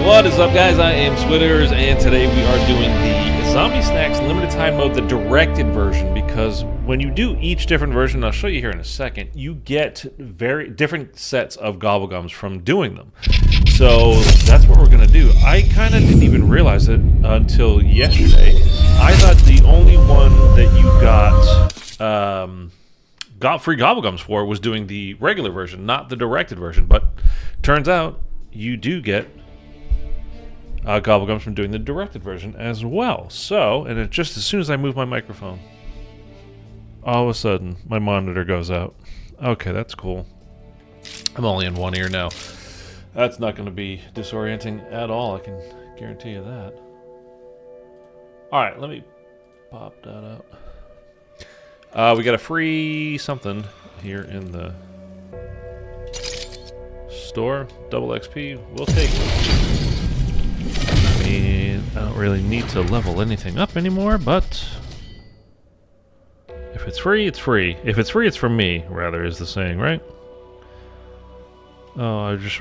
What is up, guys? I am Switters, and today we are doing the Zombie Snacks Limited Time Mode, the directed version, because when you do each different version, I'll show you here in a second, you get very different sets of GobbleGums from doing them. So that's what we're going to do. I kind of didn't even realize it until yesterday. I thought the only one that you got free GobbleGums for was doing the regular version, not the directed version, but turns out you do get GobbleGums from doing the directed version as well. So, and it just as soon as I move my microphone, all of a sudden my monitor goes out. Okay, that's cool. I'm only in one ear now. That's not going to be disorienting at all, I can guarantee you that. Alright, let me pop that out. We got a free something here in the store. Double XP, we'll take it. I mean, I don't really need to level anything up anymore, but if it's free, it's free. If it's free, it's for me, rather, is the saying, right? Oh, I just...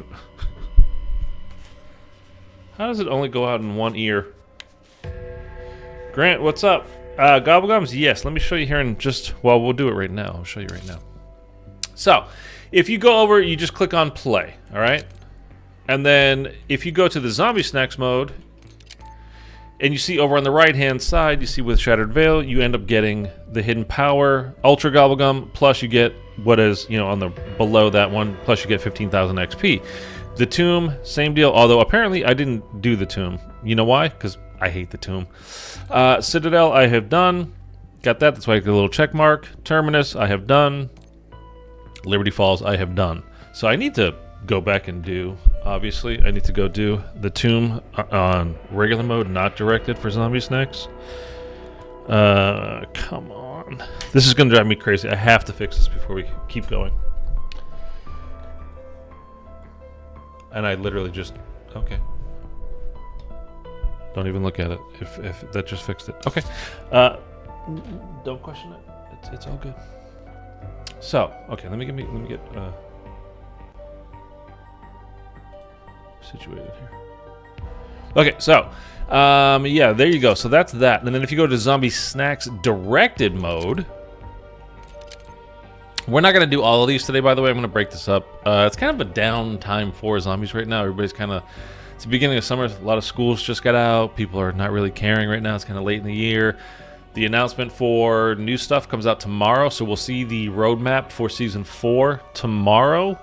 How does it only go out in one ear? Grant, what's up? GobbleGums? Yes, let me show you here in just... Well, we'll do it right now. I'll show you right now. So, if you go over, you just click on play, alright? And then, if you go to the Zombie Snacks mode, and you see over on the right-hand side, you see with Shattered Veil, you end up getting the Hidden Power Ultra GobbleGum, plus you get what is, you know, on the below that one, plus you get 15,000 XP. The Tomb, same deal, although apparently I didn't do the Tomb. You know why? Because I hate the Tomb. Citadel, I have done. Got that, that's why I get a little check mark. Terminus, I have done. Liberty Falls, I have done. So I need to go back and do, obviously, I need to go do the Tomb on regular mode, not directed for Zombie Snacks. Come on. This is going to drive me crazy. I have to fix this before we keep going. And I literally just, okay. Don't even look at it, if that just fixed it. Okay. Don't question it. It's all good. So, okay, let me get situated here. Okay, so yeah, there you go. So that's that. And then if you go to Zombie Snacks directed mode, we're not going to do all of these today, by the way. I'm going to break this up. It's kind of a down time for zombies right now. Everybody's kind of, it's the beginning of summer. A lot of schools just got out. People are not really caring right now. It's kind of late in the year. The announcement for new stuff comes out tomorrow, so we'll see the roadmap for Season 4 tomorrow.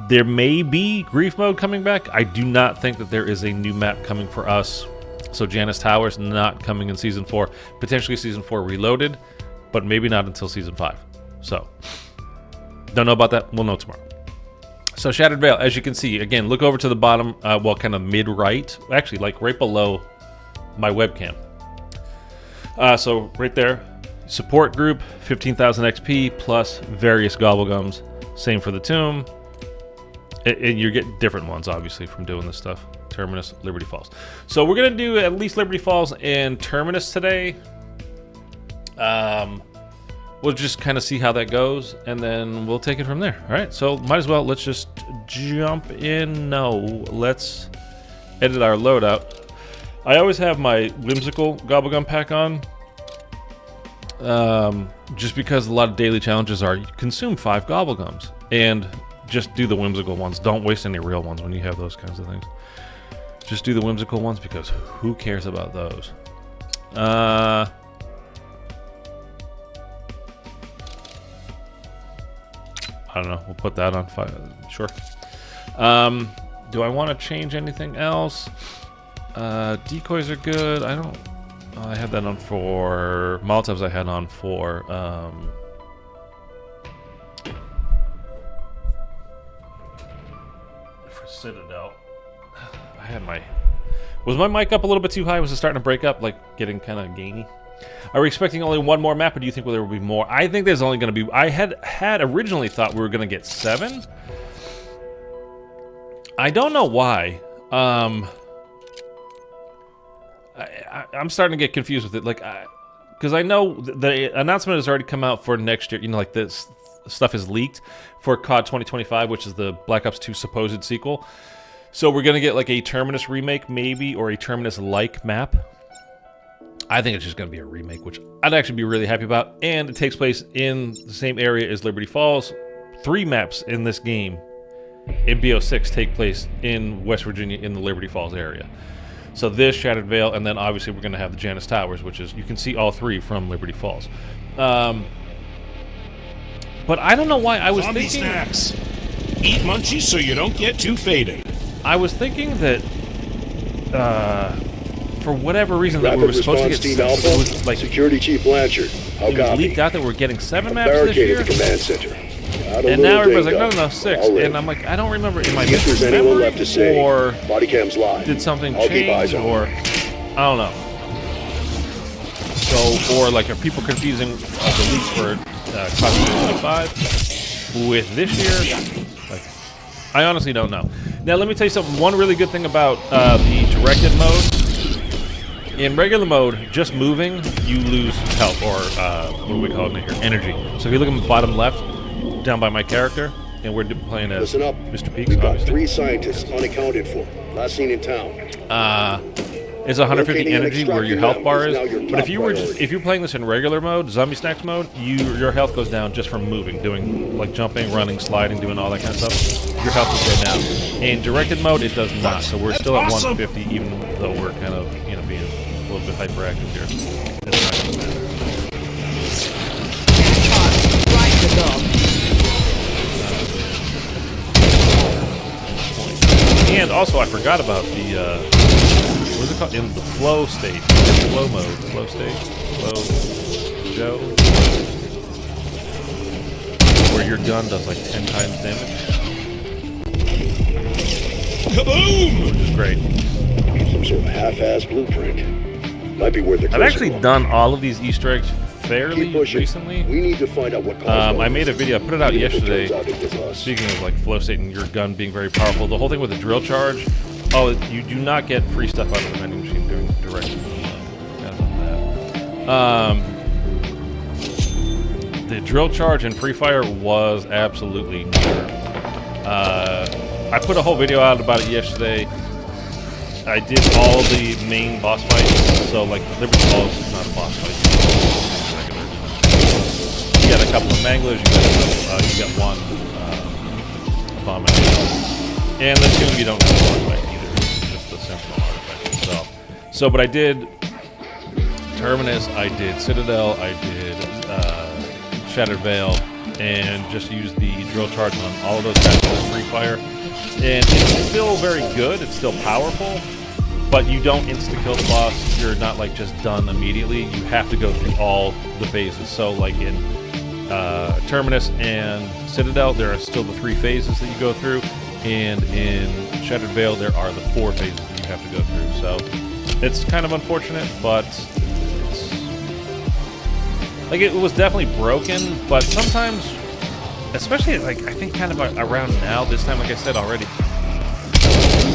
There may be Grief Mode coming back. I do not think that there is a new map coming for us. So Janus Towers not coming in Season 4. Potentially Season 4 Reloaded, but maybe not until Season 5. So, don't know about that. We'll know tomorrow. So Shattered Veil, as you can see, again, look over to the bottom, well, kind of mid-right. Actually, like right below my webcam. So right there, support group, 15,000 XP plus various GobbleGums. Same for the Tomb. And you get different ones, obviously, from doing this stuff. Terminus, Liberty Falls. So we're going to do at least Liberty Falls and Terminus today. We'll just kind of see how that goes, and then we'll take it from there. All right, so might as well, let's just jump in. No, let's edit our loadout. I always have my whimsical GobbleGum pack on, just because a lot of daily challenges are consume 5 GobbleGums, and just do the whimsical ones. Don't waste any real ones when you have those kinds of things. Just do the whimsical ones, because who cares about those? I don't know. We'll put that on 5. Sure. Do I want to change anything else? Decoys are good. I don't... I had that on for... Molotovs I had on for... for Citadel. I had my... Was my mic up a little bit too high? Was it starting to break up? Like, getting kind of gainy? Are we expecting only one more map, or do you think there will be more? I think there's only going to be... I had originally thought we were going to get 7. I don't know why. I'm starting to get confused with it. Like, because I know the announcement has already come out for next year. You know, like this stuff is leaked for COD 2025, which is the Black Ops 2 supposed sequel. So we're going to get like a Terminus remake maybe, or a Terminus-like map. I think it's just going to be a remake, which I'd actually be really happy about. And it takes place in the same area as Liberty Falls. 3 maps in this game in BO6 take place in West Virginia in the Liberty Falls area. So this, Shattered Vale, and then obviously we're going to have the Janus Towers, which is, you can see all 3 from Liberty Falls. But I don't know why I was Zombie thinking... snacks. Eat munchies so you don't get too faded. I was thinking that, for whatever reason, that we were supposed to get... Team Alpha, like, Security Chief Blanchard. How it was copy? leaked out that we're getting 7 maps this Barricaded year. the command center. And now everybody's like, no, 6. And I'm like, I don't remember. Am I If there's anyone left to say, or body cam's live. did something I'll keep eyes change, on or I don't know. So, or like, are people confusing the leaks for Class 25 with this year? Like, I honestly don't know. Now, let me tell you something. One really good thing about the directed mode. In regular mode, just moving, you lose health, or what do we call it here? Energy. So if you look at the bottom left, down by my character, and we're playing as Listen up. Mr. Peaks, We've got obviously. 3 scientists unaccounted for. Last seen in town. It's 150 Locating and energy where your extracting health them bar is is. now your But if top you were priority. if you're playing this in regular mode, zombie snacks mode, your health goes down just from moving, doing like jumping, running, sliding, doing all that kind of stuff. Your health will go down. In directed mode, it does not. So we're still at 150, even though we're kind of being a little bit hyperactive here. It's not going to matter. And also, I forgot about the, what is it called? In the flow state. Flow mode. Flow state. Flow. Joe. Where your gun does like 10 times damage. Kaboom! Which is great. Some sort of half-assed blueprint. Might be worth a I've closer actually look. done all of these Easter eggs fairly Keep pushing. recently. We need to find out what caused I made a video, I put it out Even if it yesterday. turns out it was us. Speaking of like flow state and your gun being very powerful, the whole thing with the drill charge, you do not get free stuff out of the vending machine during direct. The drill charge and free fire was absolutely nerfed. I put a whole video out about it yesterday. I did all the main boss fights, so like the Liberty Falls is not a boss fight. You got a couple of manglers, you got one bomb out. And the 2 you don't have a artifact either, it's just the sentinel artifact itself. So, but I did Terminus, I did Citadel, I did Shattered Vale, and just used the drill charge on all of those guys with free fire. And it's still very good, it's still powerful, but you don't insta-kill the boss, you're not like just done immediately, you have to go through all the phases. So like in Terminus and Citadel, there are still the 3 phases that you go through, and in Shattered Vale, there are the 4 phases that you have to go through. So it's kind of unfortunate, but it's, like, it was definitely broken, but sometimes, especially like I think kind of around now, this time, like I said already,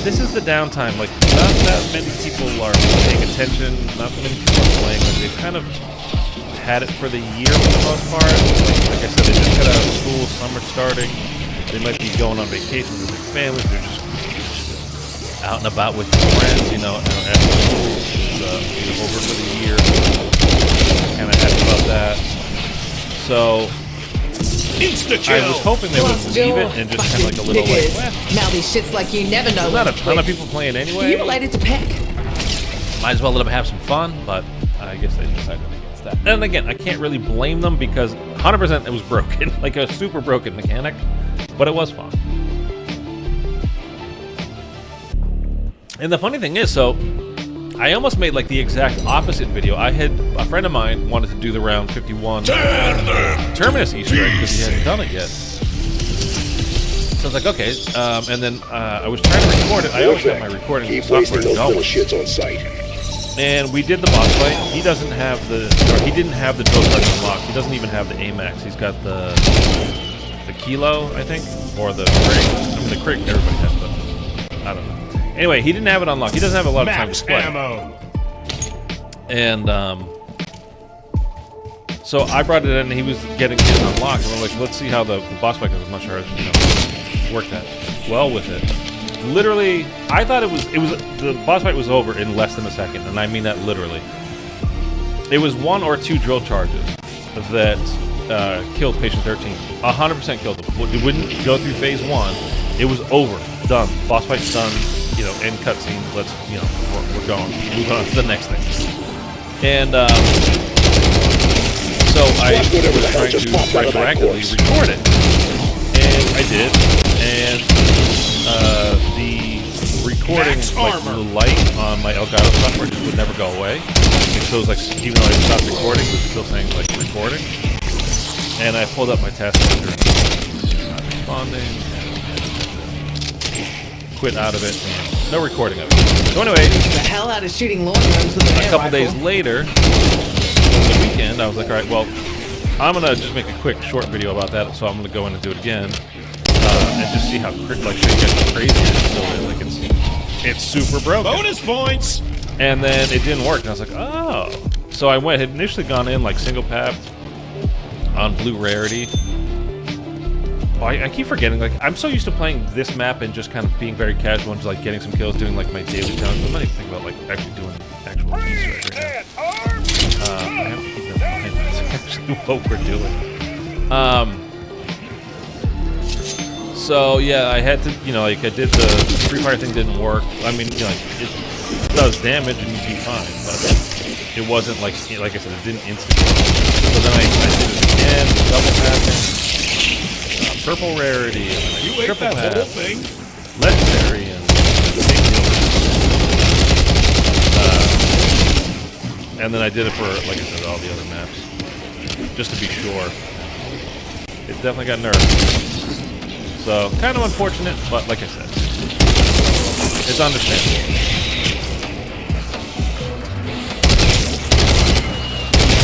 this is the downtime. Like, not that many people are paying attention, not that many people are playing. Like, they've kind of had it for the year for the most part. Like I said, they just got out of school, summer starting. They might be going on vacation with their families. They're just out and about with their friends, after school is over for the year. Kind of happy about that. So I was hoping they would leave it and just kind of like a little like, well, now these shits like you never know. not a ton of people playing anyway. You related to Peck? Might as well let them have some fun, but I guess they decided against that. And again, I can't really blame them because 100% it was broken, like a super broken mechanic, but it was fun. And the funny thing is, so I almost made like the exact opposite video. I had a friend of mine wanted to do the round 51 Terminus Easter egg because he hadn't done it yet. So I was like, okay, and then I was trying to record it. I always have my recording Keep software wasting those going. little shits on sight. And we did the boss fight. He doesn't have he didn't have the drill charge unlocked. He doesn't even have the AMAX. He's got the Kilo, I think, or the Craig. I mean, the Craig, everybody has the, I don't know. Anyway, he didn't have it unlocked. He doesn't have a lot of time to play. Ammo. And so I brought it in, and he was getting it unlocked. And we're like, let's see how the boss fight goes. I'm not sure how work that well with it. literally, I thought it was the boss fight was over in less than a second, and I mean that literally. It was 1 or 2 drill charges that killed Patient 13. 100% killed him. It wouldn't go through phase 1. It was over, done. Boss fight's done. You know, end cutscene. Let's, you know, we're going. Move on to the next thing. And so I was trying to retroactively record it, and I did. And the recording, like the light on my Elgato software, just would never go away. And so it was like, even though I stopped recording, it was still saying like recording. And I pulled up my task manager, not responding, quit out of it, and no recording of it. So anyway, The hell out of shooting lawnmowers with an a air couple rifle. days later, over the weekend, I was like, all right, well, I'm gonna just make a quick short video about that. So I'm gonna go in and do it again, and just see how like shit gets crazy it still is. Like it's super broken. Bonus points. And then it didn't work, and I was like, oh. So I had initially gone in like single path on blue rarity. Oh, I keep forgetting, like, I'm so used to playing this map and just kind of being very casual and just like getting some kills, doing like my daily challenge. I'm not even thinking about like actually doing actual keys right now. I have to keep that in mind. That's actually what we're doing. So yeah, I had to, you know, like I did the Free Fire thing didn't work. I mean, you know, like, it does damage and you'd be fine, but it wasn't like I said, it didn't instantly. So then I did it again, double passing, purple rarity, and then I You did ate triple that whole pass, thing. legendary, and and then I did it for, like I said, all the other maps, just to be sure. It definitely got nerfed. So, kind of unfortunate, but like I said, it's understandable.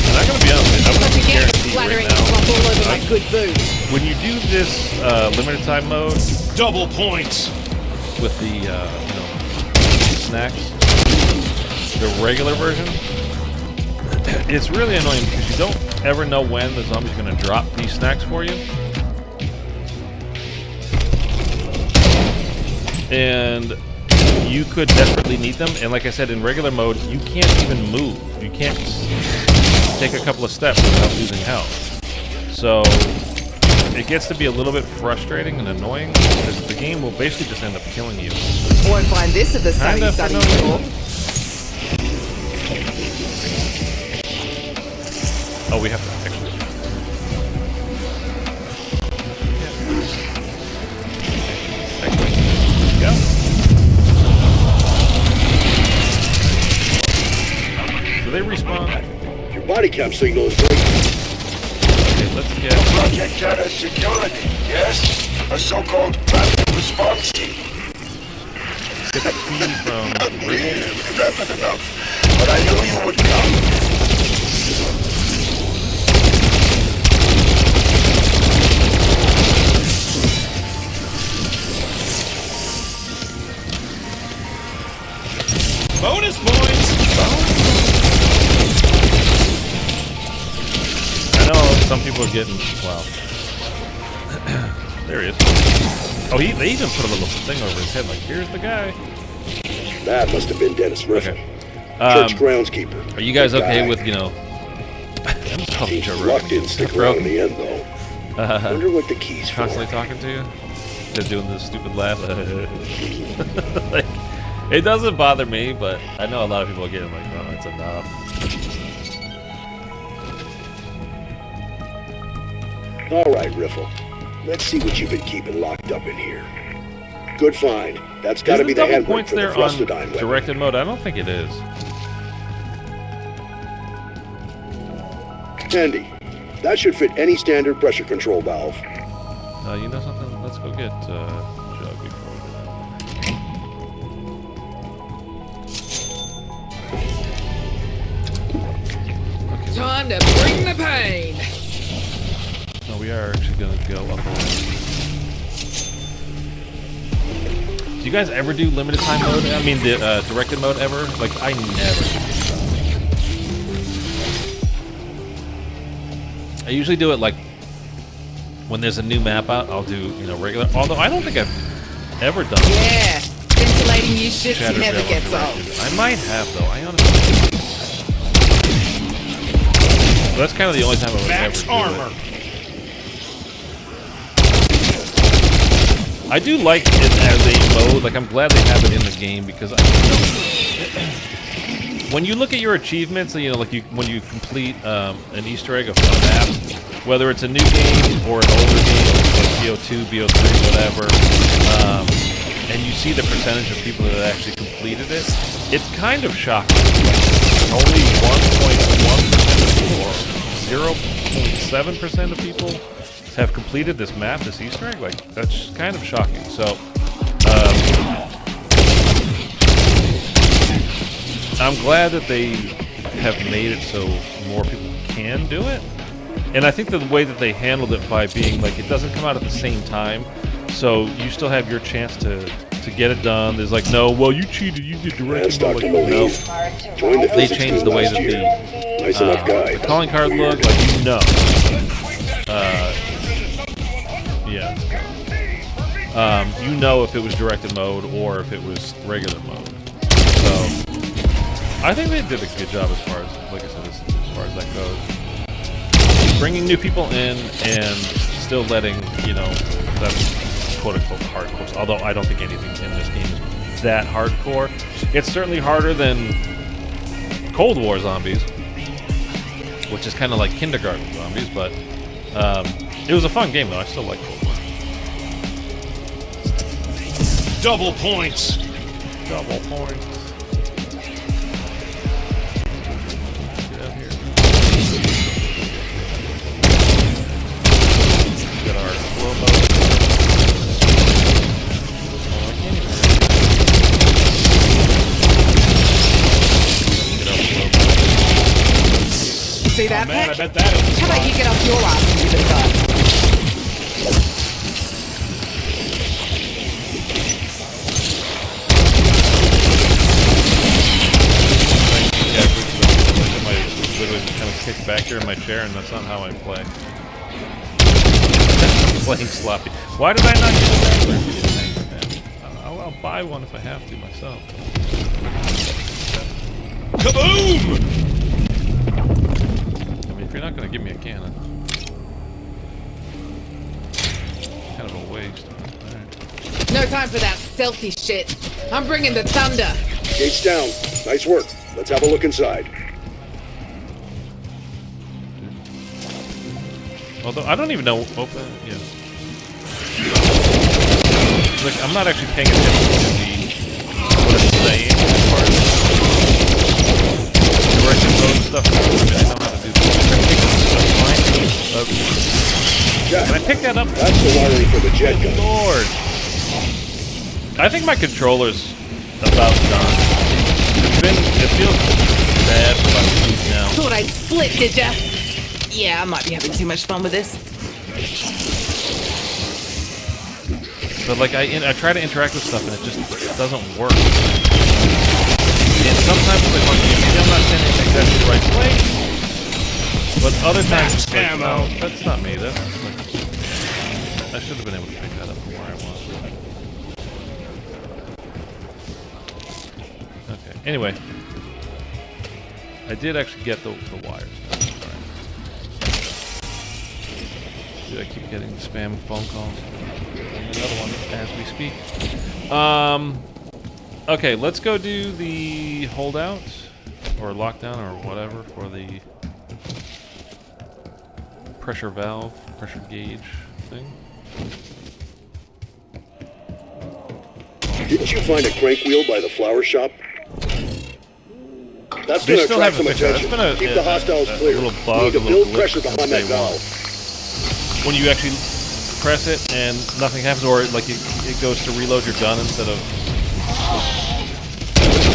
And I'm gonna be honest with you, I'm Once gonna again, guarantee flattering right now, flop all over my good boots. when you do this limited time mode Double points. with the you know, snacks, the regular version, it's really annoying because you don't ever know when the zombie's gonna drop these snacks for you. And you could desperately need them, and like I said, in regular mode, you can't even move. You can't take a couple of steps without losing health. So it gets to be a little bit frustrating and annoying because the game will basically just end up killing you. Won't find this at the sunny Kinda for sunny no store. Oh, we have to actually. Go. Do they respawn? Your body cam signal is breaking. Okay, let's get. Project data security, yes? A so-called rapid response team. Get the key from. Really rapid enough, but I knew you would come. Bonus points. I know some people are getting. Wow. There he is. Oh, they even put a little thing over his head, like, here's the guy. That must have been Dennis Riffin, Okay. church groundskeeper. Are you guys Good okay guy. with, you know... I'm just calling He's Joe luck Rogan. didn't stick Joe around in Rogan. the end, though. Wonder what the key's for. Constantly talking to you? Just doing this stupid laugh. Like, it doesn't bother me, but I know a lot of people are getting like, oh, that's enough. All right, Riffle. Let's see what you've been keeping locked up in here. Good find. That's got to Isn't be the double handbrake points for the there on Thrustodine weapon. directed mode? I don't think it is. Handy. That should fit any standard pressure control valve. You know something? Let's go get Jug before we do that. Okay, Time to bring the pain. no, we are actually gonna go up a little. Do you guys ever do limited time mode? I mean, the directed mode ever? Like, I never do. I usually do it like when there's a new map out. I'll do, you know, regular. Although I don't think I've ever done it. Yeah, Teaching you shit Shattered never Rail gets Directed. old. I might have though. I honestly. So that's kind of the only time I would Max ever do armor. it. I do like it as a mode. Like I'm glad they have it in the game because when you look at your achievements, you know, like when you complete an Easter egg of a map, whether it's a new game or an older game, like BO2, BO3, whatever, and you see the percentage of people that actually completed it, it's kind of shocking. Only 1.1% of people, or 0.7% of people have completed this map, this Easter egg. Like, that's kind of shocking. So, I'm glad that they have made it so more people can do it. And I think that the way that they handled it by being like, it doesn't come out at the same time, so you still have your chance to get it done. There's like, no, well, you cheated, you did That's direct. Dr. Like, no. Moline. Joined the They physics changed team the way last that year. the Nice enough guy. calling card look, like, you know. Yeah. You know if it was directed mode or if it was regular mode. So, I think they did a good job as far as, like I said, as far as that goes. Bringing new people in and still letting, you know, that quote-unquote hardcore. Although I don't think anything in this game is that hardcore. It's certainly harder than Cold War zombies, which is kind of like kindergarten zombies, but it was a fun game, though. I still like Cold War. Double points. Double points. Get out here. Get our slow mode. Oh, I can't even read it. Get up slow mode. See that, Man, I Peck? bet that is. How about you get off your ass and give it a go? Yeah, I literally kind of kicked back here in my chair, and that's not how I play. I'm playing sloppy. Why did I not get a regular? I'll buy one if I have to myself. Kaboom! I mean, if you're not going to give me a cannon, kind of a waste. Alright. No time for that stealthy shit. I'm bringing the thunder. Gates down. Nice work. Let's have a look inside. Although I don't even know. Open, yeah. Like I'm not actually paying attention to what it's saying as far as direction mode stuff. I mean, I know how to do this. Can I pick that up? That's the wiring for the jet Good gun. Lord. I think my controller's about done. It feels bad for about 2 weeks now. Thought I'd split, did ya? Yeah, I might be having too much fun with this. But like I try to interact with stuff and it just doesn't work. And sometimes it's like, maybe I'm not sending it exactly the right place. But other times it's like, no, that's not me. That's like, I should have been able to pick that up from where I was. Okay. Anyway, I did actually get the wires. Dude, I keep getting spam phone calls. Another one as we speak. Okay, let's go do the holdout or lockdown or whatever for the pressure valve, pressure gauge thing. Didn't you find a crank wheel by the flower shop? That's They going to still attract haven't some fixed that. attention. That's been Keep the hostiles clear. little We bug, need to a little build pressure glitch behind since that day one. valve. When you actually press it and nothing happens, or like it goes to reload your gun instead of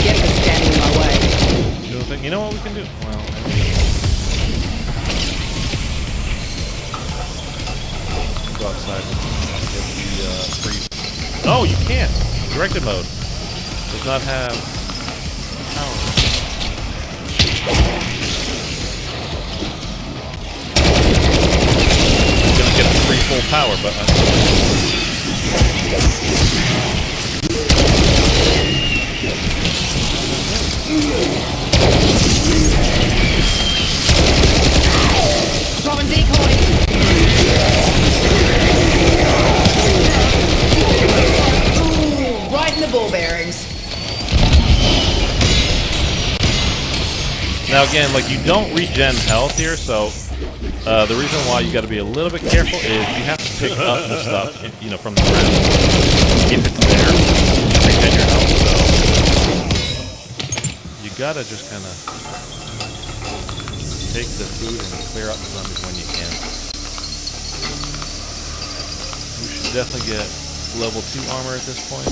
Get this standing in my way. doing the thing. You know what we can do? Well, go outside and get the free. No, you can't. Directed mode does not have power. I'm gonna get the free full power, but Now again, like, you don't regen health here, so the reason why you got to be a little bit careful is you have to pick up the stuff, you know, from the ground if it's there. Regen your health, so you gotta just kind of take the food and clear out the zombies when you can. We should definitely get level 2 armor at this point.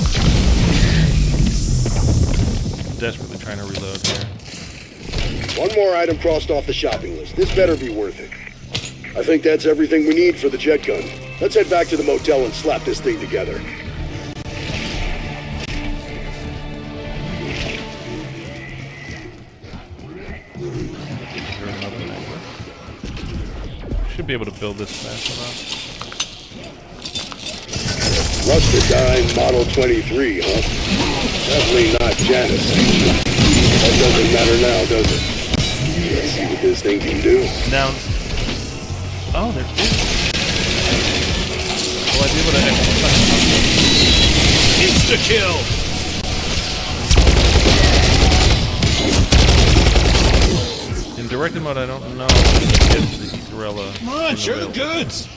Desperately trying to reload here. One more item crossed off the shopping list. This better be worth it. I think that's everything we need for the jet gun. Let's head back to the motel and slap this thing together. Should be able to build this fast enough. Rustedine Model 23, huh? Definitely not Janice. That doesn't matter now, does it? Let's see what this thing can do. Now, oh, there is. Well, I did what I Insta-kill! in directed mode, I don't know if you can get the Etherella. Come on, share the goods!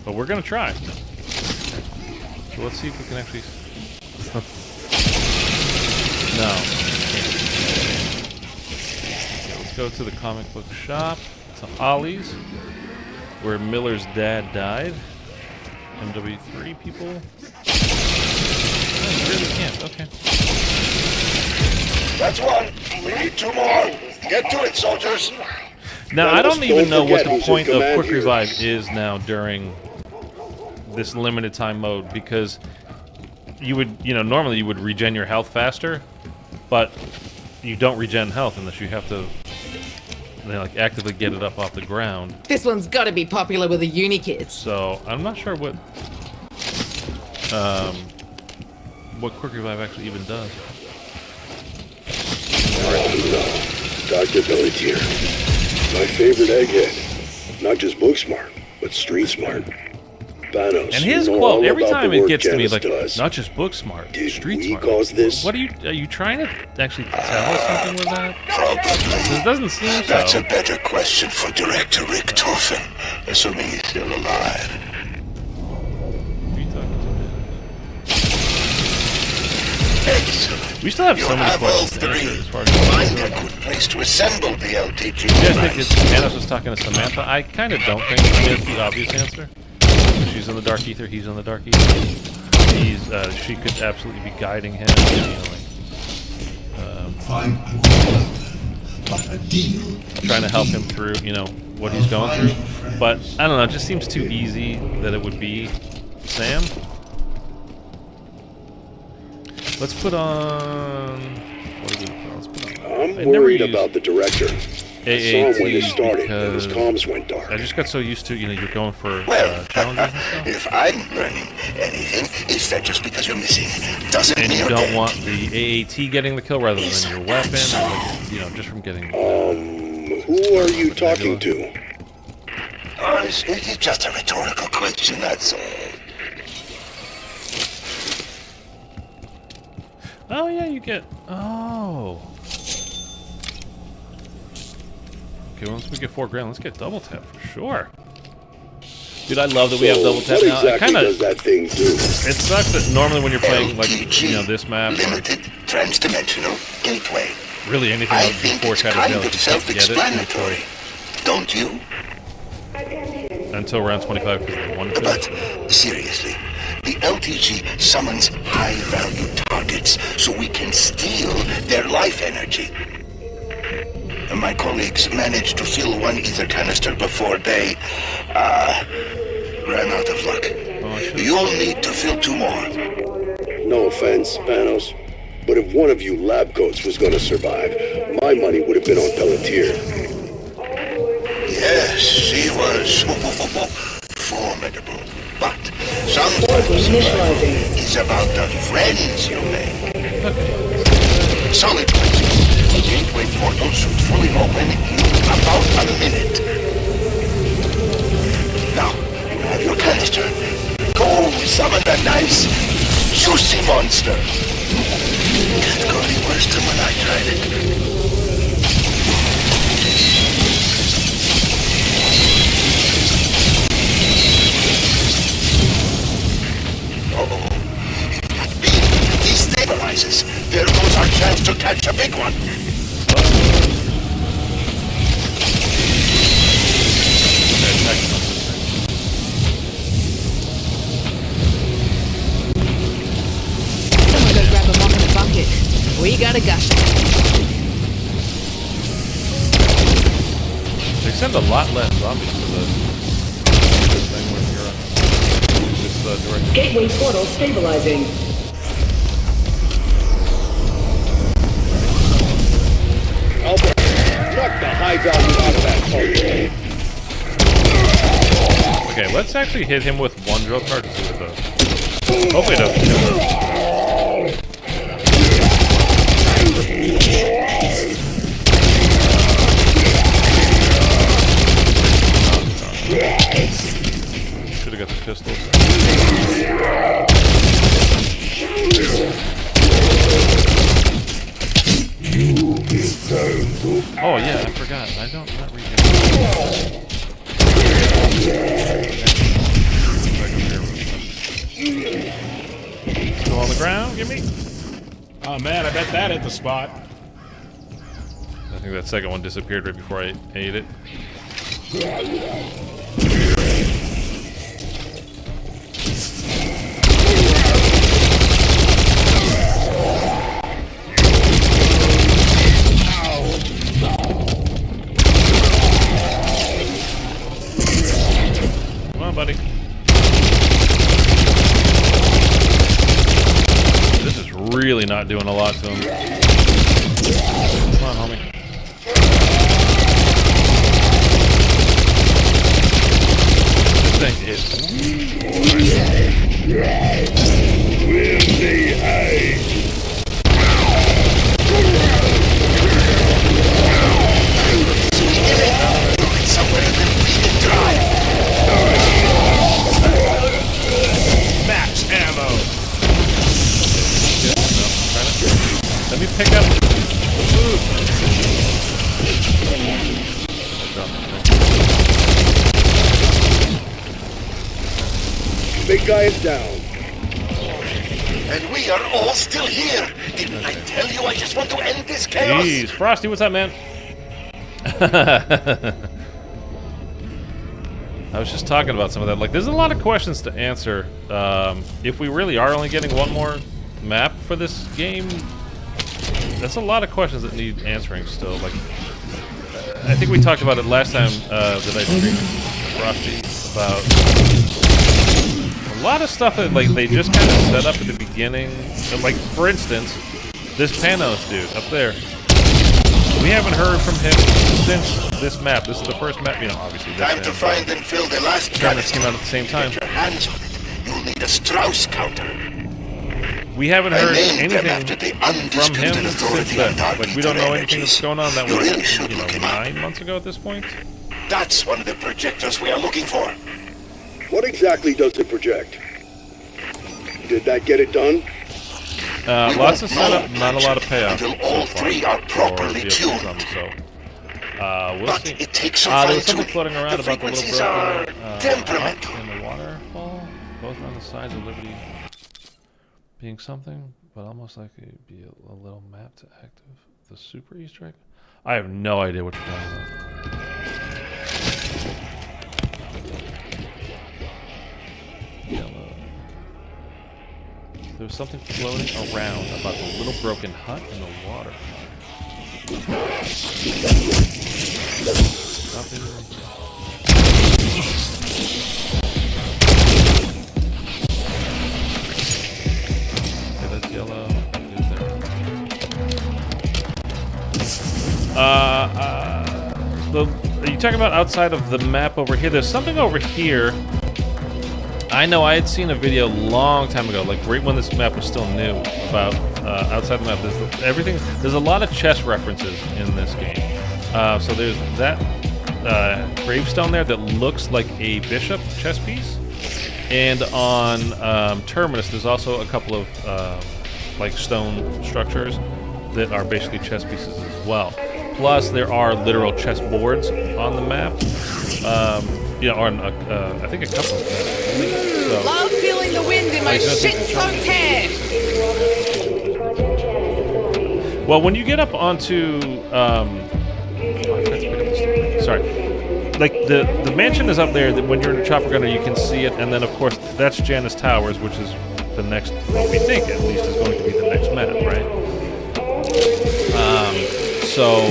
But we're gonna try. So let's see if we can actually. No. Okay, let's go to the comic book shop, to Ollie's, where Miller's dad died. MW3 people. Oh, you really can't. Okay. That's one. We need 2 more. Get to it, soldiers. Now I don't even know what the who's in point of command quick here. revive is now during this limited time mode, because you would, you know, normally you would regen your health faster, but you don't regen health unless you have to, you know, like, actively get it up off the ground. This one's got to be popular with the uni kids. So I'm not sure what quick revive actually even does. Dr. Pelletier. My favorite egghead. Not just book smart, but street smart. Thanos. And his you know quote all every about time the it work gets to me, Janice like, does. not just book smart, Did street we smart. cause this? What are you trying to actually tell us something with that? Probably. It doesn't seem That's so. a better question for Director Rick Toffin, assuming he's still alive. Who are you talking Excellent. to? We still have You so many have all questions to answer 3. as far as Find a good place to assemble the LTG. You guys think it's Thanos was talking to Samantha? I kind of don't think. I mean, it's the obvious answer. She's in the Dark Ether, he's in the Dark Ether. She could absolutely be guiding him, you know, like, trying to help him through, you know, what he's going through. But, I don't know, it just seems too easy that it would be Sam. Let's put on... What do we put on? Let's put on... I'm I never worried used about the director. I saw him when it started, and his comms went dark. I just got so used to, you know, you're going for Well, challenges and stuff. if I'm learning anything, it's that just because you're missing doesn't And mean you you're don't dead. want the AAT getting the kill rather than your weapon, or like, you know, just from getting... Who are you talking to? Oh, it's just a rhetorical question, that's all. Oh, yeah, you get... Oh. Okay, once we get 4 grand, let's get double tap for sure. Dude, I love that we have double tap what now. exactly does that thing do? It sucks that normally when you're playing, like, LTG, you know, this map, or limited transdimensional gateway. really anything I else think before it's Shadow kind Gale, of you can't get it self-explanatory, don't you? until round 25 because of the one kill. But seriously, the LTG summons high-value targets so we can steal their life energy. My colleagues managed to fill one ether canister before they ran out of luck. You'll need to fill 2 more. No offense, Thanos, but if one of you lab coats was going to survive, my money would have been on Pelletier. Yes, she was formidable. But some is about the friends you make. Solid question. Gateway portal should fully open in about a minute. Now, you have your canister. Go summon a nice juicy monster. Can't go any worse than when I tried it. Uh-oh. That beam destabilizes. There goes our chance to catch a big one. Someone go grab a mop and a bucket. We got a gush. They send a lot less zombies to this thing when you're this direction. Gateway portal stabilizing. Albert, knock the high value out of that pulse. Okay, let's actually hit him with one drill card to see what it does. Hopefully it doesn't kill him. Should have got the pistols. Oh yeah, I forgot. I don't not regen. Still on the ground, give me. Oh man, I bet that hit the spot. I think that second one disappeared right before I ate it. Come on, buddy. This is really not doing a lot to him. Come on, homie. This thing is. Somewhere in the bleeding dry. Max ammo. Let me pick up the food. Big guy is down. And we are all still here. Didn't I tell you I just want to end this chaos? Jeez, Frosty, what's up, man? I was just talking about some of that. Like, there's a lot of questions to answer. If we really are only getting one more map for this game, that's a lot of questions that need answering still. Like, I think we talked about it last time that I streamed Frosty about a lot of stuff that like they just kind of set up at the beginning. Like, for instance, this Panos dude up there. We haven't heard from him since this map. This is the first map, you know, obviously. Time to find and fill the last Terminus canister. came out at the same time. Get your hands on it. You'll need a Strauss counter. We haven't heard named them anything after the from undisputed him since authority then. on dark Like, we don't know ether anything energies. that's going on. That You was, really should you know, look him up. 9 months ago at this point. That's one of the projectors we are looking for. What exactly does it project? Did that get it done? Lots of setup, not a lot of payoff. Until all so far three are for properly BO6 tuned. zombies, so we'll But see. it takes some There fine was something tuning. floating around The about the little frequencies are broken temperamental. in the waterfall, both on the sides of Liberty being something, but almost like it'd be a little map to active the super Easter egg. I have no idea what you're talking about. Yellow. There was something floating around about the little broken hut in the water. Nothing. Okay, that's yellow. Is there? Are you talking about outside of the map over here? There's something over here. I know I had seen a video a long time ago, like right when this map was still new, about outside the map. There's a lot of chess references in this game. So there's that gravestone there that looks like a bishop chess piece. And on Terminus, there's also a couple of like stone structures that are basically chess pieces as well. Plus, there are literal chess boards on the map. You know, or I think a couple of them. So, Love feeling the wind in my shit-soaked head. well, when you get up onto, sorry. Like the mansion is up there. That when you're in the chopper gunner, you can see it, and then of course that's Janus Towers, which is the next. Well, we think at least is going to be the next map, right? So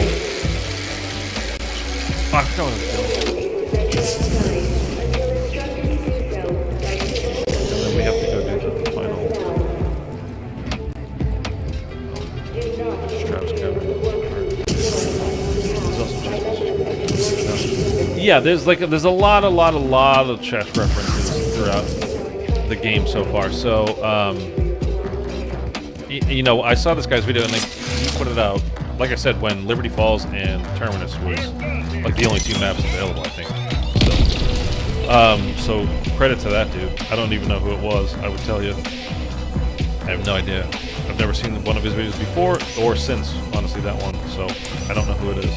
I forgot what I was doing. And then we have to go do the final Strauss cover. There's also chess. Yeah, there's a lot of chess references throughout the game so far. So, you know, I saw this guy's video and he put it out. Like I said, when Liberty Falls and Terminus was like the only two maps available, I think. So credit to that dude. I don't even know who it was. I would tell you. I have no idea. I've never seen one of his videos before or since. Honestly, that one. So I don't know who it is.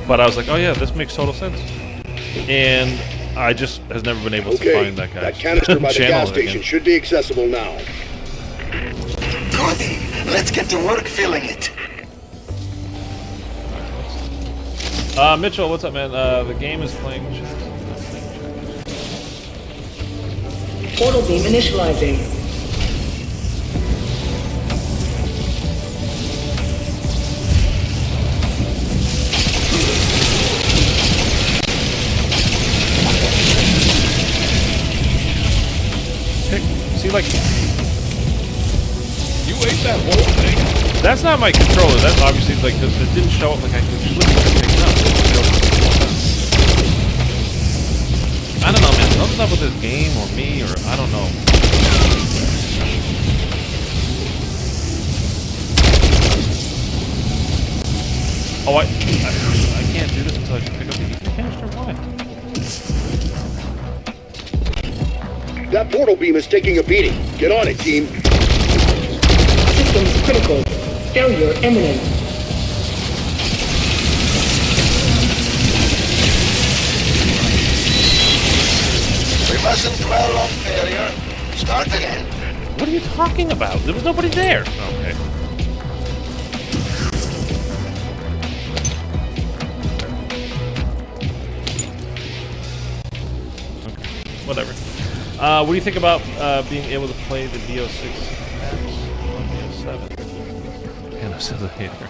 But I was like, oh yeah, this makes total sense. And I just has never been able to find that guy. That canister by the gas station should be accessible now. Good. Let's get to work filling it. Mitchell, what's up, man? The game is playing chess. Portal beam initializing. See, like, you ate that whole thing. That's not my controller. That's obviously like it didn't show up like I could flip it up. I don't know, man. Something's up with this game or me or I don't know. Oh, I can't do this until I pick up the ether canister. Why? That portal beam is taking a beating. Get on it, team. Systems critical. Failure imminent. We mustn't dwell on failure. Start again. What are you talking about? There was nobody there. Okay. Whatever. What do you think about being able to play the BO6 maps on BO7? And I said the hater.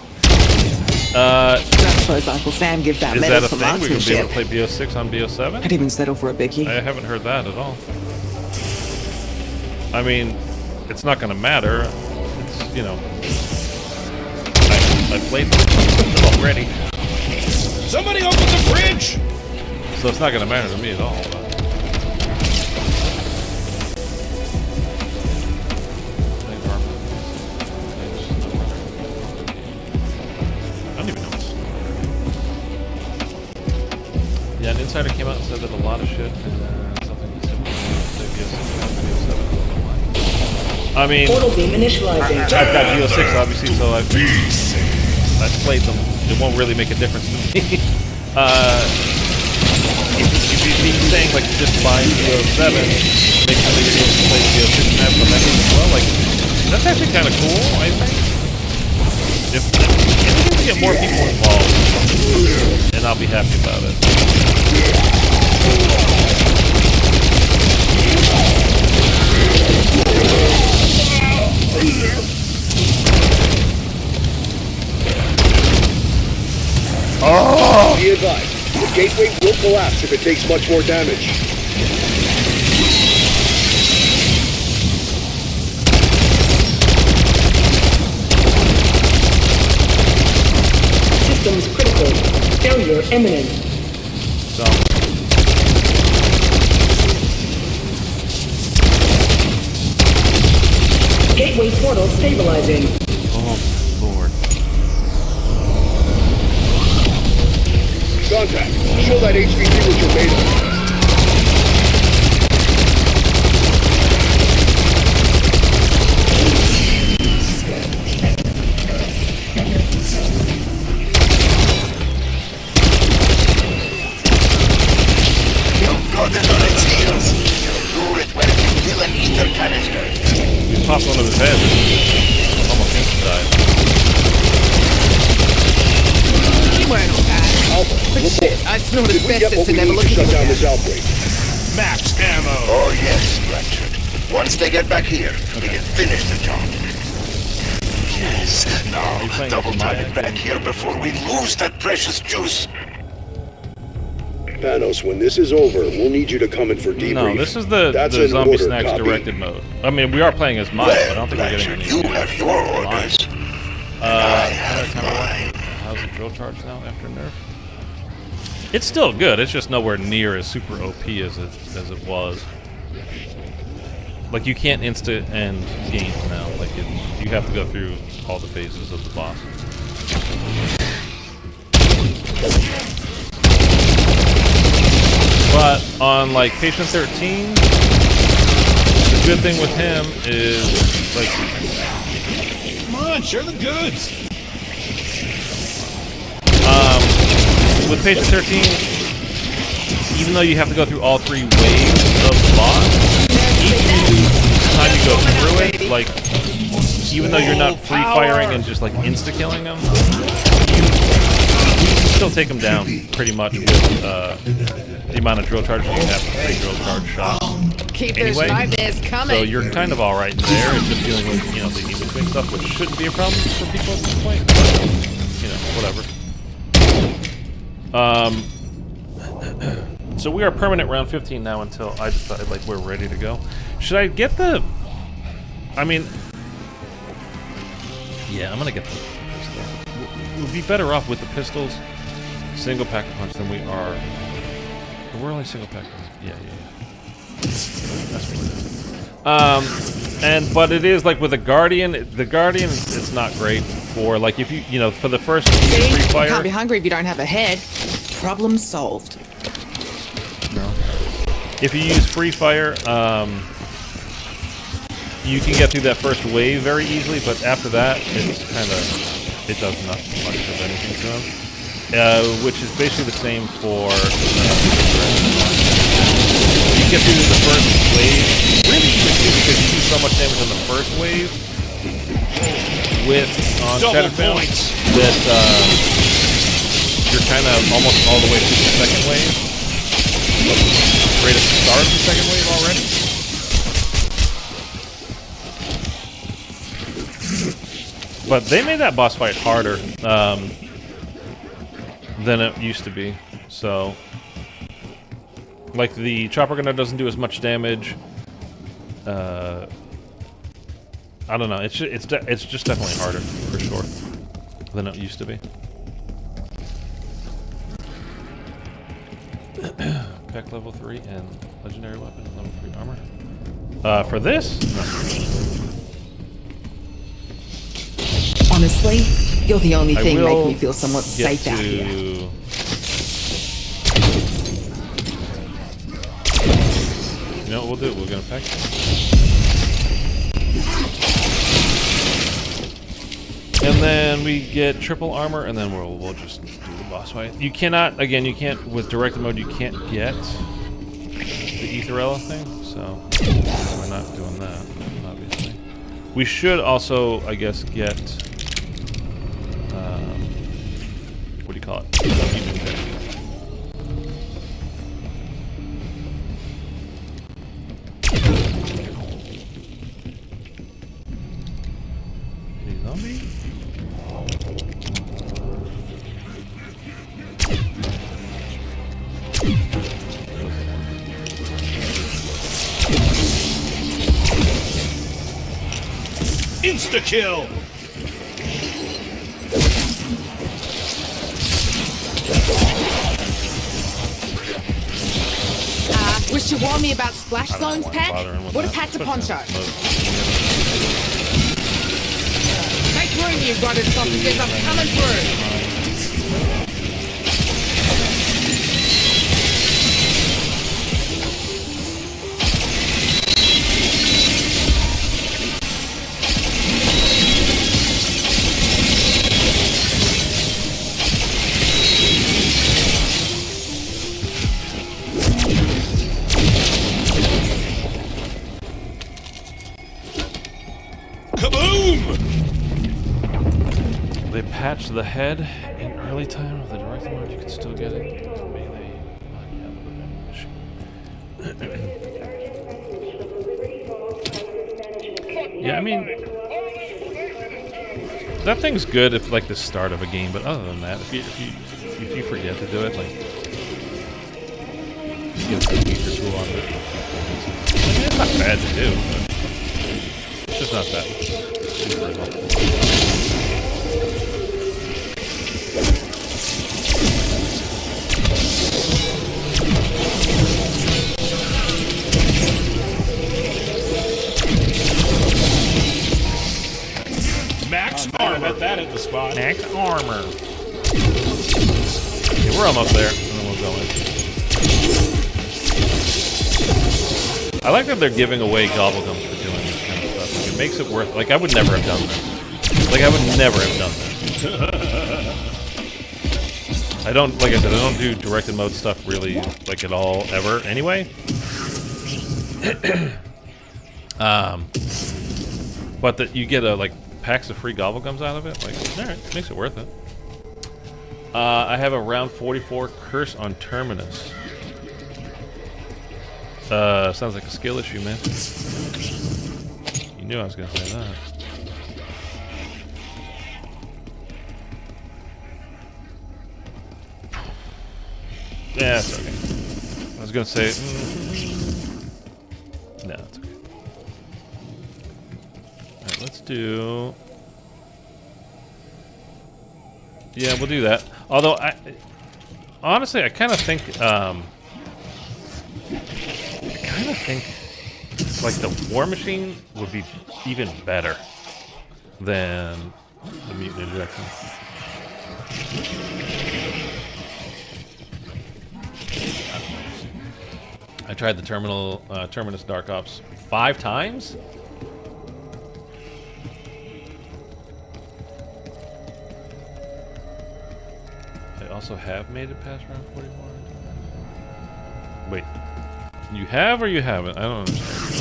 For example, Sam gives out Is that medals a for thing? We can be able to marksmanship. play BO6 on BO7? I'd even settle for a biggie. I haven't heard that at all. I mean, it's not going to matter. It's, you know, I played them already, Somebody open the fridge! so it's not going to matter to me at all. But. I don't even know what's. Yeah, an insider came out and said that a lot of shit and something similar to BO6. I mean, Portal beam initializing. I've got BO6 obviously, so I've played them. It won't really make a difference to me. If you're saying like just buying BO7 makes it easier to play BO6 and have some mechanisms as well, like that's actually kind of cool, I think. If we can get more people involved, then I'll be happy about it. Oh! Be advised, the gateway will collapse if it takes much more damage. Systems critical. Failure imminent. So Gateway portal stabilizing. oh Lord. Contact. Show that HVT what you're made of. what we never need to looking shut for down them. this outbreak. Max ammo. Oh, yes, Blanchard. Once they get back here, we can finish the job. Yes, now, double time it back here before we lose that precious juice. Panos, when this is over, we'll need you to come in for debrief. No, this is the That's the an zombie order, snacks copy. directed mode. I mean, we are playing as mine, but I don't think we're getting Blanchard, any. you have your orders. I have mine. How's the drill charge now after nerf? It's still good. It's just nowhere near as super OP as it was. Like you can't insta end games now. Like you have to go through all the phases of the boss. But on like Patient 13, the good thing with him is like Come on, share the goods. with Patient 13, even though you have to go through all 3 waves of the boss, each time you go through it, like, even though you're not free firing and just like insta killing them, you can still take them down pretty much with the amount of drill charges you have for 3 drill charge shots. Keep Anyway, those nightmares coming. So you're kind of alright there. It's just dealing with, you know, the in-between stuff, which shouldn't be a problem for people at this point, but, you know, whatever. So we are permanent round 15 now until I decide, like, we're ready to go. Should I get the... I mean... Yeah, I'm gonna get the pistol. We'll be better off with the pistols, single pack punch, than we are... We're only single pack punch. Yeah. That's what it is. But it is, like, with the Guardian, it's not great for, like, if you know, for the first free fire... Can't be hungry if you don't have a head. Problem solved. No. If you use free fire, you can get through that first wave very easily, but after that, it's kind of, it does not much of anything to them. Which is basically the same for, you get through the first wave really quickly because you do so much damage on the first wave with Double Shattered Bound points. that you're kind of almost all the way through the second wave. Right at the start of the second wave already. But they made that boss fight harder than it used to be. So, like the chopper gunner doesn't do as much damage. I don't know. It's just definitely harder for sure than it used to be. Pack level 3 and legendary weapon, level 3 armor. For this, no. Honestly, you're the only I thing will making me feel somewhat get safe out here. You know what we'll do? We're gonna pack. And then we get triple armor, and then we'll just do the boss fight. You cannot, again, you can't, with directed mode, you can't get the Aetherella thing, so we're not doing that, obviously. We should also, I guess, get, what do you call it? Any zombie? Insta-kill! Wish you warned me about splash zones, pet? Would have had to poncho. Make room, you rotted sausages. I'm coming through. Kaboom! They patched the head in early time of the direct mode. You can still get it. Melee. Yeah, I mean, that thing's good if like the start of a game, but other than that, if you forget to do it, like you get a feature tool on it. I mean, it's not bad to do, but it's just not that super helpful. Max armor. That at the spot. Max armor. Okay, we're almost there, and then we'll go in. I like that they're giving away GobbleGum for doing this kind of stuff. Like, it makes it worth. Like I would never have done this. Like I would never have done this. I don't. Like I said, I don't do directed mode stuff really, like at all, ever. Anyway. But that you get a like. Packs of free GobbleGums out of it, like, alright, makes it worth it. I have a round 44 curse on Terminus. Sounds like a skill issue, man. You knew I was gonna say that. Yeah, it's okay. I was gonna say, no, it's okay. Alright, let's do... Yeah, we'll do that. Although, honestly, I kind of think, like, the War Machine would be even better than the Mutant Injection. I tried the Terminus Dark Ops 5 times. I also have made it past round 41. Wait, you have or you haven't? I don't understand what's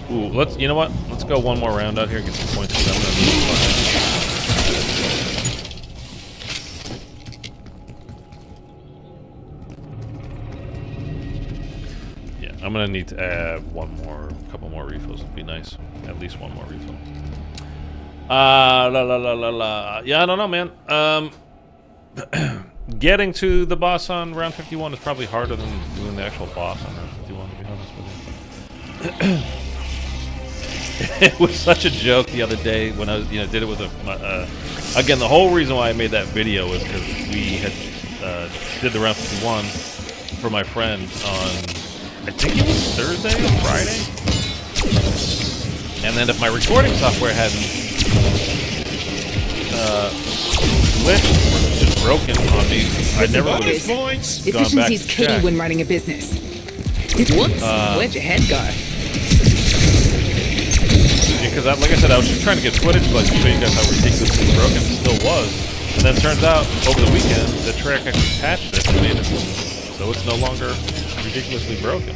going on. Ooh, let's. You know what? Let's go one more round out here, get some points. I'm gonna need I'm gonna need to add couple more refills. It'd be nice. At least one more refill. Yeah, I don't know, man. Getting to the boss on round 51 is probably harder than doing the actual boss on round 51, to be honest with you. It was such a joke the other day when I did it with again, the whole reason why I made that video was because we had did the round 51 for my friend on, I think it was Thursday or Friday. And then if my recording software hadn't glitched or just broken on me, I never would have gone back Efficiency's to key check. when running a business. Whoops, where'd your head go? Because, like I said, I was just trying to get footage to show you guys how ridiculously broken it still was. And then it turns out, over the weekend, the Trek actually patched it and made it so it's no longer ridiculously broken.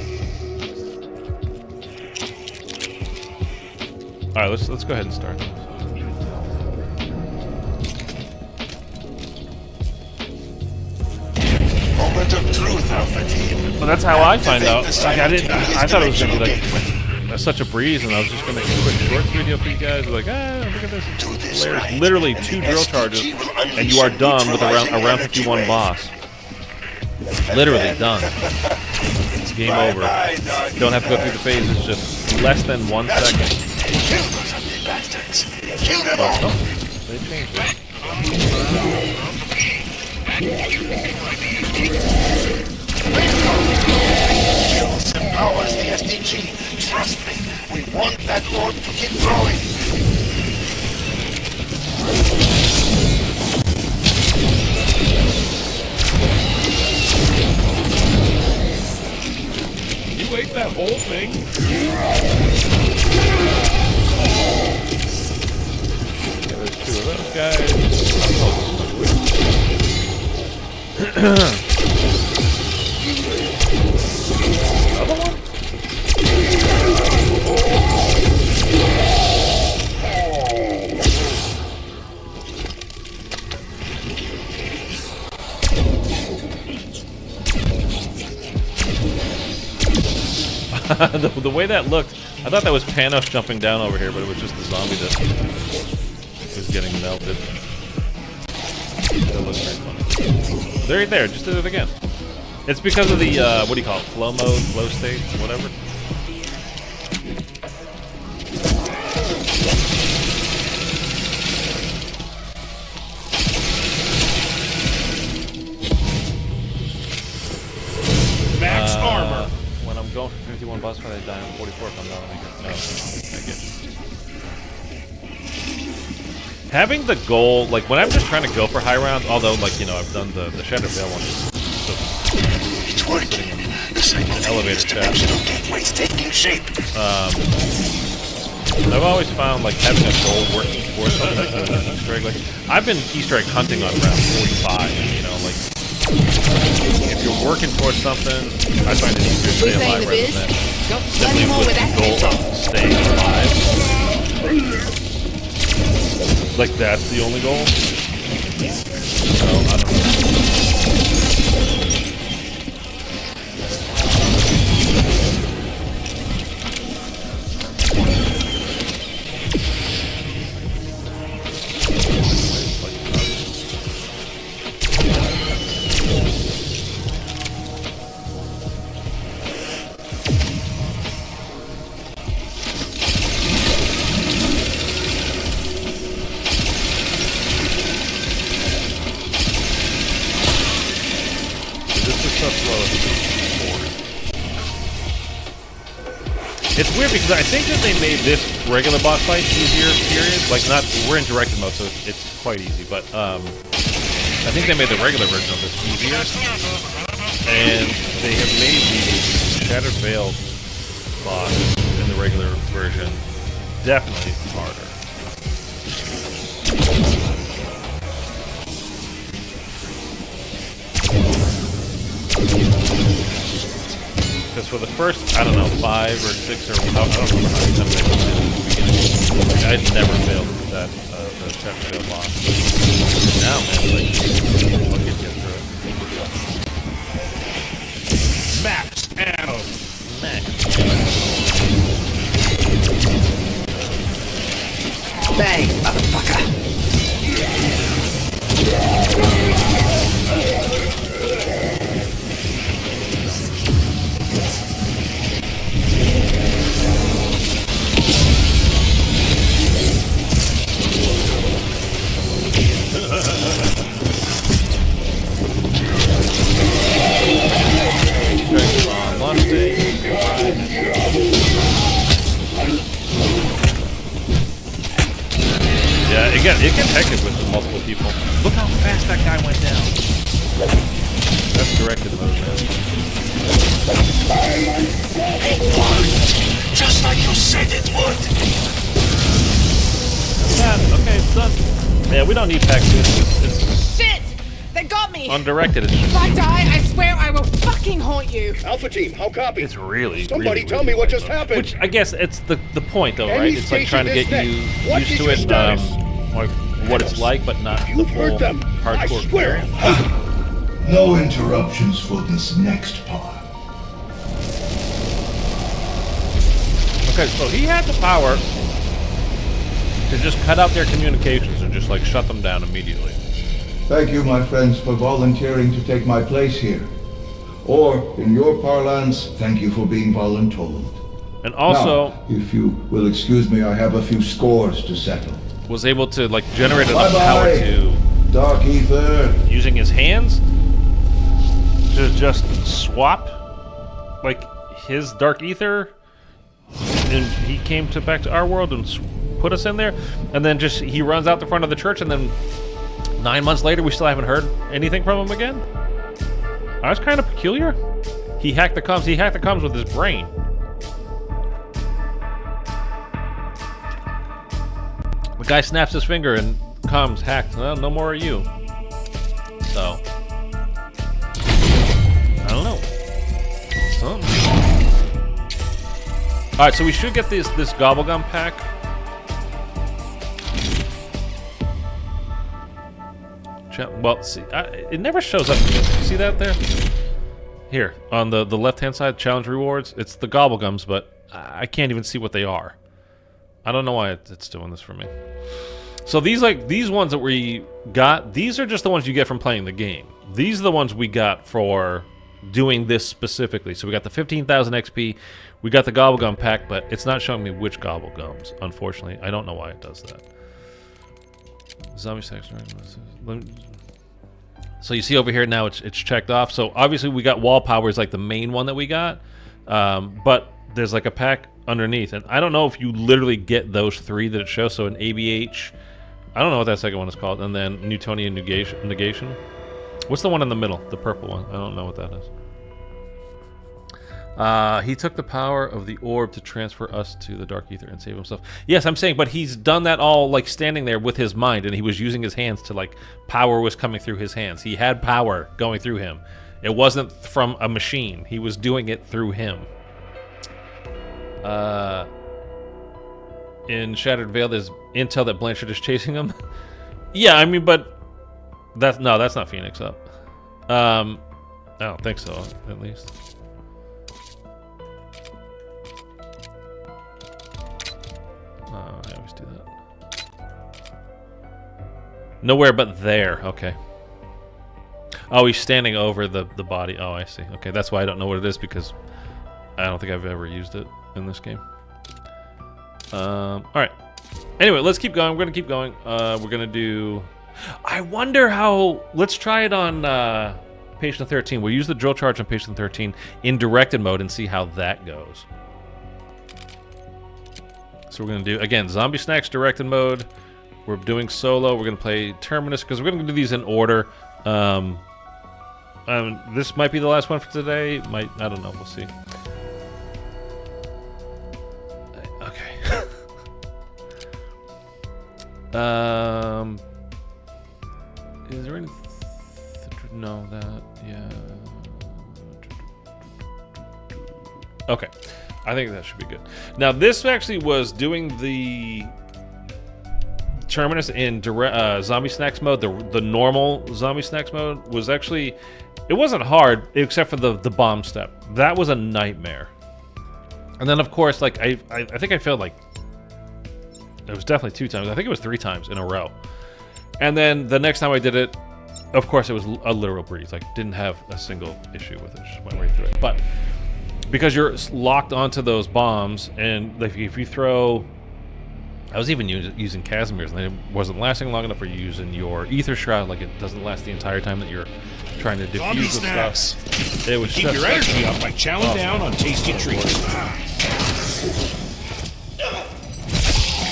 Alright, let's go ahead and start. Moment of truth, Alpha Team. Well, that's how I find out. Like, I thought it was gonna be like such a breeze, and I was just gonna make a quick short video for you guys. Like, look at this. There's literally 2 drill charges, and you are done with a round 51 boss. Literally done. It's game over. You don't have to go through the phases. Just less than 1 second. Kill those ugly bastards. Kill them all. Oh, they changed it. Kills empowers the SDG. Trust me, we want that horde to keep growing. You ate that whole thing? Yeah, there's 2 of those guys. Another one? the way that looked, I thought that was Panos jumping down over here, but it was just the zombie that was getting melted. That looks very funny. They're right there, just did it again. It's because of the, what do you call it, flow mode, flow state, whatever. Max armor. When I'm going for 51 boss fight, I die on 44 if I'm not on it. No, I get it. Having the goal, like when I'm just trying to go for high rounds, although like, you know, I've done the Shattered Veil one. So It's working. The signal elevator shaft. gateway's taking shape. I've always found like having a goal working towards something like an Easter egg. Like I've been Easter egg hunting on round 45, you know, like if you're working towards something, I find it easier to stay alive rather than Got simply plenty more with where that the came goal from. of staying alive. Like that's the only goal. So I don't know. It's weird because I think that they made this regular boss fight easier, period. Like, not, we're in directed mode, so it's quite easy, but, I think they made the regular version of this easier. And they have made the Shattered Veil boss in the regular version definitely harder. Because for the first, I don't know, 5 or 6 or I don't remember how many times I did it in the beginning. I'd never failed that the Shattered Veil boss. Now, man, like, I'll get through it. Max ammo. Bang, motherfucker. Yeah, it gets hectic with multiple people. Look how fast that guy went down. That's directed mode, man. It worked. Just like you said it would. Yeah, okay, it's done. Yeah, we don't need pack 2. It's Shit! They got me! undirected. If I die, I swear I will fucking haunt you! Alpha Team, how copy? It's really, Somebody really, tell really me what just fun. happened. Which I guess it's the point, though, Any right? It's like trying to get station you is next. used to What it, is your status? like what it's like, but not the You've full heard them. I hardcore. swear. No interruptions for this next part. Okay, so he had the power to just cut out their communications and just like shut them down immediately. Thank you, my friends, for volunteering to take my place here. Or, in your parlance, thank you for being voluntold. And also Now, if you will excuse me, I have a few scores to settle. was able to like generate enough Bye-bye. power to Dark Ether. using his hands to just swap like his dark ether, and he came to back to our world and put us in there, and then just he runs out the front of the church, and then 9 months later we still haven't heard anything from him again. That's kind of peculiar. He hacked the comms. He hacked the comms with his brain. The guy snaps his finger and comms hacked. Well, no more are you. So I don't know. Something. All right, so we should get this GobbleGum pack. Well, see, it never shows up. See that there? Here, on the left-hand side, challenge rewards, it's the GobbleGums, but I can't even see what they are. I don't know why it's doing this for me. So these ones that we got, these are just the ones you get from playing the game. These are the ones we got for doing this specifically. So we got the 15,000 XP, we got the GobbleGum pack, but it's not showing me which GobbleGums, unfortunately. I don't know why it does that. Zombie section. So you see over here now it's checked off. So obviously we got wall power is like the main one that we got, but there's like a pack underneath, and I don't know if you literally get those 3 that it shows. So an ABH, I don't know what that second one is called, and then Newtonian negation. What's the one in the middle? The purple one. I don't know what that is. He took the power of the orb to transfer us to the dark ether and save himself. Yes, I'm saying, but he's done that all like standing there with his mind, and he was using his hands to like power was coming through his hands. He had power going through him. It wasn't from a machine. He was doing it through him. In Shattered Veil, there's intel that Blanchard is chasing him. Yeah, I mean, but that's not Phoenix Up. I don't think so, at least. I always do that. Nowhere but there. Okay. Oh, he's standing over the body. Oh, I see. Okay, that's why I don't know what it is, because I don't think I've ever used it in this game. All right. Anyway, let's keep going. We're gonna keep going. We're gonna do. I wonder how. Let's try it on patient 13. We'll use the drill charge on patient 13 in directed mode and see how that goes. So we're gonna do again zombie snacks directed mode. We're doing solo. We're gonna play Terminus because we're gonna do these in order. This might be the last one for today. I don't know. We'll see. Okay. Is there any? No, that yeah. Okay. I think that should be good. Now, this actually was doing the Terminus in zombie snacks mode. The normal zombie snacks mode was actually, it wasn't hard except for the bomb step. That was a nightmare. And then of course, like I think I failed like, it was definitely 2 times. I think it was 3 times in a row. And then the next time I did it, of course it was a literal breeze. Like didn't have a single issue with it. Just went right through it. But because you're locked onto those bombs, and like if you throw, I was even using Casimir's, and it wasn't lasting long enough for you using your ether shroud. Like it doesn't last the entire time that you're trying to defuse the stuff. It was Keep your energy up by chowing down on tasty treats.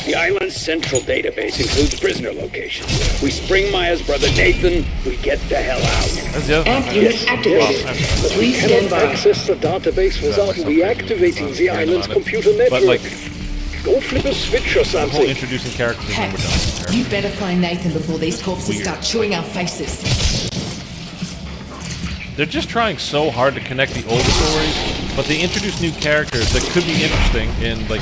The island's central database includes prisoner locations. We spring Maya's brother Nathan, we get the hell out. That's the other Amp thing. unit activated. But we Please stand cannot by. access the database without reactivating the island's computer network. But like Go flip a switch or the whole something. introducing characters and then we're done. Heck, you better find Nathan before these corpses start chewing our faces. They're just trying so hard to connect the old stories, but they introduce new characters that could be interesting and like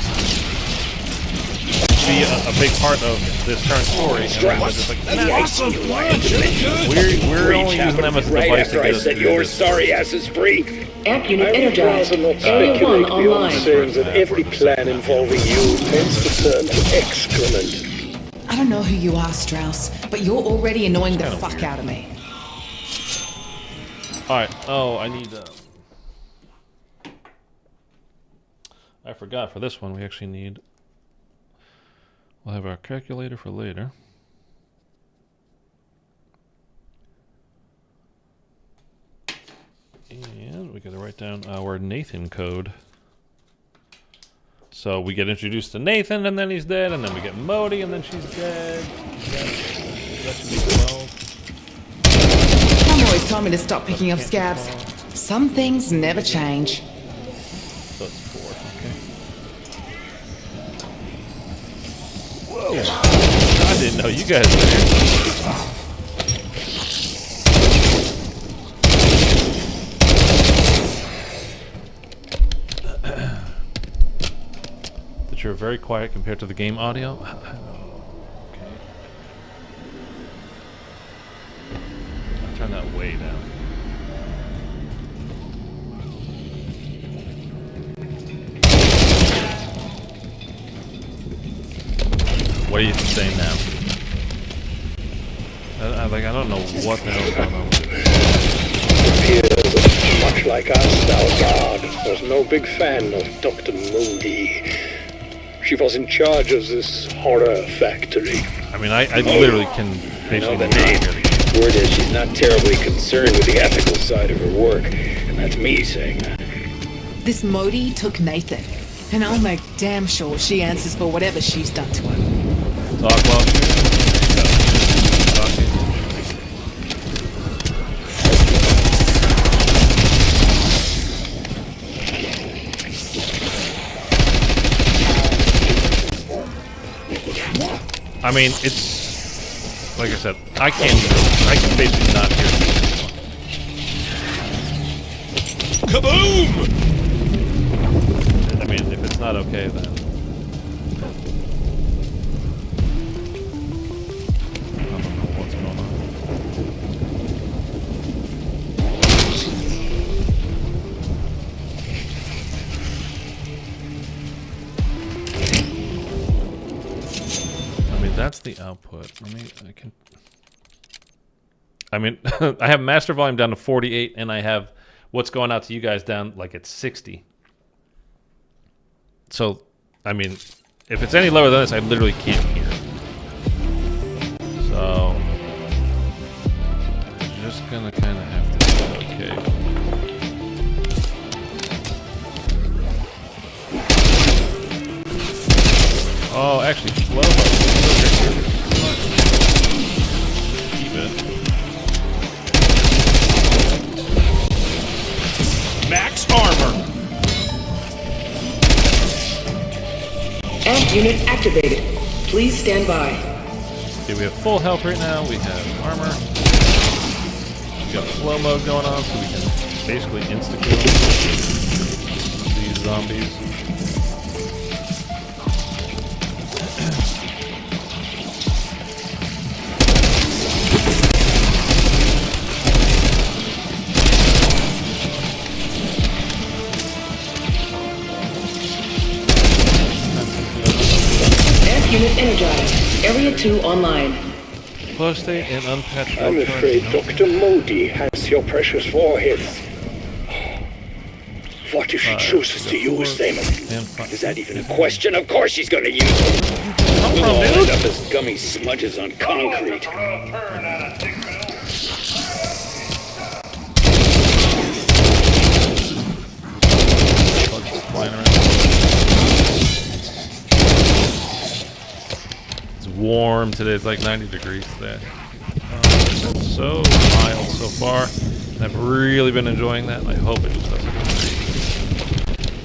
be a big part of this current story. And then they're just like, nah, Awesome lunch. Good. we're only using them as a right device after to I get us said through your this. sorry ass is free. Amp unit I would energized. rather not Area 1 speculate beyond online. saying that every plan involving you tends to turn to excrement. I don't know who you are, Strauss, but you're already annoying the kinda fuck weird. out of me. Alright, oh, I need I forgot, for this one we actually need, we'll have our calculator for later. And we gotta write down our Nathan code. So we get introduced to Nathan and then he's dead, and then we get Modi and then she's dead. That should be 12. Mum always told me to stop picking up scabs. Some things never change. So it's 4, okay. Whoa! I didn't know you guys were here. That you're very quiet compared to the game audio. Okay. I'll turn that way down. What are you saying now? I don't know what the hell's going on with it. It appears that, much like us, our guard was no big fan of Dr. Moody. She was in charge of this horror factory. I mean, I literally can basically the not name. hear the Word is she's not terribly concerned with the ethical side of her work, and that's me saying that. This Modi took Nathan, and I'll make damn sure she answers for whatever she's done to him. talk while talking. I mean, it's like I said, I can basically not hear it. Kaboom! I mean, if it's not okay, then I don't know what's going on. I mean, that's the output. I mean, I have master volume down to 48, and I have what's going out to you guys down like at 60. So, I mean, if it's any lower than this, I literally can't hear. So, I'm just gonna kind of have to say, okay. Oh, actually, flow keep it. Max armor. Amp unit activated. Please stand by. Okay, we have full health right now. We have armor. We got flow mode going on, so we can basically insta-kill these zombies. Unit energized. Area 2 online. Flow state and unpatched. I'm afraid Dr. Modi has your precious warheads. What if she chooses to use them? Is that even a question? Of course she's gonna use them. We'll all end up as gummy smudges on concrete. Flying around. Warm today. It's like 90 degrees today. It's so mild so far. And I've really been enjoying that. And I hope it just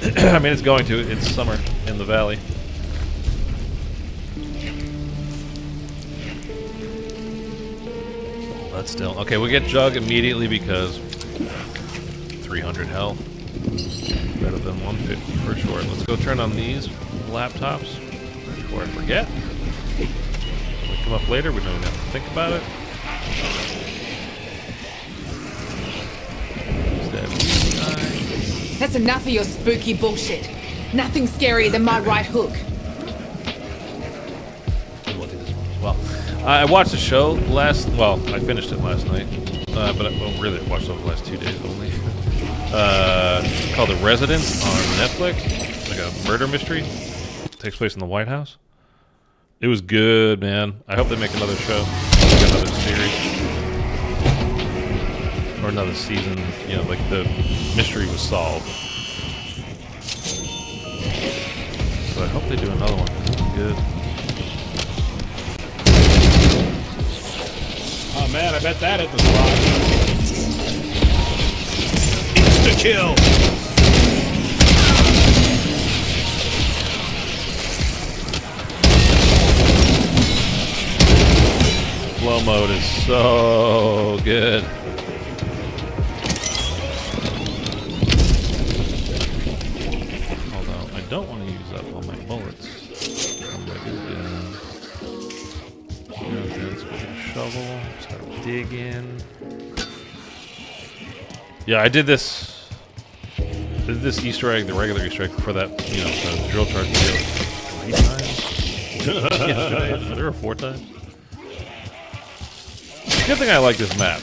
doesn't. I mean, it's going to. It's summer in the valley. But still. Okay, we get Jug immediately because 300 health. Better than 150 for sure. Let's go turn on these laptops before I forget. Come up later, we don't even have to think about it. That's enough of your spooky bullshit. Nothing scarier than my right hook. We'll do this one as well. I watched the show I finished it last night. But really, I watched it over the last 2 days only. Called The Residence on Netflix. It's like a murder mystery. It takes place in the White House. It was good, man. I hope they make another show, like another series, or another season. You know, like the mystery was solved. So I hope they do another one. It was good. Oh man, I bet that hit the spot. Insta-kill. Flow mode is so good. Hold on, I don't want to use up all my bullets. I'm gonna let's go get a shovel, start digging. Yeah, I did this Easter egg, the regular Easter egg, for that, you know, the drill charge deal 3 times. Yeah, 3 or 4 times. Good thing I like this map.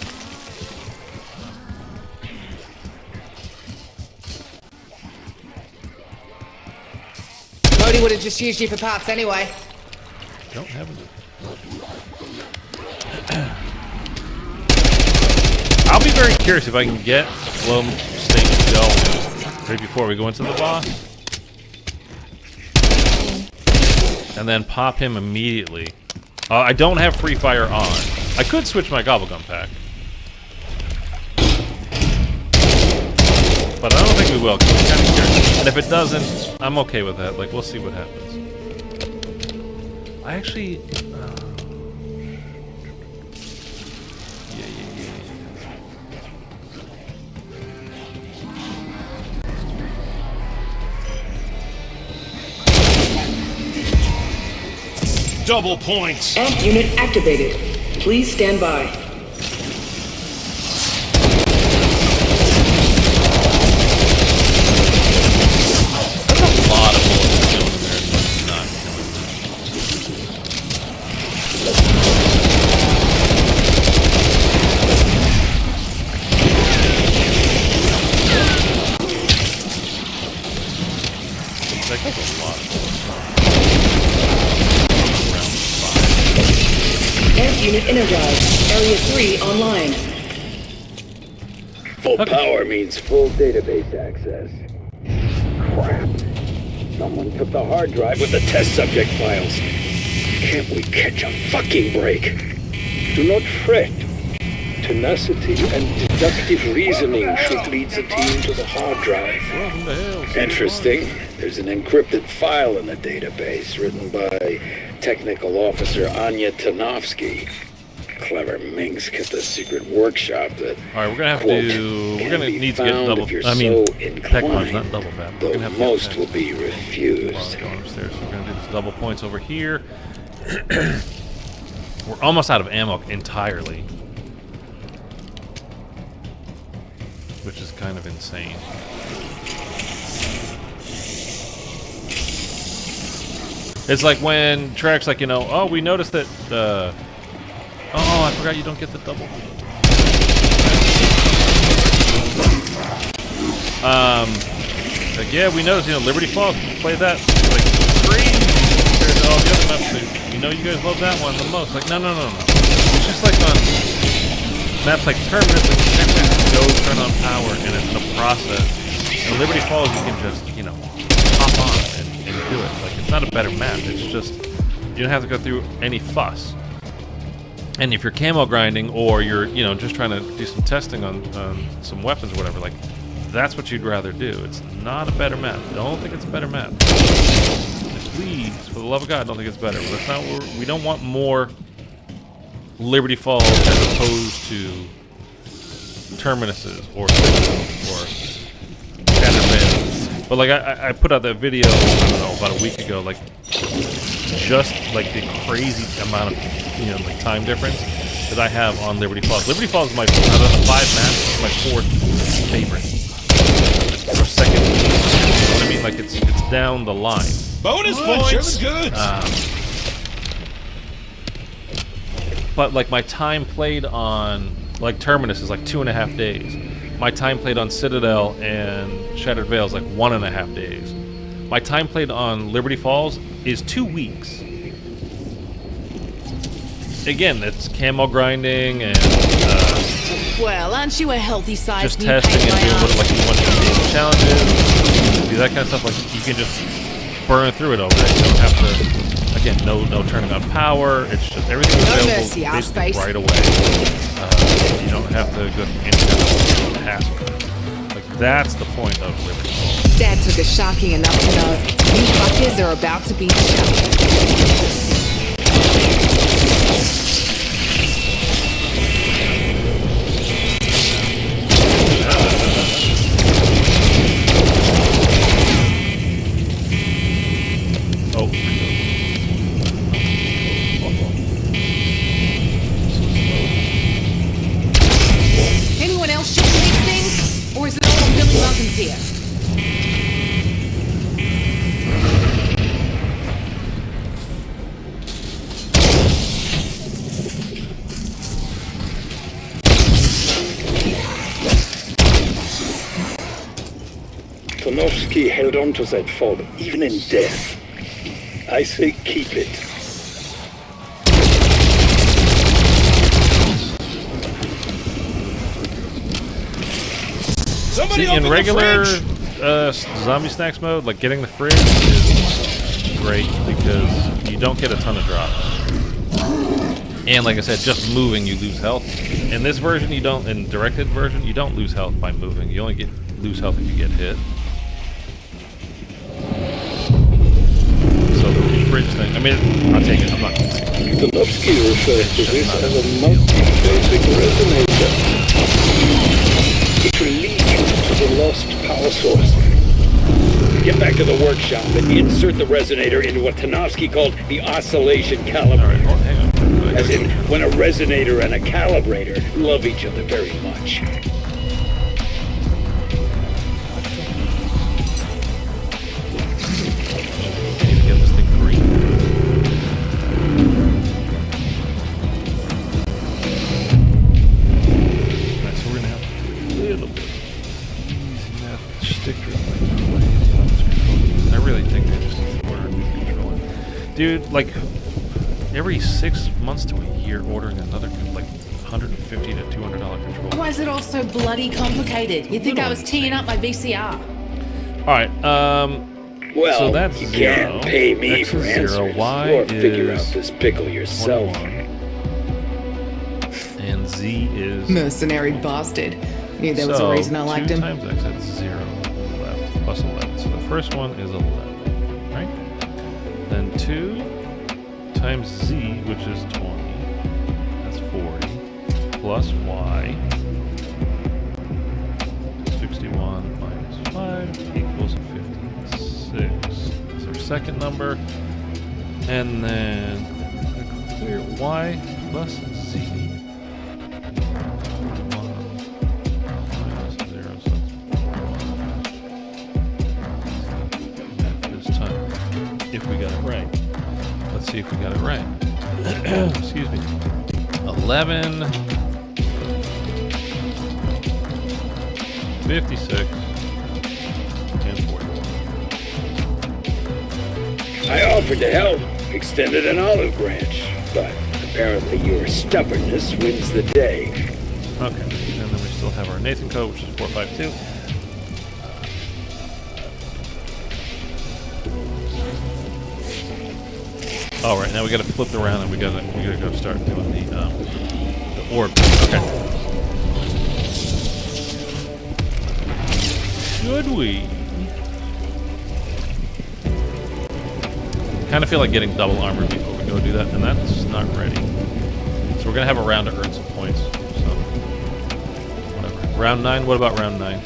Modi would have just used you for parts anyway. Don't have it. I'll be very curious if I can get Flow State going right before we go into the boss. And then pop him immediately. I don't have Free Fire on. I could switch my GobbleGum pack. But I don't think we will, because I'm kind of curious. And if it doesn't, I'm okay with that. Like, we'll see what happens. I actually... Double points. Amp unit activated. Please stand by. That's a lot of bullets killing in there. It's not killing Like, that's a lot of bullets. Amp unit energized. Area 3 online. Full power means full database access. Crap. Someone took the hard drive with the test subject files. Can't we catch a fucking break? Do not fret. Tenacity and deductive reasoning should lead the team to the hard drive. Interesting. There's an encrypted file in the database written by Technical Officer Anya Tanovsky. Clever minx kept a secret workshop that. All right, we're gonna have quote, to. We're can gonna be need to get found double. if you're I mean, so peck punch, inclined, not double fat. We're though gonna have to most get will be refused. Going upstairs. So we're gonna do this double points over here. We're almost out of ammo entirely, which is kind of insane. It's like when Trek's like, you know, oh, we noticed that. Oh, I forgot you don't get the double. Like, yeah, we noticed, you know, Liberty Falls, play that. Like, free compared to all the other maps. So, you know, you guys love that one the most. Like, no. It's just like on maps like Terminus, like, you actually have to go turn on power, and it's a process. And Liberty Falls, you can just, you know, hop on and do it. Like, it's not a better map. It's just, you don't have to go through any fuss. And if you're camo grinding, or you're, you know, just trying to do some testing on some weapons or whatever, like, that's what you'd rather do. It's not a better map. Don't think it's a better map. Please, for the love of God, don't think it's better. But that's not what we don't want more Liberty Falls as opposed to Terminuses or Shattered Veils. But like I put out that video, I don't know, about a week ago, like just like the crazy amount of, you know, like time difference that I have on Liberty Falls. Liberty Falls is my, out of the 5 maps, it's my 4th favorite. Or second. You know what I mean? Like it's down the line. Bonus points. Good. But like my time played on like Terminus is like 2.5 days. My time played on Citadel and Shattered Veil is like 1.5 days. My time played on Liberty Falls is 2 weeks. Again, it's camo grinding and Well, aren't you a healthy size? just testing and doing what, like, you want to do challenges, do that kind of stuff. Like you can just burn through it over there. You don't have to. Again, no turning on power. It's just everything's No available mercy, basically Arseface. right away. You don't have to go through any kind of hassle. Like that's the point of Liberty Falls. Dad took a shocking enough to know you fuckers are about to be shot. Anyone else shooting these things? Or is it all Billy Muffins here? Mortanovsky held on to that fob, even in death. I say keep it. Somebody See, open in regular the zombie snacks mode, like getting the fridge is great because you don't get a ton of drops. And like I said, just moving you lose health. In this version, you don't. In directed version, you don't lose health by moving. You only lose health if you get hit. So the fridge thing. I mean, I'll take it. I'm not. Mortanovsky refers to this as a multi-basic resonator. It will lead you to the lost power source. Get back to the workshop and insert the resonator into what Tanovsky called the oscillation calibrator. All right, well, hang on. As in, when a resonator and a calibrator love each other very much. I need to get this thing green. Alright, so we're gonna have a little bit easy math stick drift like I really think they just ordered a new controller. Dude, like every 6 months to a year ordering another like $150 to $200 controller. Why is it all so bloody complicated? You'd think I was teeing up my VCR. Alright, Well, so that's you 0. can't pay me X for is 0. answers. Y Or figure is out this pickle yourself. 21. And Z is Mercenary bastard. Knew there was a reason I liked 2 him. times X, that's 0. 11, plus 11. So the first one is 11, right? Then 2 times Z, which is 20. That's 40. Plus Y. 61 minus 5 equals 56. That's our second number. And then clear Y plus Z. 1 minus 0, so that's 4. This time, if we got it right. Let's see if we got it right. Excuse me. 11, 56, and 41. I offered to help, extended an olive branch, but apparently your stubbornness wins the day. Okay, and then we still have our Nathan code, which is 452. All right, now we got to flip it around and we gotta go start doing the orb. Okay. Should we? Kind of feel like getting double armor before we go do that, and that's not ready. So we're gonna have a round to earn some points. So whatever. Round 9. What about round 9?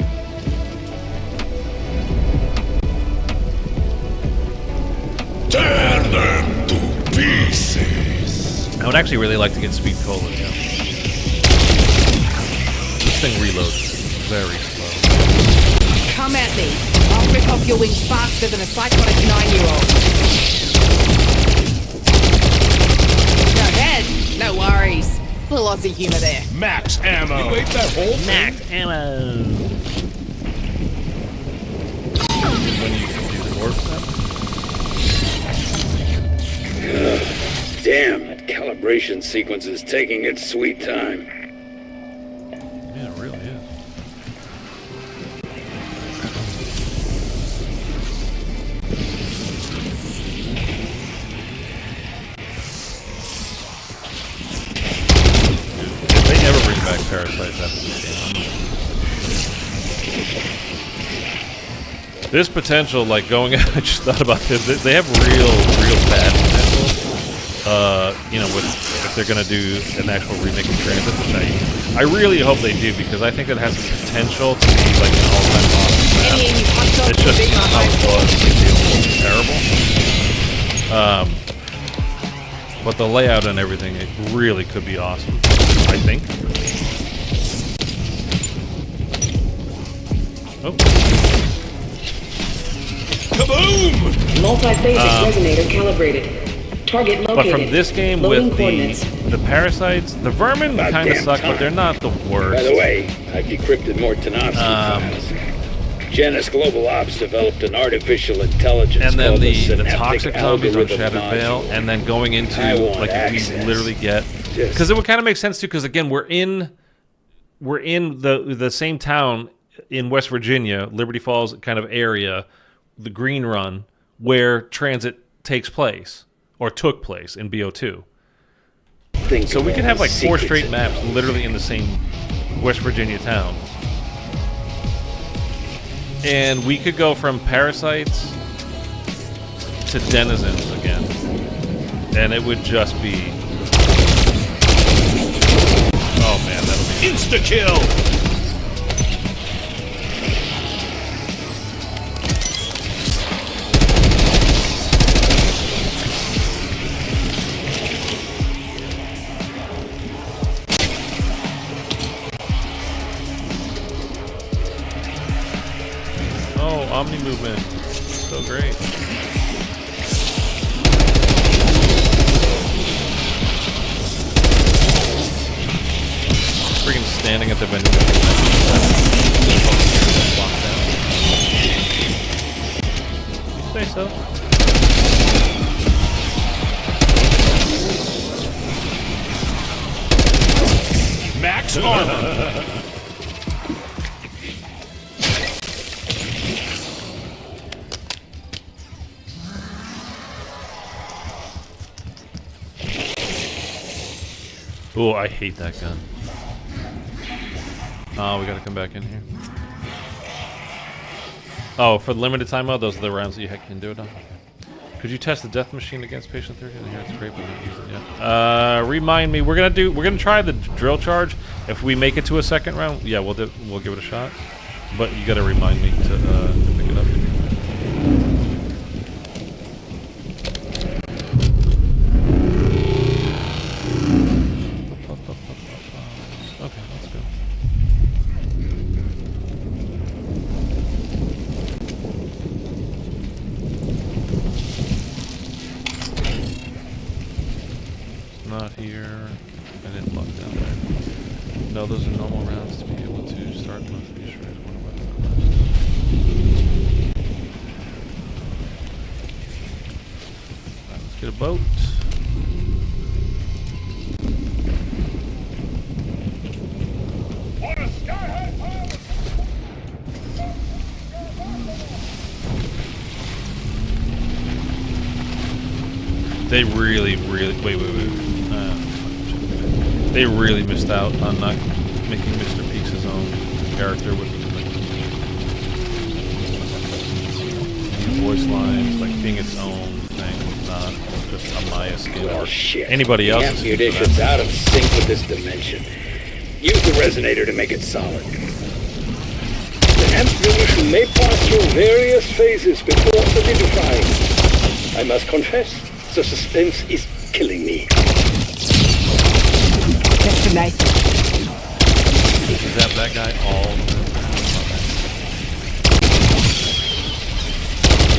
Turn them to pieces. I would actually really like to get speed cola too. This thing reloads very slow. Come at me. I'll rip off your wings faster than a psychotic 9-year-old. No head? No worries. Little Aussie humor there. Max ammo. You ate that whole thing? Max ammo. When you can do the orb stuff. Damn, that calibration sequence is taking its sweet time. Yeah, it really is. If they ever bring back parasites after this game, this potential, like going, I just thought about this. They have real bad potential. You know, if they're gonna do an actual remake of Transit, which I really hope they do, because I think it has the potential to be like an all-time awesome map. It's just how it was. It feels terrible. But the layout and everything, it really could be awesome. I think. Oh. Kaboom! Multi-phasic resonator calibrated. Target located. But from this game Loading with coordinates. the parasites, the vermin kind of Goddamn suck, but time. they're not the worst. By the way, I've decrypted more Tanovsky files. Janus Global Ops developed an artificial intelligence And then called the Synaptic toxic zombies on Algorithm Shattered Veil, Module. and then going into I want like if we access. literally get, because it would kind of make sense too. Because again, we're in the same town in West Virginia, Liberty Falls kind of area, the Green Run, where transit takes place or took place in BO2. Think So we of could all have the like 4 secrets straight in maps literally in the same West Virginia town. And we could go from parasites to denizens again. And it would just be... Oh man, that'll be... Insta-kill! Oh, Omni movement. So great. Freaking standing at the vending machine. Say so. Max armor! Oh, I hate that gun. Oh, we gotta come back in here. Oh, for the limited time mode, those are the rounds that you can do it on. Could you test the death machine against patient 30? Yeah, it's great, but we don't use it yet. Remind me, we're gonna try the drill charge. If we make it to a second round, yeah, we'll give it a shot. But you gotta remind me to pick it up. Okay, let's go. Not here. I didn't lock down there. No, those are normal rounds to be able to start most of these shreds. One weapon quest. Alright, let's get a boat. They really, wait. They really missed out on not making Mr. Peaks his own character with like voice lines, like being its own thing, not just a Maya skin Well, or shit. anybody The else's. ammunition's out of sync with this dimension. Use the resonator to make it solid. The ammunition may pass through various phases before solidifying. I must confess, the suspense is killing me. Just a nice. Is that guy all?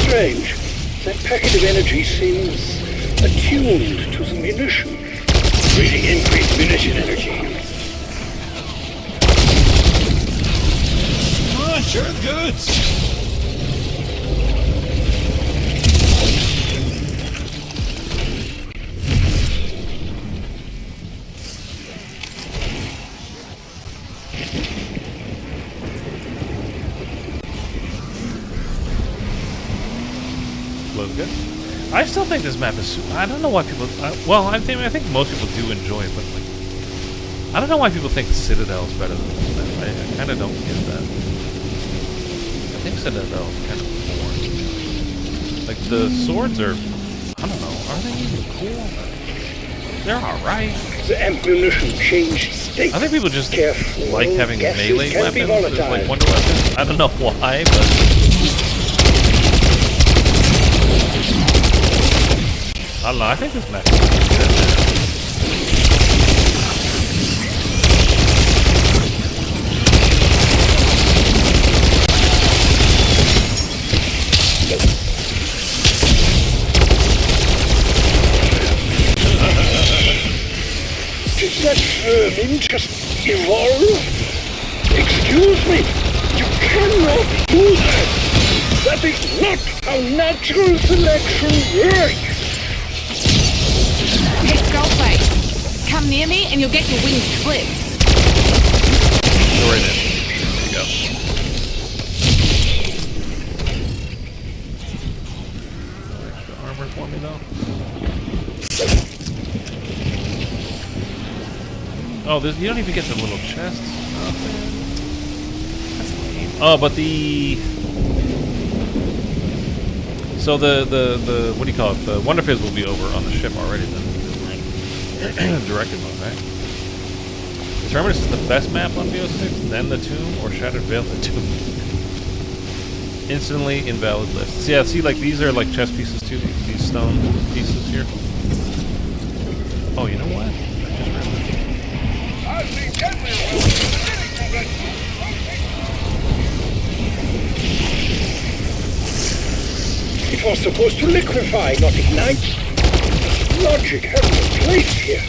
Strange. That packet of energy seems attuned to the munition. Reading increased munition energy. Ah, sure goods! Good. I still think this map is. I don't know why people. Well, I think most people do enjoy it, but like, I don't know why people think Citadel is better than this map. I kind of don't get that. I think Citadel is kind of boring. Like the swords are. I don't know. Are they even cool? They're all right. The ammunition changed state. I think people just Careful. like having Gases melee can be weapons, as, like volatile. wonder weapons. I don't know why, but. I don't know, I think this map is good. Did that vermin just evolve? Excuse me, you cannot do that! That is not how natural selection works! Hey, Skullface. Come near me and you'll get your wings clipped. Go right in. There you go. Extra armor for me though. Oh, you don't even get the little chests. That's lame. Oh, but so the what do you call it? The Wonder Phase will be over on the ship already then. Directed mode, right? Terminus is the best map on BO6, then the Tomb, or Shattered Veil the Tomb. Instantly invalid list. So yeah, see, like these are like chess pieces too. These stone pieces here. Oh, you know what? I just realized. It was supposed to liquefy, not ignite. Logic has no place here.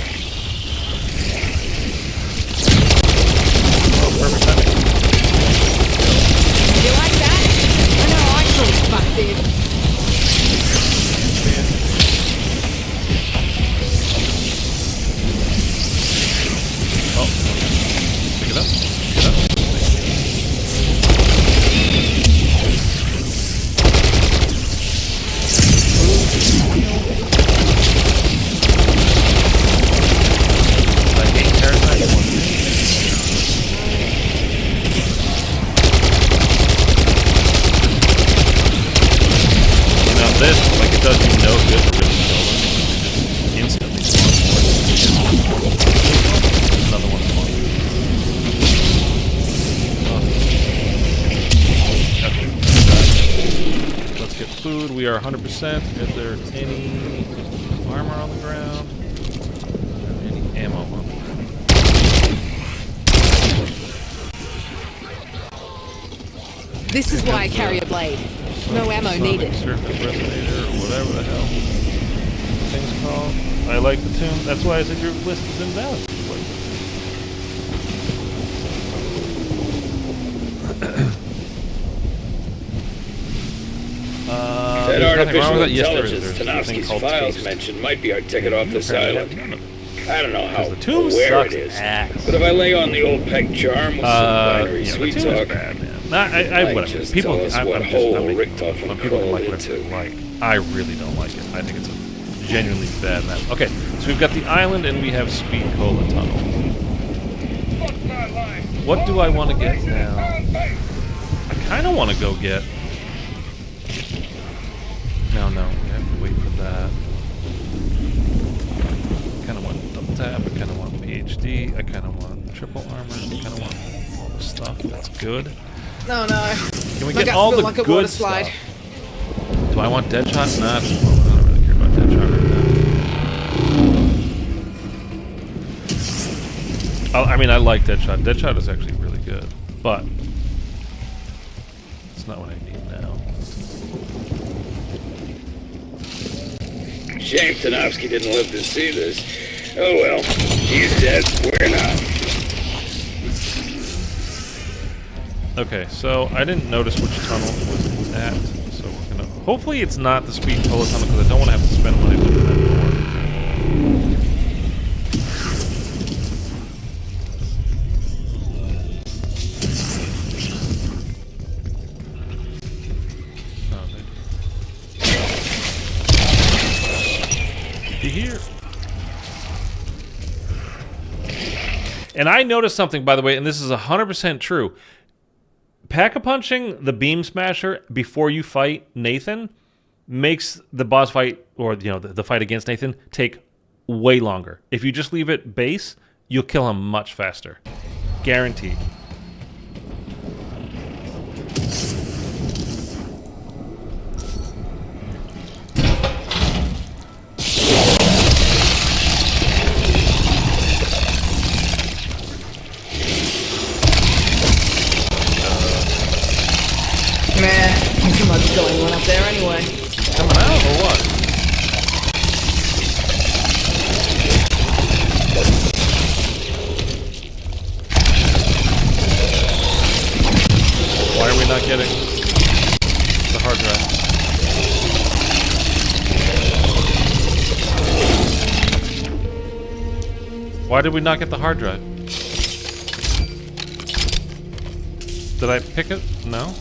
Oh, perfect timing. You like that? I know I sure as fuck did. Oh, pick it up. Pick it up. I hate parasite one. You know, this, like, it does you no good to really kill them. It just instantly spawns more. Another one spawned. Okay. Let's get food. We are 100%. Is there any armor on the ground? Any ammo on the ground? This is why I carry a blade. No ammo needed. Surface resonator, or whatever the hell thing's called. I like the tune. That's why I said your list is invalid. That artificial that. Yes, intelligence Tanofsky's files mentioned might be our ticket off this island. I don't know how aware it is, but if I lay on the old peg charm with some binary sweet talk, whatever. People, tell us what hole Richtofen when people don't crawled like what into. I like. I really don't like it. I think it's a genuinely bad map. Okay, so we've got the island and we have Speed Cola Tunnel. What do I want to get now? I kind of want to go get. No, we have to wait for that. I kind of want double tap. I kind of want PhD. I kind of want triple armor. I kind of want all the stuff. That's good. No. Can we get all the like a good water stuff? slide. Do I want Deadshot? Nah, I don't really care about Deadshot right now. I mean, I like Deadshot. Deadshot is actually really good, but it's not what I need now. Shame Tanofsky didn't live to see this. Oh well, he's dead, we're not. Okay, so I didn't notice which tunnel it was at, so we're gonna. Hopefully, it's not the Speed Cola tunnel because I don't want to have to spend money doing that anymore. Here. And I noticed something, by the way, and this is 100% true. Pack-a-punching the Beam Smasher before you fight Nathan makes the boss fight, or the fight against Nathan, take way longer. If you just leave it base, you'll kill him much faster. Guaranteed. Too much going on up there anyway. Coming out or what? Why are we not getting the hard drive? Why did we not get the hard drive? Did I pick it? No?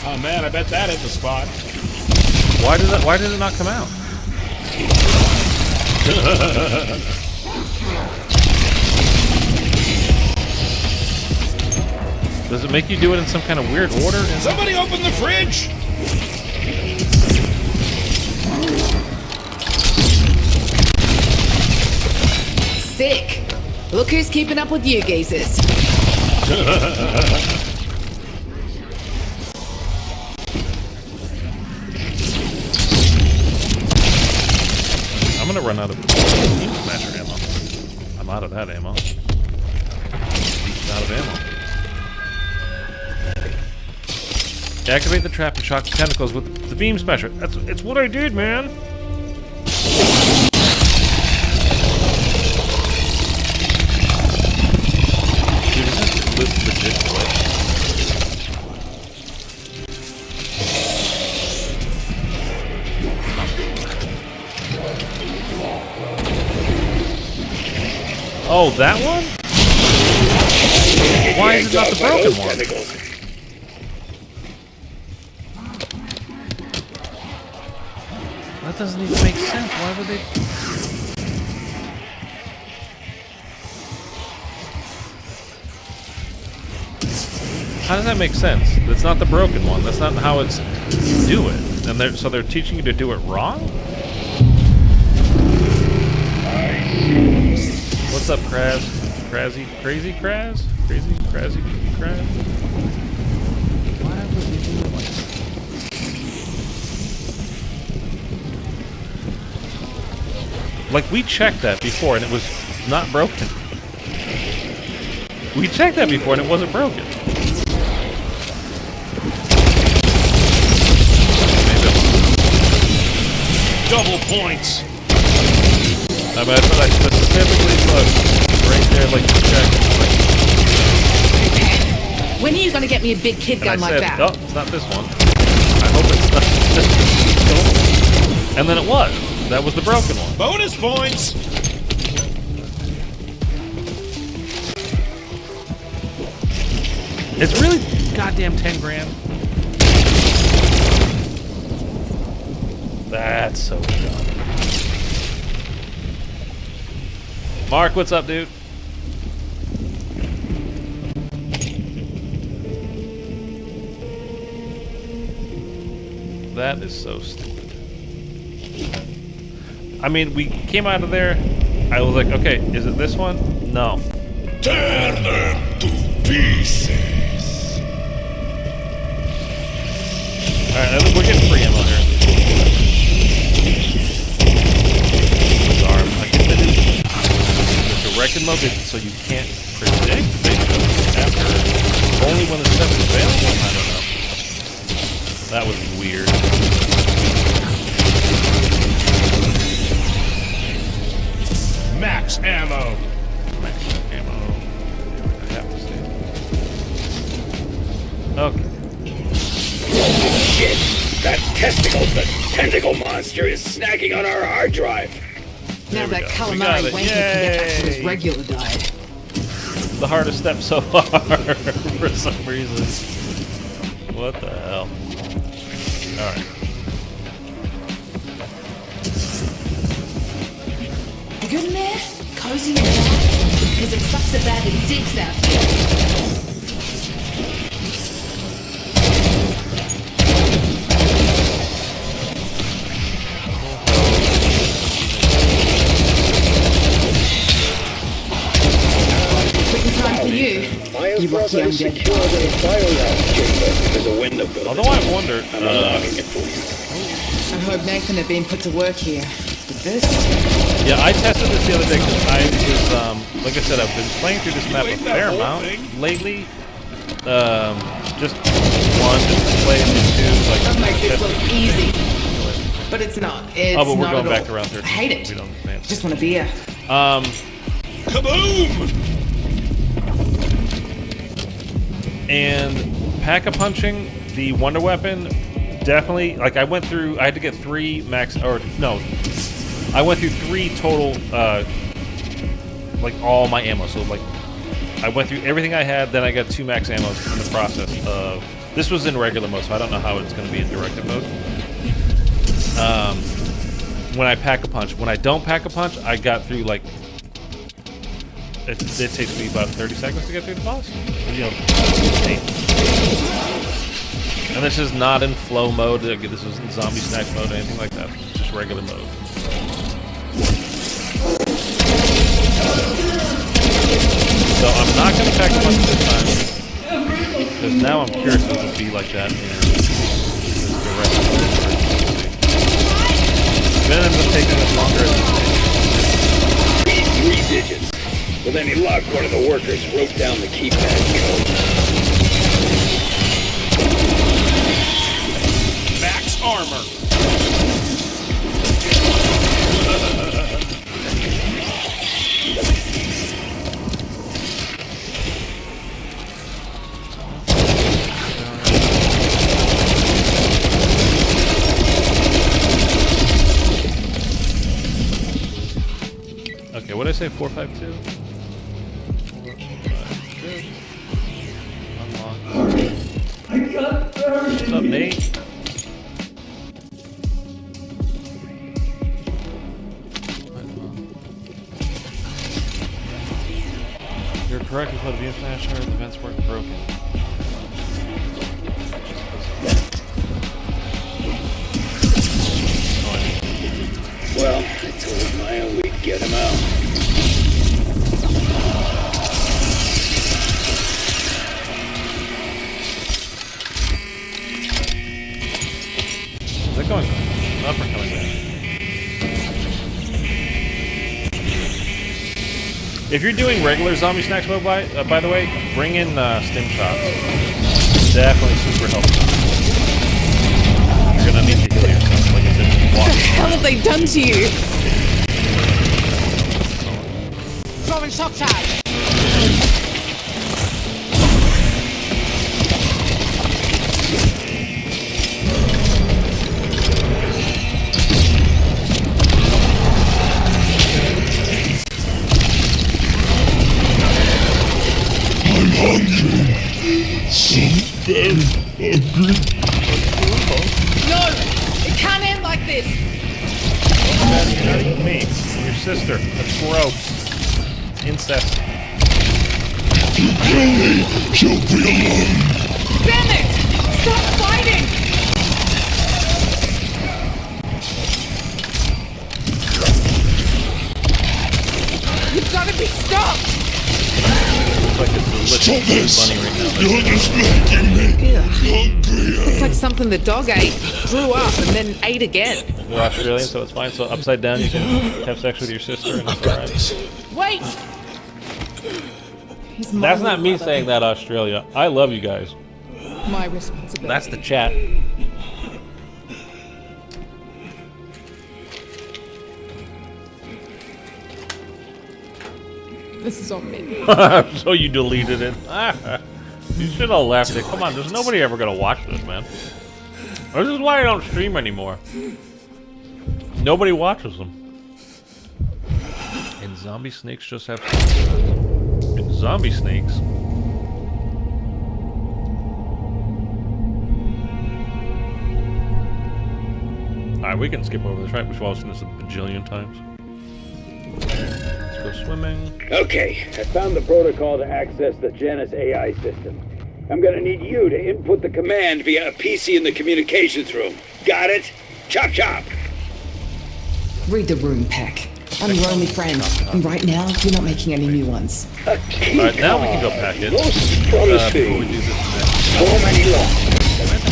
Oh man, I bet that hit the spot. Why did it not come out? Does it make you do it in some kind of weird order? Somebody open the fridge! Sick. Look who's keeping up with you geezers. I'm gonna run out of beam smasher ammo. I'm out of that ammo. Out of ammo. Activate the trap and shock the tentacles with the beam smasher. It's what I did, man. Dude, is this legit glitch? Oh, that one? Why is it not the broken one? That doesn't even make sense. Why would they... How does that make sense? That's not the broken one. That's not how it's do it. And so they're teaching you to do it wrong? What's up, Kraz? Crazy Kraz? Crazy Kraz? Why would we do it like that? Like, we checked that before and it was not broken. We checked that before and it wasn't broken. Double points! I mean, that's what I specifically looked right there, like, to check. Okay. When are you gonna get me a big kid gun like that? Oh, it's not this one. I hope it's not this one. And then it was. That was the broken one. Bonus points! It's really goddamn 10 grand. That's so dumb. Mark, what's up, dude? That is so stupid. I mean, we came out of there. I was like, okay, is it this one? No. Tear them to pieces. Alright, we're getting free ammo here. Arm. I guess they did the direct mode so you can't predict basically after only when the stuff is available. I don't know. That was weird. Max ammo! Max ammo. I have to say. Okay. Shit! That tentacle monster is snacking on our hard drive. Now that We calamari got it. wanker can get back to his Yay. regular diet. The hardest step so far for some reason. What the hell? Alright. You good in there? Cozy and warm? Because it sucks so bad it digs out here. Quick time for you. You lucky undead. Secure the bioreactor chamber. There's a window built. Although I wonder, I'm unlocking it for you. I hope Nathan had been put to work here. But this? yeah, I tested this the other day because I was, like I said, I've been playing through this map a fair amount lately. Just one, just to play, and then two, like, I'll make this test look it. easy. but it's not. It's Oh, but we're not going at back all. to round 13. I hate it. We don't advance. Just want a beer. Kaboom! And pack-a-punching, the wonder weapon, definitely, like I went through, I had to get 3 max, or no, I went through 3 total, like all my ammo, so like, I went through everything I had, then I got 2 max ammos in the process of, this was in regular mode, so I don't know how it's going to be in directive mode. When I pack-a-punch, when I don't pack-a-punch, I got through like, it takes me about 30 seconds to get through the boss. You know, and this is not in flow mode. This isn't zombie snack mode or anything like that. It's just regular mode. So I'm not going to pack a punch this time because now I'm curious if it'll be like that in this direct mode. Then it ends up taking us longer. Read 3 digits. Well, then he logged one of the workers, wrote down the keypad code. Max armor. Okay, what did I say? 452? Unlock. What's up, Nate? You're correct with what the international events weren't broken. Well, I told Maya we'd get him out. Is that going up or coming down? If you're doing regular zombie snacks mode, by the way, bring in stim shots. Definitely super helpful. You're gonna need to heal yourself, like I said. What the hell have they done to you? Throwing shock charge. I'm hungry. So very hungry. No! It can't end like this! You're not eating me. Your sister. That's gross. Incest. If you kill me, you'll be alone. Damn it! Stop fighting! You've got to be stopped! Looks like it's Stop this! funny right now. You're just making me hungrier. It's like something the dog ate, grew up, and then ate again. We're Australian, so it's fine. So upside down, you can have sex with your sister, and it's alright. Wait! That's not me saying that, Australia. I love you guys. My responsibility. That's the chat. This is on me. So you deleted it. You should have left it. Come on, there's nobody ever gonna watch this, man. This is why I don't stream anymore. Nobody watches them. And zombie snakes just have. And zombie snakes. Alright, we can skip over this, right? We've all seen this a bajillion times. Let's go swimming. Okay, I found the protocol to access the Janus AI system. I'm gonna need you to input the command via a PC in the communications room. Got it? Chop chop! Read the room, Peck. I'm your only friend, and right now, you're not making any new ones. Alright, now we can go pack it. Most Before we promising. do this next. So many lost.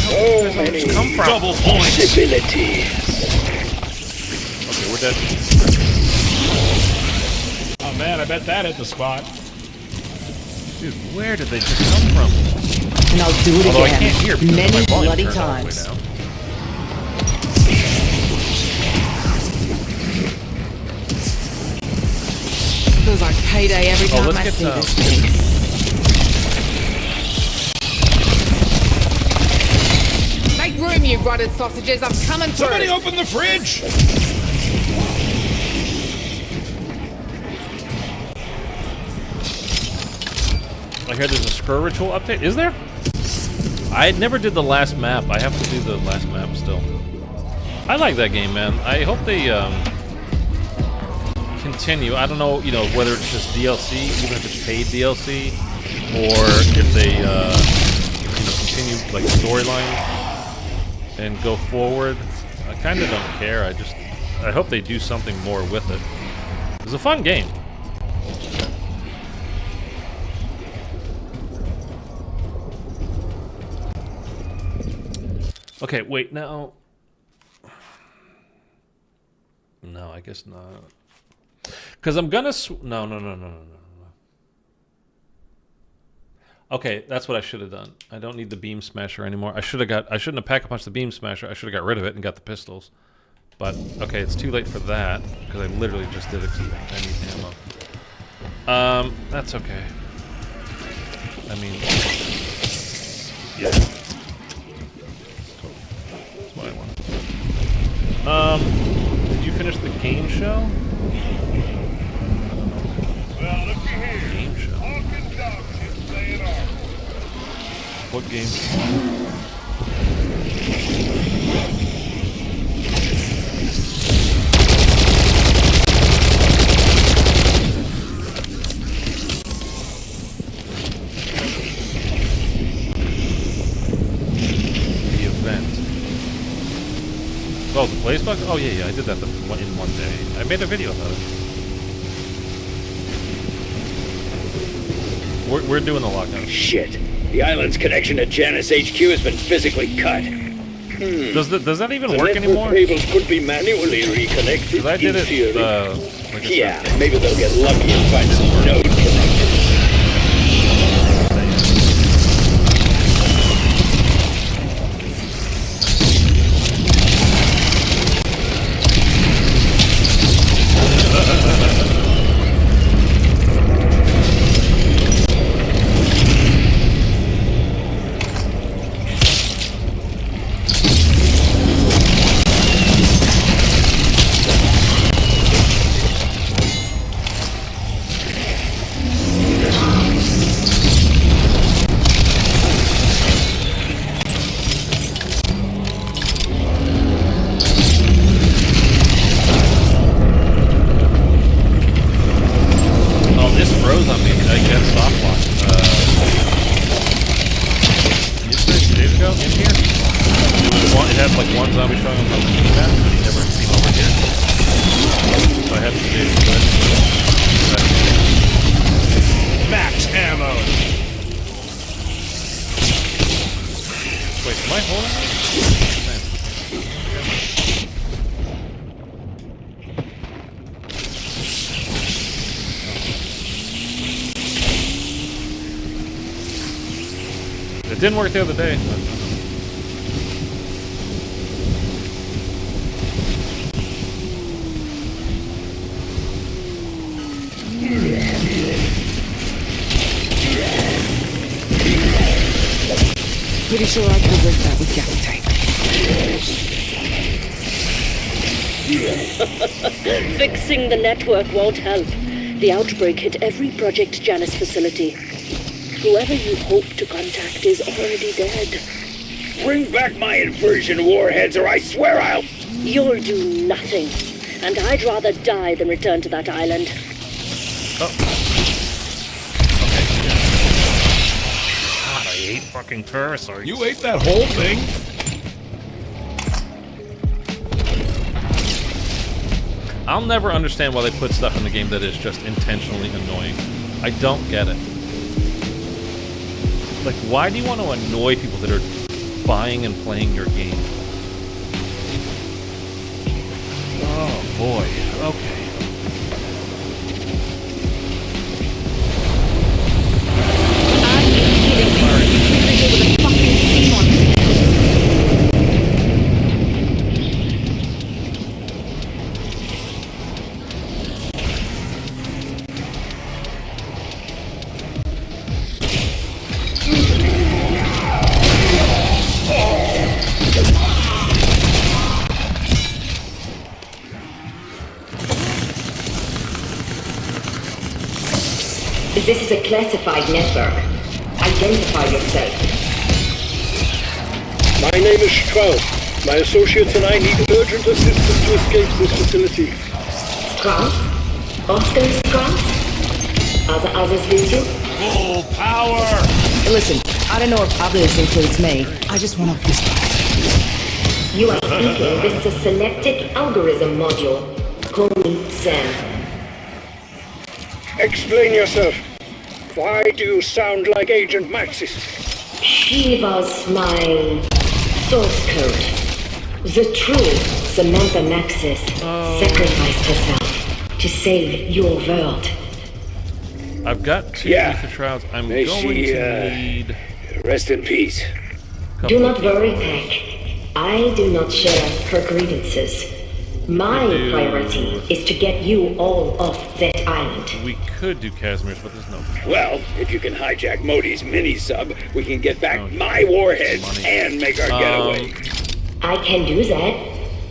So many Come from? Double points. possibilities. Okay, we're dead. Oh man, I bet that hit the spot. Dude, where did they just come from? And I'll do it Although I again. can't hear because my Many volume bloody turned all the way times. down. payday every time let's I get see some. this thing. Make room, you rotted sausages. I'm coming through. Somebody open the fridge! I hear there's a screw ritual update. Is there? I never did the last map. I have to do the last map still. I like that game, man. I hope they continue. I don't know, you know, whether it's just DLC, even if it's paid DLC, or if they, you know, continue like storyline and go forward. I kind of don't care. I hope they do something more with it. It's a fun game. Okay, wait, now... No, I guess not. Because I'm gonna... No. Okay, that's what I should have done. I don't need the beam smasher anymore. I shouldn't have pack a punch the beam smasher. I should have got rid of it and got the pistols. But, okay, it's too late for that, because I literally just did it because I need ammo. That's okay. I mean... Yeah. What I want. Did you finish the game show? Well, looky here. Game show. Talking dog shit saying off. What game? The event. Oh, the blaze bug? Oh yeah, I did that in one day. I made a video about it. We're doing the lockdown. Shit. The island's connection to Janus HQ has been physically cut. Does that even The work network anymore? cables could be manually reconnected. Because I did in it, theory. like I Yeah, said. maybe they'll get lucky and find some node connected. It didn't work the other day. Pretty sure I could rig that with gaffer tape. Fixing the network won't help. The outbreak hit every Project Janus facility. Whoever you hope to contact is already dead. Bring back my inversion warheads or I swear I'll... You'll do nothing. And I'd rather die than return to that island. Oh. God, I hate fucking parasites. You ate that whole thing? I'll never understand why they put stuff in the game that is just intentionally annoying. I don't get it. Like, why do you want to annoy people that are buying and playing your game? Oh boy, okay. This is a classified network. Identify yourself. My name is Strauss. My associates and I need urgent assistance to escape this facility. Strauss? Oscar Strauss? Are the others with you? Full power! Listen, I don't know if others includes me. I just want off this guy. You are speaking with the Synaptic Algorithm Module. Call me Sam. Explain yourself. Why do you sound like Agent Maxis? She was my source code. The true Samantha Maxis sacrificed herself to save your world. I've got 2 ether shrouds. I'm May going she, to need... Rest in peace. Do not worry, Peck. I do not share her grievances. My priority is to get you all off that island. We could do Casimir's, but there's no... Well, if you can hijack Modi's mini-sub, we can get back my warheads and make our getaway. I can do that,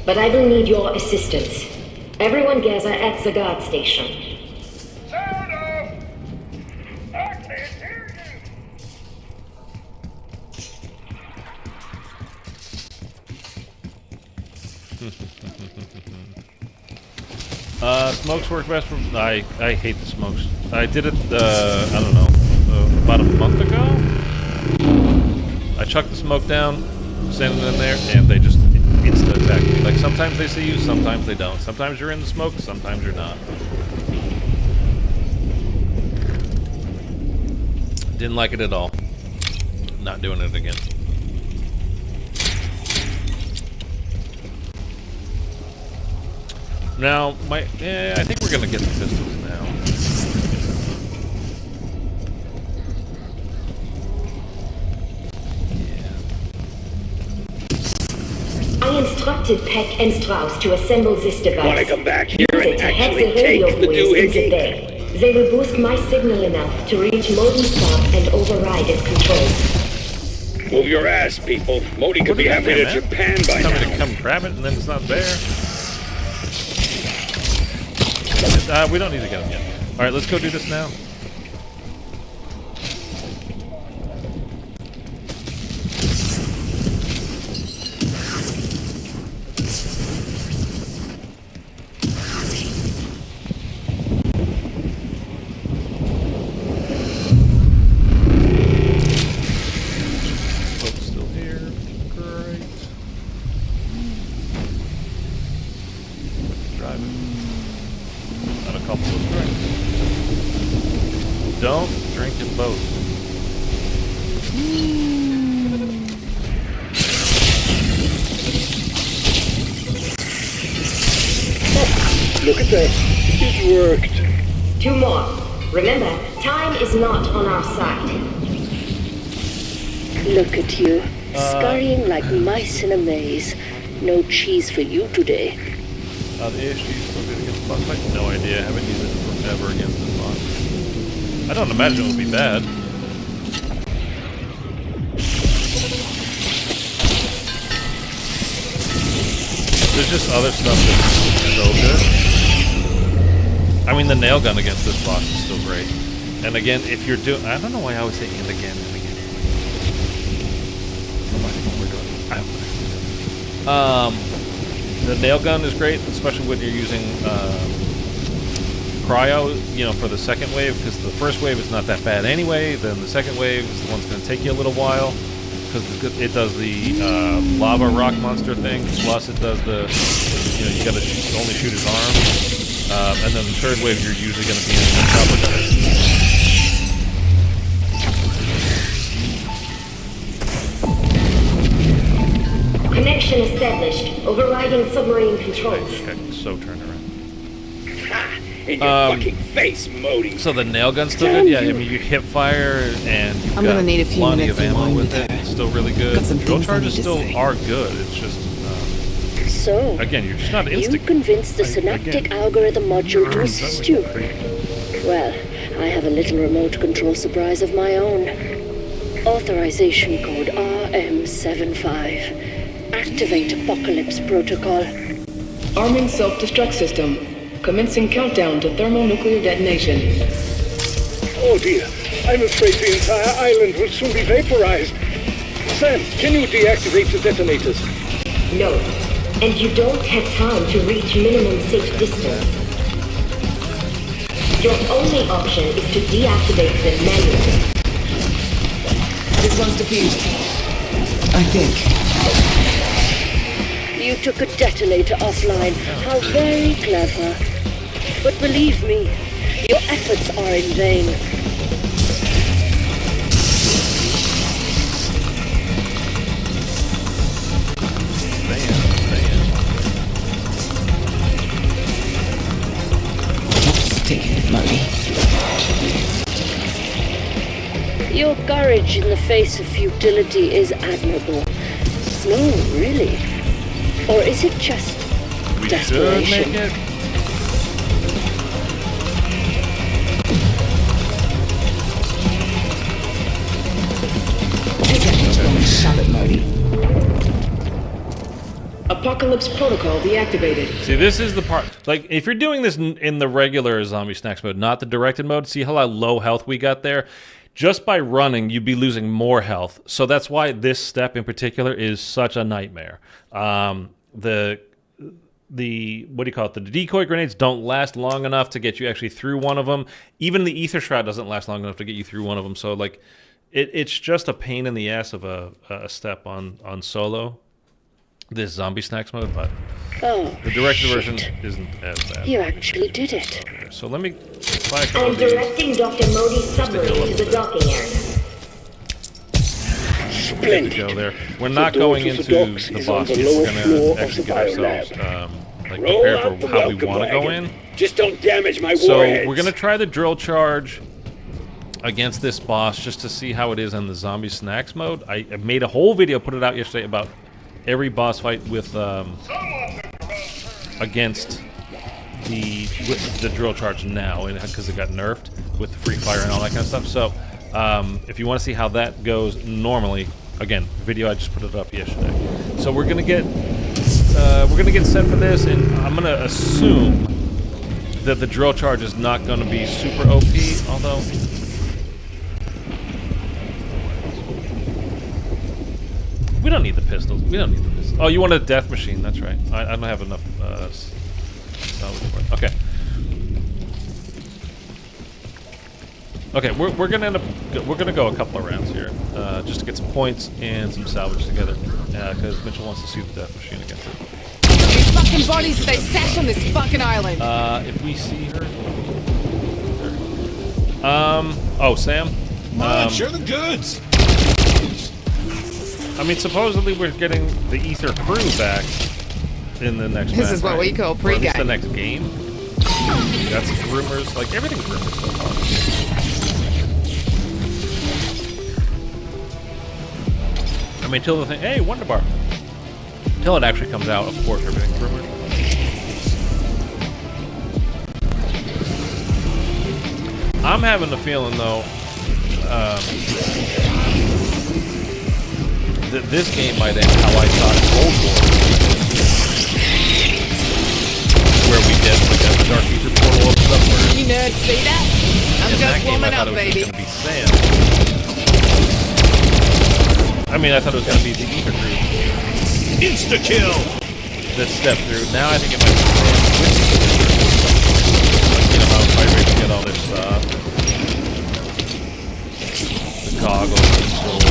but I will need your assistance. Everyone gather at the guard station. Sound off! I can't hear you! Smokes work best for... I hate the smokes. I did it, I don't know, about a month ago? I chucked the smoke down, sent it in there, and they just insta-attack me. Like, sometimes they see you, sometimes they don't. Sometimes you're in the smoke, sometimes you're not. Didn't like it at all. Not doing it again. Now, I think we're gonna get the pistols now. I instructed Peck and Strauss to assemble this device. Want to come back here Use and it to hack actually the radio take the waves in the doohickey? bay. They will boost my signal enough to reach Modi's sub and override its controls. Move your ass, people. Modi could be halfway to Japan by Tell me to now. come grab it, and then it's not there. We don't need to get him yet. All right, let's go do this now. Boat's still here. Great. Driving. And a couple of drinks. Don't drink in boats. Look at that. It worked. 2 more. Remember, time is not on our side. Look at you, scurrying like mice in a maze. No cheese for you today. The ASG is still good against the boss fight? No idea. I haven't used it forever against this boss. I don't imagine it would be bad. There's just other stuff that's so good. I mean, the nail gun against this boss is still great. And again, if you're doing... I don't know why I always say and again and again. The nail gun is great, especially when you're using cryo, you know, for the second wave, because the first wave is not that bad anyway. Then the second wave is the one's going to take you a little while, because it does the lava rock monster thing, plus it does the, you know, you got to only shoot his arm, and then the third wave you're usually going to be in top of it. Connection established. Overriding submarine controls. I just got so turned around. Ha! In your fucking face, Modi. So the nail gun's still good? Yeah, I mean, you hip fire and you've I'm got gonna need a few plenty minutes of ammo alone with with it. her. It's still really good. Got some Drill things I charges need to still say. are good. It's just, So, again, you're just not you instant. convinced the synaptic algorithm module to assist you. Well, I have a little remote control surprise of my own. Authorization code RM75. Activate Apocalypse Protocol. Arming self-destruct system. Commencing countdown to thermonuclear detonation. Oh dear, I'm afraid the entire island will soon be vaporized. Sam, can you deactivate the detonators? No. And you don't have time to reach minimum safe distance. Your only option is to deactivate them manually. This one's defused. I think. You took a detonator offline. How very clever. But believe me, your efforts are in vain. Stick it, Modi. Your courage in the face of futility is admirable. No, really. Or is it just desperation? Make it. Take that pistol and shove it, Modi. Apocalypse Protocol deactivated. See, this is the part. Like, if you're doing this in the regular zombie snacks mode, not the directed mode, see how low health we got there? Just by running, you'd be losing more health. So that's why this step in particular is such a nightmare. The what do you call it? The decoy grenades don't last long enough to get you actually through one of them. Even the ether shroud doesn't last long enough to get you through one of them. So like, it's just a pain in the ass of a step on solo. This zombie snacks mode, but the directed version isn't as bad. You actually did it. Okay, so let me fly a couple I'm of these. directing Dr. Modi's submarine to the docking area. Splendid. Go there. We're not going into the boss. We're going to actually get ourselves like prepared for how we want to go in. Just don't damage my So warheads. we're going to try the drill charge against this boss just to see how it is in the zombie snacks mode. I made a whole video, put it out yesterday about every boss fight with against the drill charge now, because it got nerfed with the free fire and all that kind of stuff. So if you want to see how that goes normally, again, video I just put it up yesterday. So we're gonna get set for this, and I'm gonna assume that the drill charge is not gonna be super OP, although. We don't need the pistols. We don't need the pistols. Oh, you want a death machine? That's right. I don't have enough salvage for it. Okay. Okay, we're gonna end up. We're gonna go a couple of rounds here, just to get some points and some salvage together, because Mitchell wants to see the death machine against it. These fucking bodies stay stashed on this fucking island. If we see her. Oh, Sam. Come on, share the goods. I mean, supposedly we're getting the Ether crew back in the next This match, is what right? we call Or at pre-game. least the next game. That's rumors. Like, everything's rumors so far. I mean, till the thing... Hey, Wonder Bar. Till it actually comes out, of course, everything's rumored. I'm having the feeling, though, that this game might end how I thought Cold War, where we did like a Dark Future portal and stuff. Where You nerds see that? I'm in that just game, warming I thought up, it was baby. just gonna be Sam. I mean, I thought it was gonna be the Ether crew Insta kill. that stepped through. Now I think it might be Sam with the Ether crew. Like, you know how Fire Rage get all this the goggles and sword.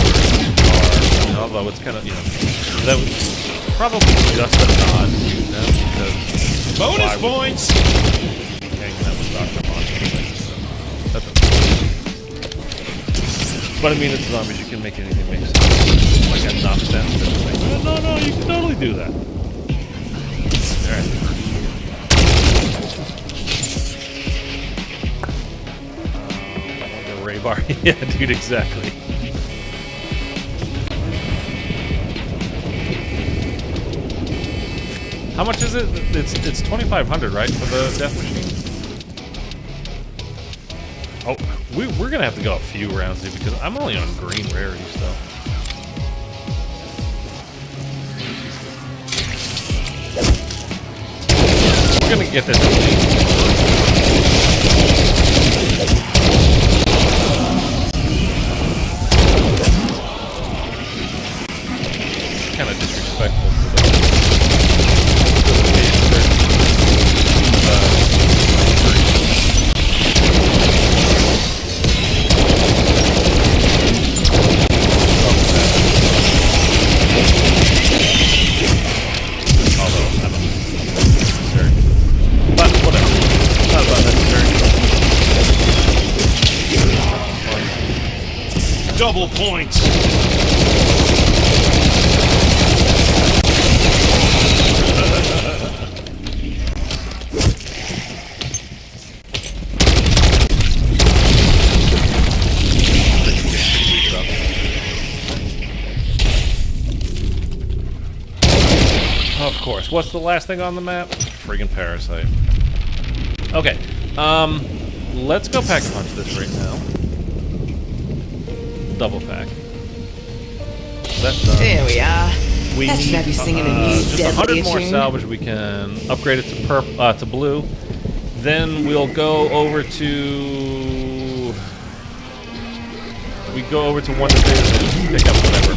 Although it's kind of, you know, that was probably just a nod to them, because Bonus points. hanging out with Dr. Monster. So that's okay. But I mean, it's zombies, you can make anything make sense. Like enough sense to think, no, you can totally do that. Alright. The Ray Bar. Yeah, dude, exactly. How much is it? It's 2,500, right, for the death machine? Oh, we're gonna have to go a few rounds here because I'm only on green rarity still. We're gonna get this. double points. Of course. What's the last thing on the map? Friggin' parasite. Okay. Let's go pack a punch this right now. Double pack. That's done. There we are. We That should need have you singing a new just deadly 100 more tune. salvage. We can upgrade it to blue. Then we'll go over to. We go over to one division and pick up whatever.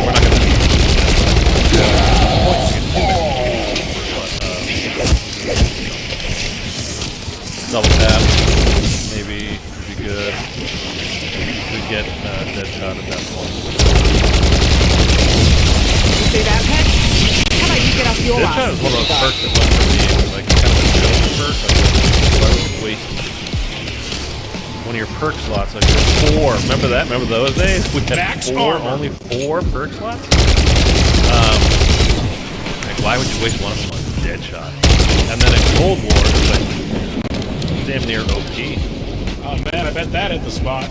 We're not gonna. Double tap. Maybe be good. We get dead shot at that point. You see that, Pet? How about you get off your Dead shot is one of those perks that lets me like kind of a joke perk. I would waste one of your perk slots. Like 4. Remember that? Remember those days? We had Max 4, armor. only 4 perk slots. Like why would you waste one of them on dead shot? And then in Cold War, it was like damn near OP. Oh man, I bet that hit the spot.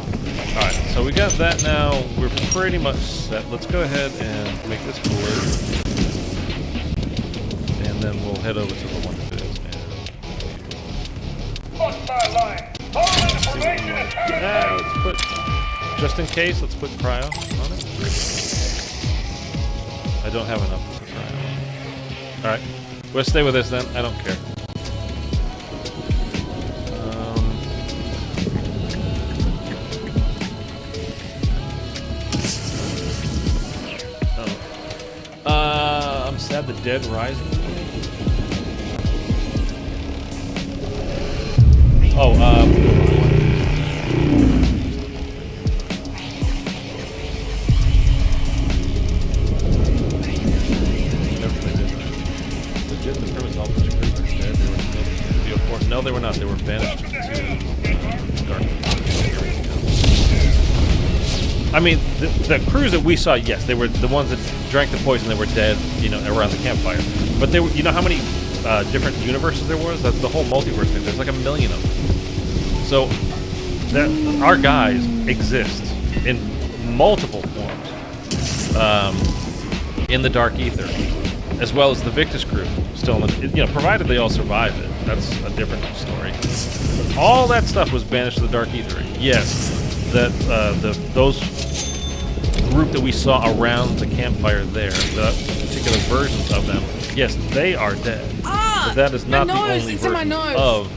Alright, so we got that now. We're pretty much set. Let's go ahead and make this cooler. And then we'll head over to the one that is. What's my line? All information is Yeah, let's put, just in case, let's put cryo on it. I don't have enough to put cryo on. Alright, we'll stay with this then. I don't care. I'm sad the dead rising. Oh, legit, the premise all the creatures are dead. They were BO4. No, they were not. They were banished to dark. I mean, the crews that we saw, yes, they were the ones that drank the poison. They were dead, you know, around the campfire. But they were, you know, how many different universes there was? That's the whole multiverse thing. There's like 1 million of them. So that our guys exist in multiple forms in the Dark Ether, as well as the Victus crew. Still, you know, provided they all survive it. That's a different story. All that stuff was banished to the Dark Ether. Yes, that those group that we saw around the campfire there, the particular versions of them, yes, they are dead. But that is not the only version of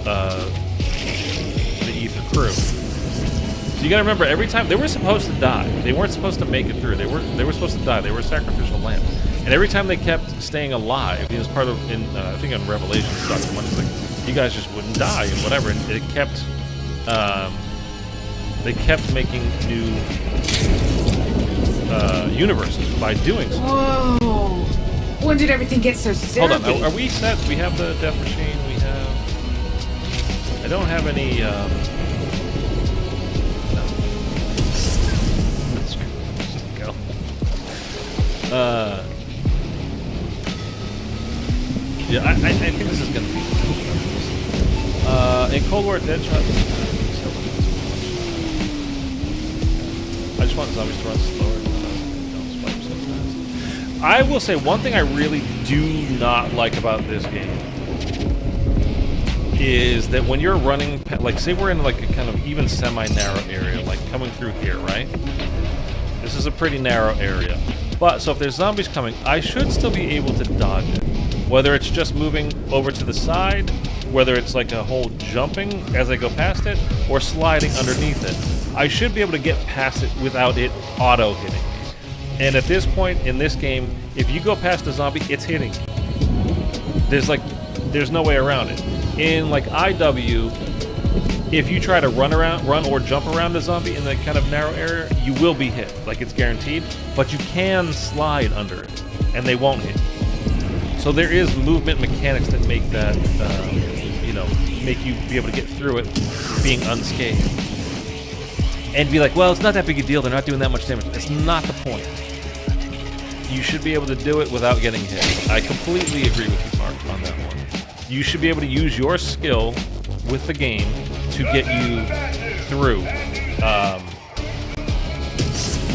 the Ether crew. So you gotta remember, every time they were supposed to die, they weren't supposed to make it through. They were supposed to die. They were sacrificial lambs. And every time they kept staying alive, it was part of I think in Revelations, Dr. Munch was like, you guys just wouldn't die and whatever. And it kept they kept making new universes by doing so. Whoa! When did everything get so syrupy? Hold on, are we set? We have the death machine. We have. I don't have any. No. Let's just go. Yeah, I think this is gonna be. In Cold War, Deadshot. I just want zombies to run slower. Don't swipe so fast. I will say one thing I really do not like about this game is that when you're running, like say we're in like a kind of even semi-narrow area, like coming through here, right? This is a pretty narrow area. But, so if there's zombies coming, I should still be able to dodge it. Whether it's just moving over to the side, whether it's like a whole jumping as I go past it, or sliding underneath it. I should be able to get past it without it auto-hitting me. And at this point in this game, if you go past a zombie, it's hitting you. There's no way around it. In like IW, if you try to run or jump around a zombie in that kind of narrow area, you will be hit. Like it's guaranteed. But you can slide under it, and they won't hit you. So there is movement mechanics that make that, you know, make you be able to get through it being unscathed. And be like, well, it's not that big a deal. They're not doing that much damage. That's not the point. You should be able to do it without getting hit. I completely agree with you, Mark, on that one. You should be able to use your skill with the game to get you through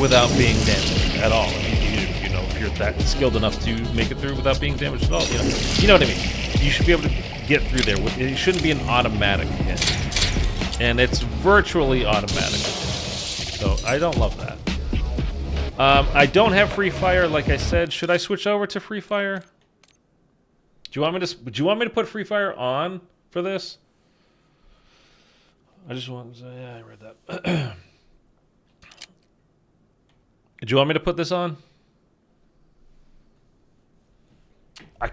without being damaged at all. You know, if you're that skilled enough to make it through without being damaged at all, you know what I mean. You should be able to get through there. It shouldn't be an automatic hit, and it's virtually automatic. So I don't love that. I don't have free fire, like I said. Should I switch over to free fire? Do you want me to put free fire on for this? I just want. Yeah, I read that. Do you want me to put this on? I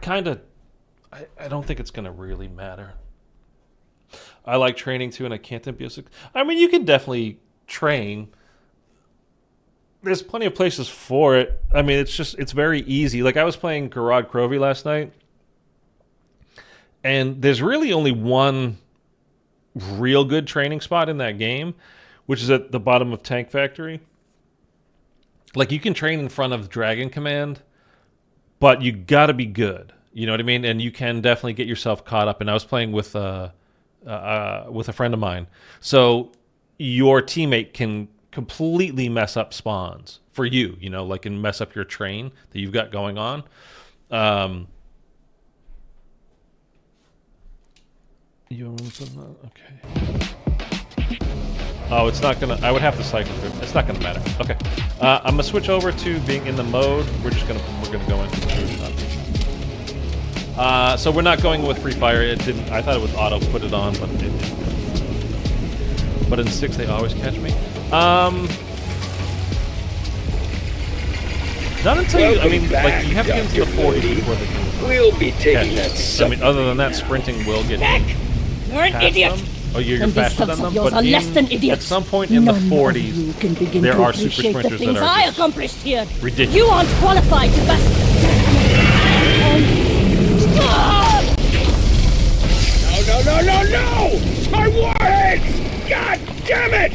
don't think it's gonna really matter. I like training too, and I can't tempt BO6. I mean, you can definitely train. There's plenty of places for it. I mean, it's very easy. Like, I was playing Garad Krovi last night, and there's really only one real good training spot in that game, which is at the bottom of Tank Factory. Like, you can train in front of Dragon Command, but you gotta be good. You know what I mean? And you can definitely get yourself caught up. And I was playing with a friend of mine. So your teammate can completely mess up spawns for you, you know, like, and mess up your train that you've got going on. Okay. Oh, it's not gonna. I would have to cycle through. It's not gonna matter. Okay. I'm gonna switch over to being in the mode. We're gonna go into the so we're not going with free fire. It didn't. I thought it would auto put it on, but it didn't. But in 6 they always catch me. Not until you, I mean, like, you have to get into the 40s before they can. We'll be taking that. I mean, other than that, sprinting will get you. You're an idiot. Them. Oh, you're faster than them, but at some point in the 40s, there are super sprinters that are I accomplished here. ridiculous. You aren't qualified to best. No! My warheads! God damn it!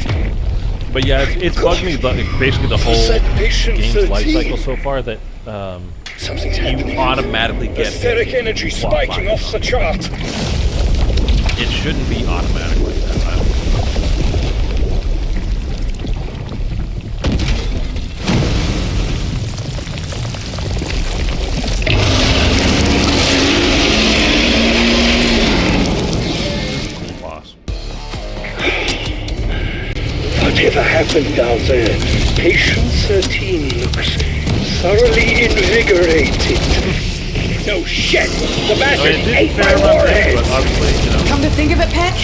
But yeah, it's bugged me, but basically the whole game's life cycle so far that you automatically get aesthetic energy spiking off the chart. It shouldn't be automatic like that. I don't know. Whatever happened down there? Patient 13 looks thoroughly invigorated. No shit! The bastard ate my warheads! Come to think of it, Peck,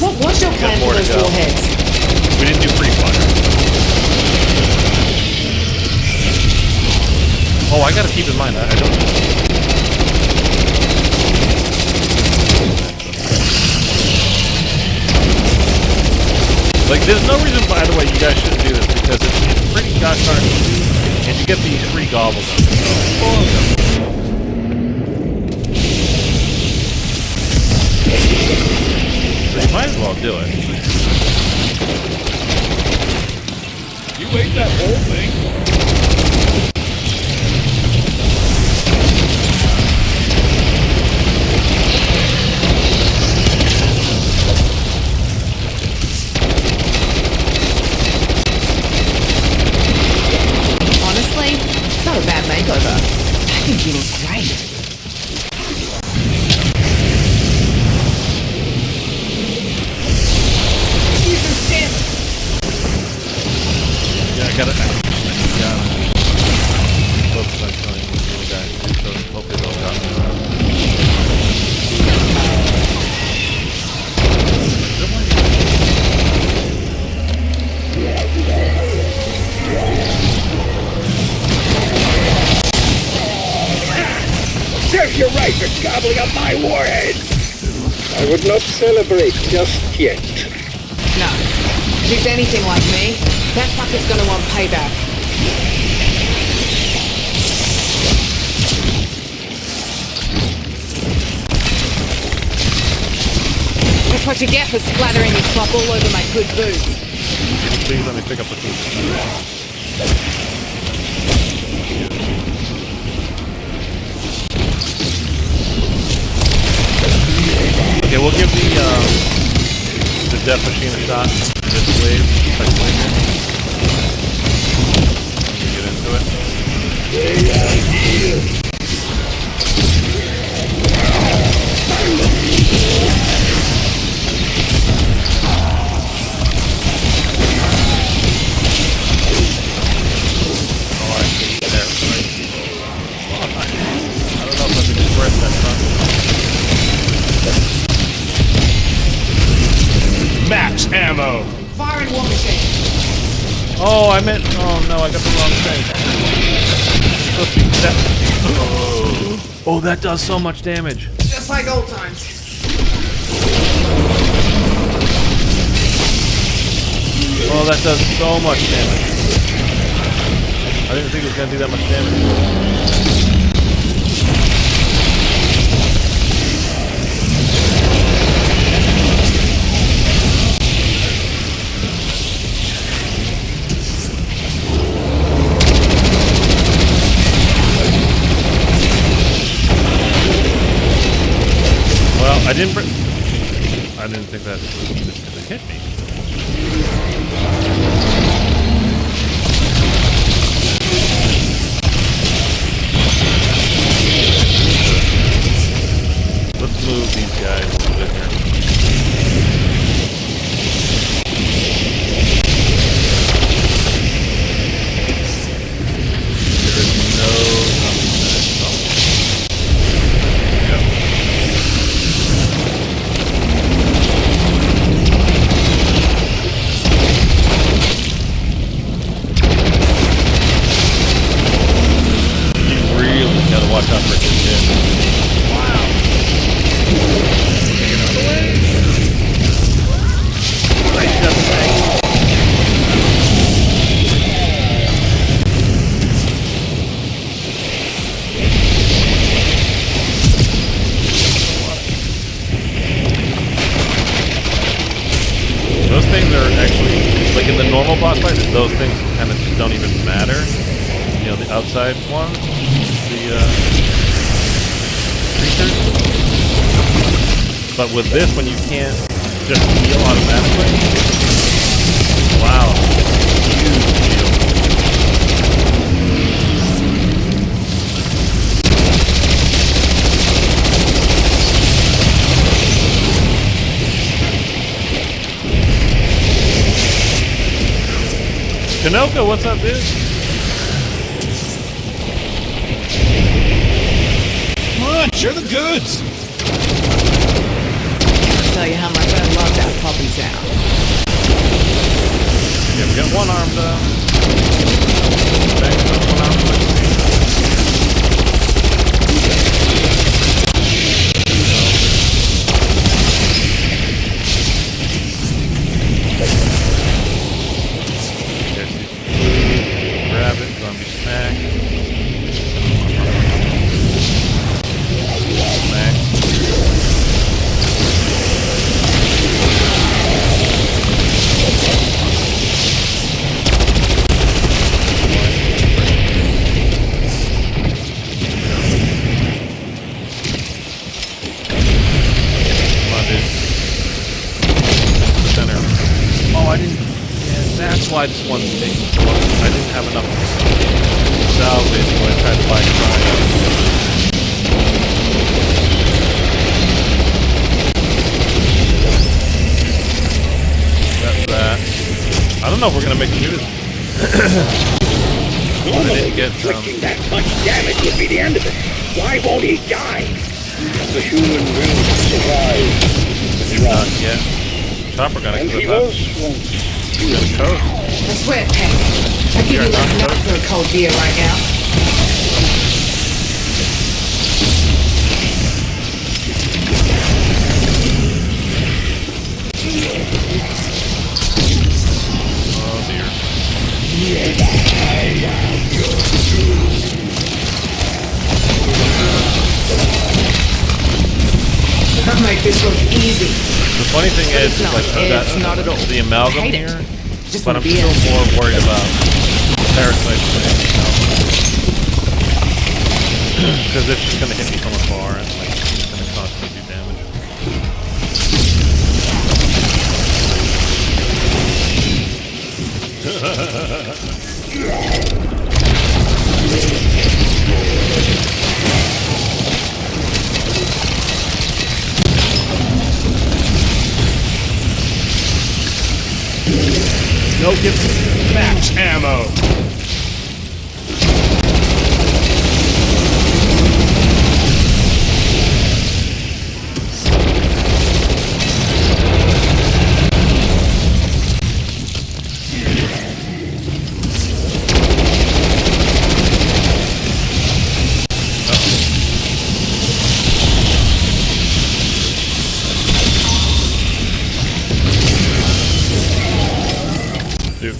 what was your plan for those warheads? We didn't do free fire. Oh, I gotta keep in mind that I don't. Like, there's no reason, by the way, you guys shouldn't do this, because it's pretty gosh darn easy, and you get these free GobbleGum. So you might as well do it. You ate that whole thing? Not a bad makeover. I think you look great. You can stand. Yeah, I got it. Focus on killing these little guys, so hopefully they'll drop me. Serves you right for gobbling up my warheads! I would not celebrate just yet. No. If he's anything like me, that fucker's gonna want payback. That's what you get for splattering your slop all over my good boots. Please let me pick up the food. Okay, we'll give the death machine a shot. This wave, second wave. Get into it. Max ammo. Firing war machine. Oh, I meant. Oh no, I got the wrong thing. Oh, that does so much damage. Just like old times. Oh, that does so much damage. I didn't think it was gonna do that much damage. Well, I didn't think that was gonna hit me. Let's move these guys a little bit here. There is no zombies there. Oh. Yep. You really gotta watch out for his shit. Wow. Get out of the way. Nice job, Frank. Those things are actually, like in the normal boss fight, those things kind of just don't even matter. You know, the outside ones, the creatures. But with this one, you can't just heal automatically. Wow. Huge heal. Kanoka, what's up, dude? Come on, share the goods. I'll tell you how my friend loved that puppy town. Yeah, we got one armed back up, one armed grab it, zombie snack. Snack. That's why this one's taking so long. I didn't have enough salvage when I tried to buy cryo. That's that. I don't know if we're gonna make it through this. Normally, inflicting that much damage would be the end of it. Why won't he die? The human will survive. Not yet. Chopper gotta clip up. I swear, Peck, I'd give you like nothing for a cold beer right now. Oh dear. Oh my this was easy. The funny thing But is, it's not. like, I've got It's not at all. the amalgam I hate it. here, Just but wanna I'm be still in. more worried about parasites than anything else. Because it's just going to hit me from afar and like it's going to constantly do damage. No, get max ammo. Dude.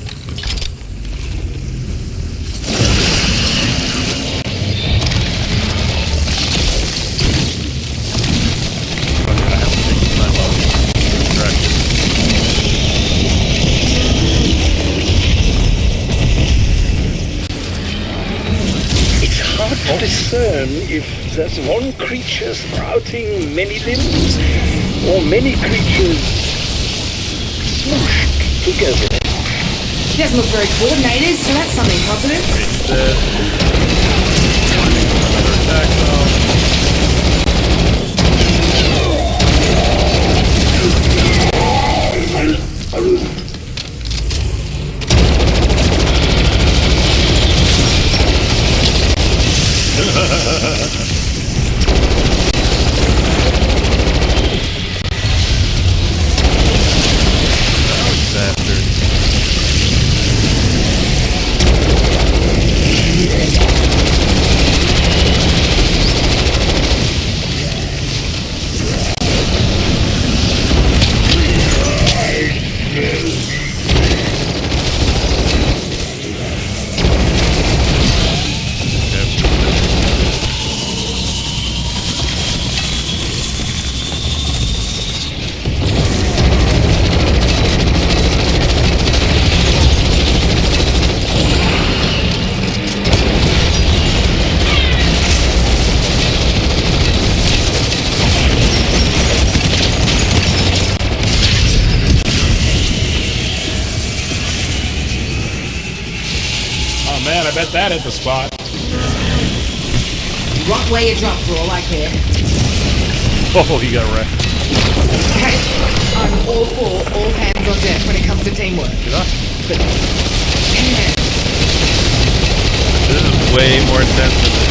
It's hard to discern if there's one creature sprouting many limbs, or many creatures smooshed together. He doesn't look very coordinated, so that's something positive. Oh man, I bet that hit the spot. Rock where you drop for all I care. Oh, he got wrecked. Hey, I'm all for all hands on deck when it comes to teamwork. Did I? But man, This is way more intense than this.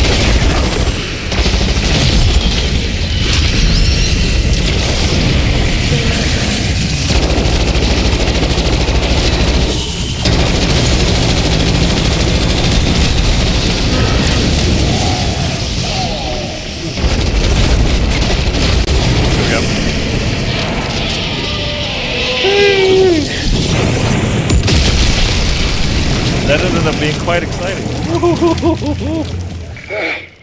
That ended up being quite exciting.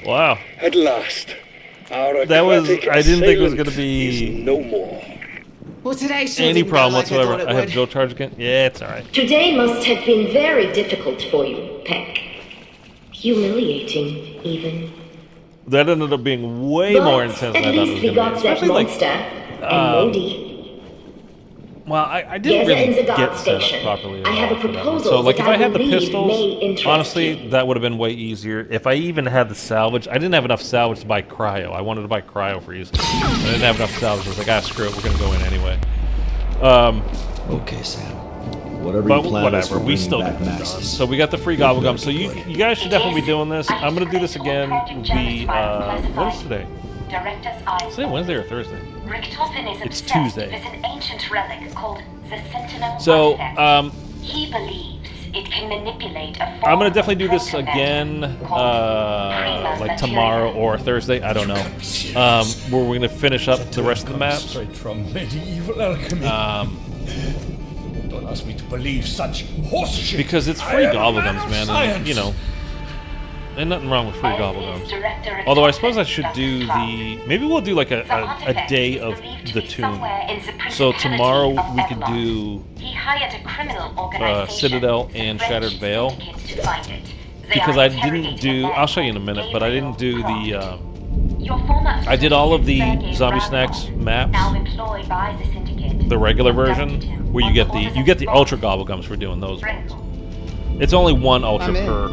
Wow. At last, our That was, aquatic I didn't think it was going to assailant be is no more. well, today sure any didn't go problem like whatsoever. I, I have Joe charge again. Yeah, it's alright. Today must have been very difficult for you, Peck. Humiliating, even. That ended up being way But more intense than I at thought it least was we going to got be. that Especially like, monster and Modi. well, I didn't There's really a guard get set up station. properly. I have a for that one. proposal So, like, if that I I had the believe may pistols, interest honestly, you. that would have been way easier. If I even had the salvage, I didn't have enough salvage to buy cryo. I wanted to buy cryo for use. I didn't have enough salvage. I was like, ah, screw it, we're gonna go in anyway. Okay, Sam. Whatever But you plan is whatever, for we bringing still back got it done. Maxis. So we got the free GobbleGum. So you guys should definitely be doing this. I'm gonna do this again. What is today? Is it Wednesday or Thursday? It's Tuesday. With an ancient relic called the Sentinel So artifact. He believes it can manipulate a I'm gonna definitely do this again, like tomorrow or Thursday. I don't know. Where we're gonna finish up the rest of the maps. Straight from medieval alchemy. Don't ask me to believe such horse shit. Because it's free I am GobbleGums, man of man. And, science. you know, And nothing wrong with free GobbleGums. Although I suppose I should do the... Maybe we'll do like a day of the tomb. So tomorrow we could do Citadel and Shattered Veil. Because I didn't do... I'll show you in a minute, but I didn't do the... I did all of the Zombie Snacks maps. The regular version, where you get the Ultra GobbleGums for doing those ones. It's only one Ultra per...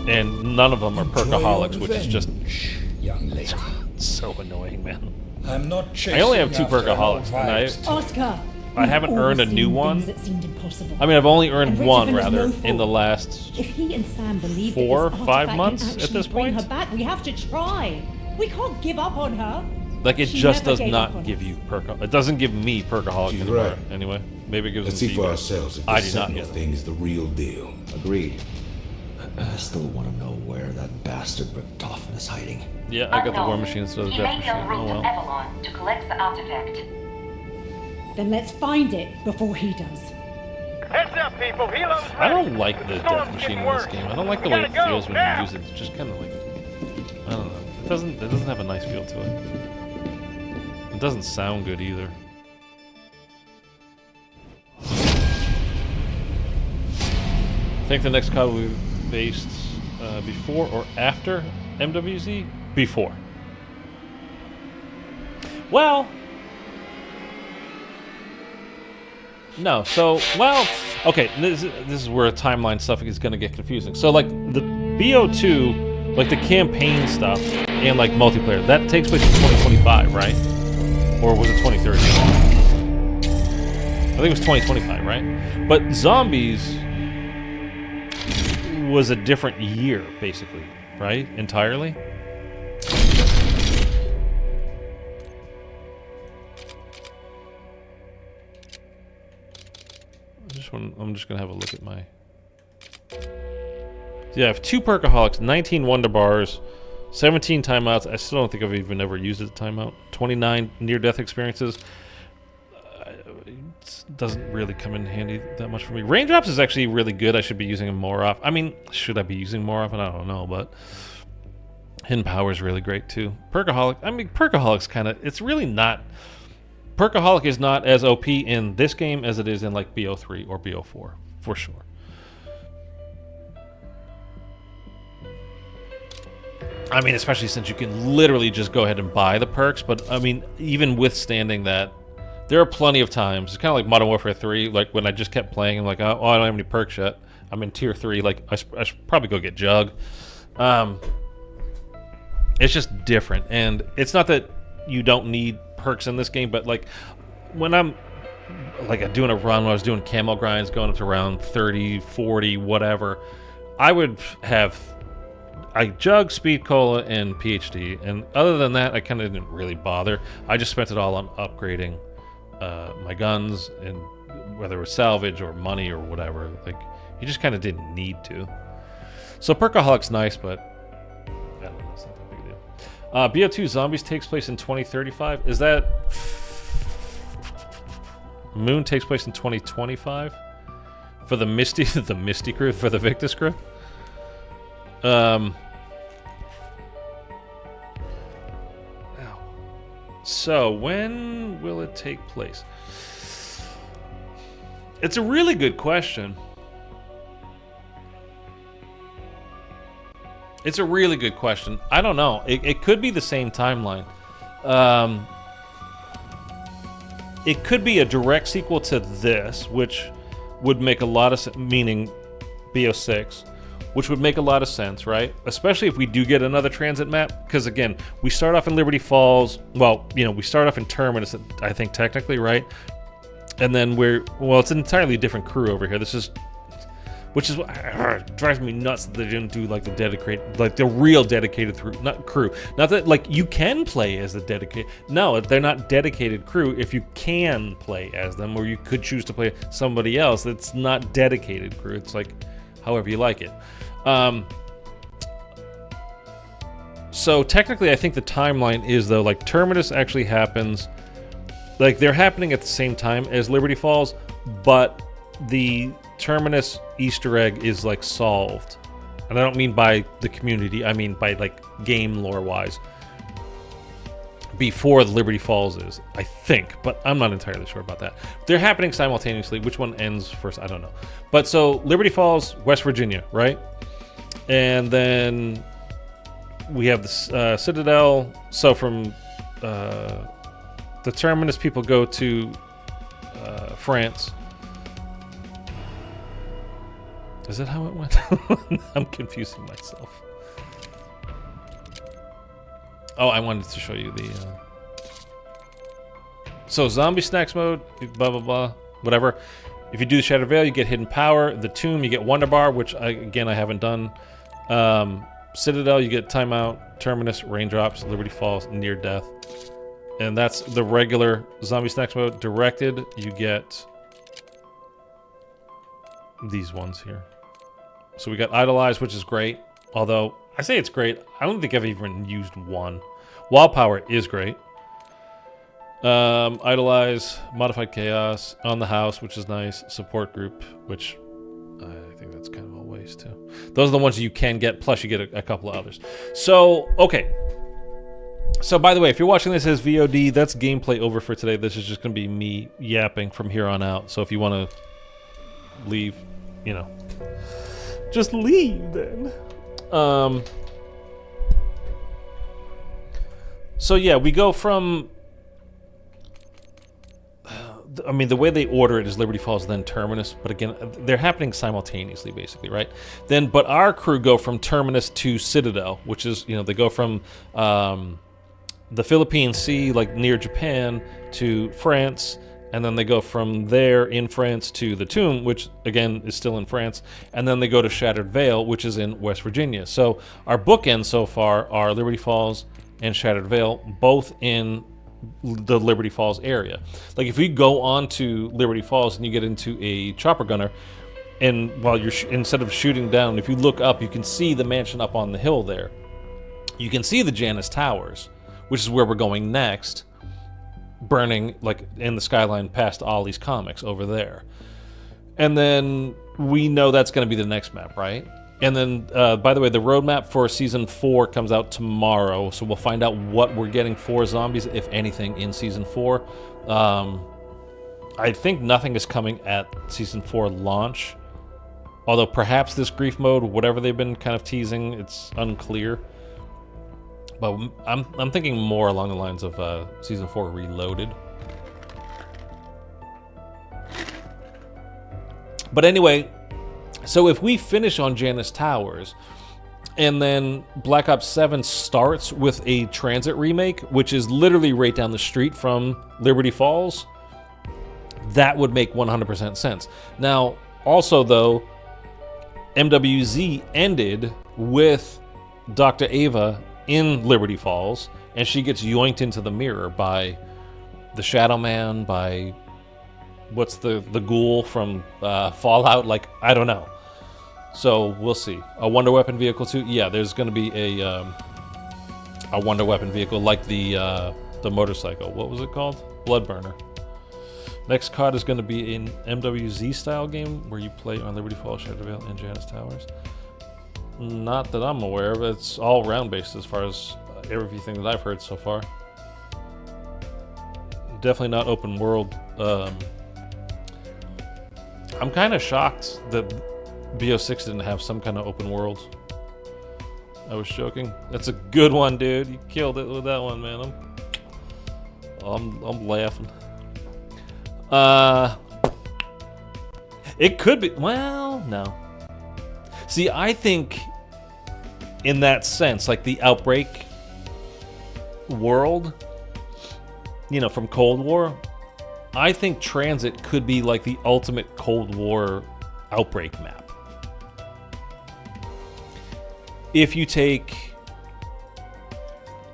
And none of them are perkaholics, which is just so annoying, man. I'm not I only have 2 perkaholics, and Oscar, I haven't earned a new one. that seemed impossible. I mean, I've only earned And one, Richard rather, knows no in the fault. last If he and Sam believe 4 or that this 5 artifact months can at actually this bring point. her back, we have to try. We can't give up on her. Like, it She just never does gave not up on give us. you perkaholics. It doesn't give me perkaholics She's anymore, right. anyway. Maybe it gives Let's them see to for you. ourselves if I this do not Sentinel yet. thing is the real deal. Agreed. I still want to know where that bastard Richtofen is hiding. Yeah, I got the War Machine instead of the He Death may be Machine. en route Oh to well. Avalon to collect the artifact. Then let's find it before he does. Heads up, people. Helo's I don't like the Death Machine in this game. I don't like the way it feels when you use it. It's just kind of like... I don't know. It doesn't have a nice feel to it. It doesn't sound good either. I think the next COD will be based before or after MWZ? Before. Well... No, so, well, okay, this is where timeline stuff is going to get confusing. So, like, the BO2, like, the campaign stuff and, like, multiplayer, that takes place in 2025, right? Or was it 2030? I think it was 2025, right? But Zombies was a different year, basically, right? Entirely? I'm just gonna have a look at my... Yeah, I have 2 perkaholics, 19 wonder bars, 17 timeouts. I still don't think I've even ever used a timeout. 29 near-death experiences. It doesn't really come in handy that much for me. Raindrops is actually really good. I should be using them more often. I mean, should I be using more often? I don't know, but Hidden Power is really great too. Perkaholic. I mean, Perkaholic's kind of... It's really not... Perkaholic is not as OP in this game as it is in like BO3 or BO4, for sure. I mean, especially since you can literally just go ahead and buy the perks, but I mean, even withstanding that, there are plenty of times, it's kind of like Modern Warfare 3, like when I just kept playing, I'm like, oh, I don't have any perks yet. I'm in tier 3, like, I should probably go get Jug. It's just different, and it's not that you don't need perks in this game, but like when I'm like doing a run, when I was doing camo grinds going up to around 30, 40, whatever, I would have Jug, Speed Cola, and PhD, and other than that I kind of didn't really bother. I just spent it all on upgrading my guns, and whether it was salvage or money or whatever, like you just kind of didn't need to. So Perkaholic's nice, but I don't know, it's not that big a deal. BO2 Zombies takes place in 2035. Is that... Moon takes place in 2025? For the Misty... the Misty crew? For the Victus crew? So, when will it take place? It's a really good question. It's a really good question. I don't know. It could be the same timeline. It could be a direct sequel to this, which would make a lot of sense, meaning BO6, which would make a lot of sense, right? Especially if we do get another transit map, because again, we start off in Liberty Falls. Well, you know, we start off in Terminus, I think technically, right? And then it's an entirely different crew over here. This is... Which is what drives me nuts that they didn't do like the dedicated, like the real dedicated crew. Not that like you can play as the dedicated. No, they're not dedicated crew. If you can play as them, or you could choose to play somebody else, it's not dedicated crew. It's like however you like it. So technically, I think the timeline is though like Terminus actually happens, like they're happening at the same time as Liberty Falls, but the Terminus Easter egg is like solved And I don't mean by the community, I mean by like game lore wise, before Liberty Falls is, I think, but I'm not entirely sure about that. They're happening simultaneously. Which one ends first? I don't know. But so Liberty Falls, West Virginia, right? And then we have the Citadel. So from the Terminus, people go to France. Is that how it went? I'm confusing myself. Oh, I wanted to show you the... So, zombie snacks mode, blah, blah, blah, whatever. If you do the Shattered Veil, you get Hidden Power. The Tomb, you get Wonder Bar, which, I haven't done. Citadel, you get Timeout. Terminus, Raindrops. Liberty Falls, Near Death. And that's the regular zombie snacks mode. Directed, you get these ones here. So we got Idolize, which is great. Although, I say it's great. I don't think I've even used one. Wild Power is great. Idolize, Modified Chaos, On the House, which is nice. Support Group, which I think that's kind of a waste too. Those are the ones you can get, plus you get a couple of others. So, okay. So, by the way, if you're watching this as VOD, that's gameplay over for today. This is just going to be me yapping from here on out. So if you want to leave, you know, just leave then. So yeah, we go from... I mean, the way they order it is Liberty Falls, then Terminus. But again, they're happening simultaneously, basically, right? But our crew go from Terminus to Citadel, which is, you know, they go from the Philippine Sea, like near Japan, to France. And then they go from there in France to the Tomb, which, again, is still in France. And then they go to Shattered Veil, which is in West Virginia. So our bookends so far are Liberty Falls and Shattered Veil, both in the Liberty Falls area. Like, if we go on to Liberty Falls and you get into a chopper gunner, and while you're instead of shooting down, if you look up, you can see the mansion up on the hill there. You can see the Janus Towers, which is where we're going next, burning like in the skyline past Ollie's Comics over there. And then we know that's going to be the next map, right? And then, by the way, the roadmap for Season 4 comes out tomorrow, so we'll find out what we're getting for zombies, if anything, in Season 4. I think nothing is coming at Season 4 launch, although perhaps this grief mode, whatever they've been kind of teasing, it's unclear. But I'm thinking more along the lines of Season 4 Reloaded. But anyway, so if we finish on Janus Towers, and then Black Ops 7 starts with a transit remake, which is literally right down the street from Liberty Falls, that would make 100% sense. Now, also though, MWZ ended with Dr. Ava in Liberty Falls, and she gets yoinked into the mirror by the Shadow Man, by what's the ghoul from Fallout, like, I don't know. So we'll see. A Wonder Weapon vehicle too. Yeah, there's going to be a Wonder Weapon vehicle like the motorcycle. What was it called? Bloodburner. Next COD is going to be an MWZ style game where you play on Liberty Falls, Shattered Veil, and Janus Towers. Not that I'm aware of. It's all round based as far as everything that I've heard so far. Definitely not open world. I'm kind of shocked that BO6 didn't have some kind of open world. I was joking. That's a good one, dude. You killed it with that one, man. I'm laughing. It could be. Well, no. See, I think in that sense, like the Outbreak world, you know, from Cold War, I think Transit could be like the ultimate Cold War Outbreak map. If you take,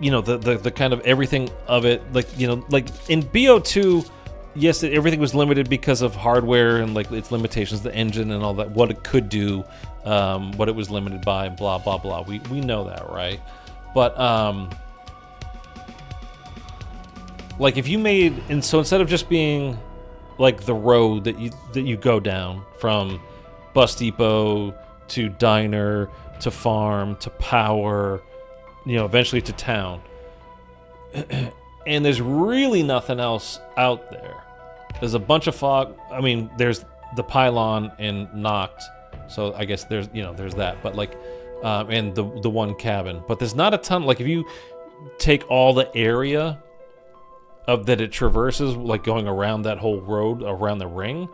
you know, the kind of everything of it, like, you know, like in BO2, yes, everything was limited because of hardware and like its limitations, the engine and all that, what it could do, what it was limited by, blah, blah, blah. We know that, right? But, like if you made, and so instead of just being like the road that you go down from Bus Depot to Diner to farm, to power, eventually to town. And there's really nothing else out there. There's a bunch of fog. I mean, there's the pylon in Noct, so I guess there's that. But like, and the one cabin. But there's not a ton. Like if you take all the area of that it traverses, like going around that whole road around the ring,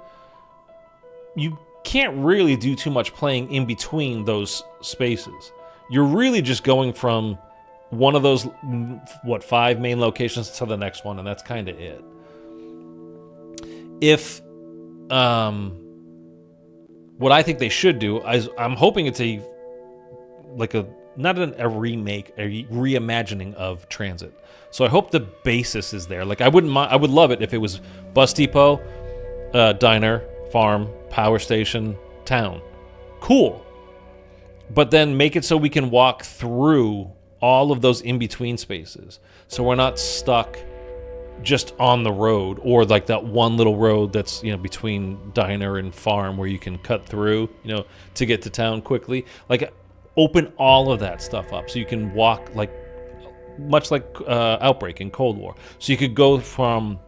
you can't really do too much playing in between those spaces. You're really just going from one of those 5 main locations to the next one, and that's kind of it. If what I think they should do is, I'm hoping it's a remake, a reimagining of Transit. So I hope the basis is there. Like I would love it if it was bus depot, diner, farm, power station, town. Cool. But then make it so we can walk through all of those in-between spaces. So we're not stuck just on the road, or like that one little road that's, between diner and farm where you can cut through, to get to town quickly. Like open all of that stuff up so you can walk like much like Outbreak in Cold War. So you could go from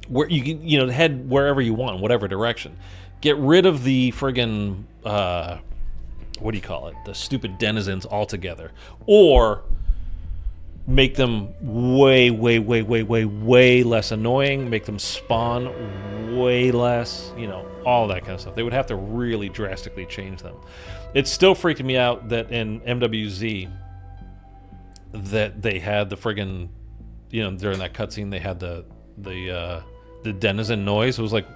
where you can, head wherever you want, whatever direction. Get rid of the friggin' what do you call it? The stupid denizens altogether, or make them way less annoying. Make them spawn way less. All that kind of stuff. They would have to really drastically change them. It's still freaking me out that in MWZ that they had the friggin', during that cutscene they had the denizen noise. It was like,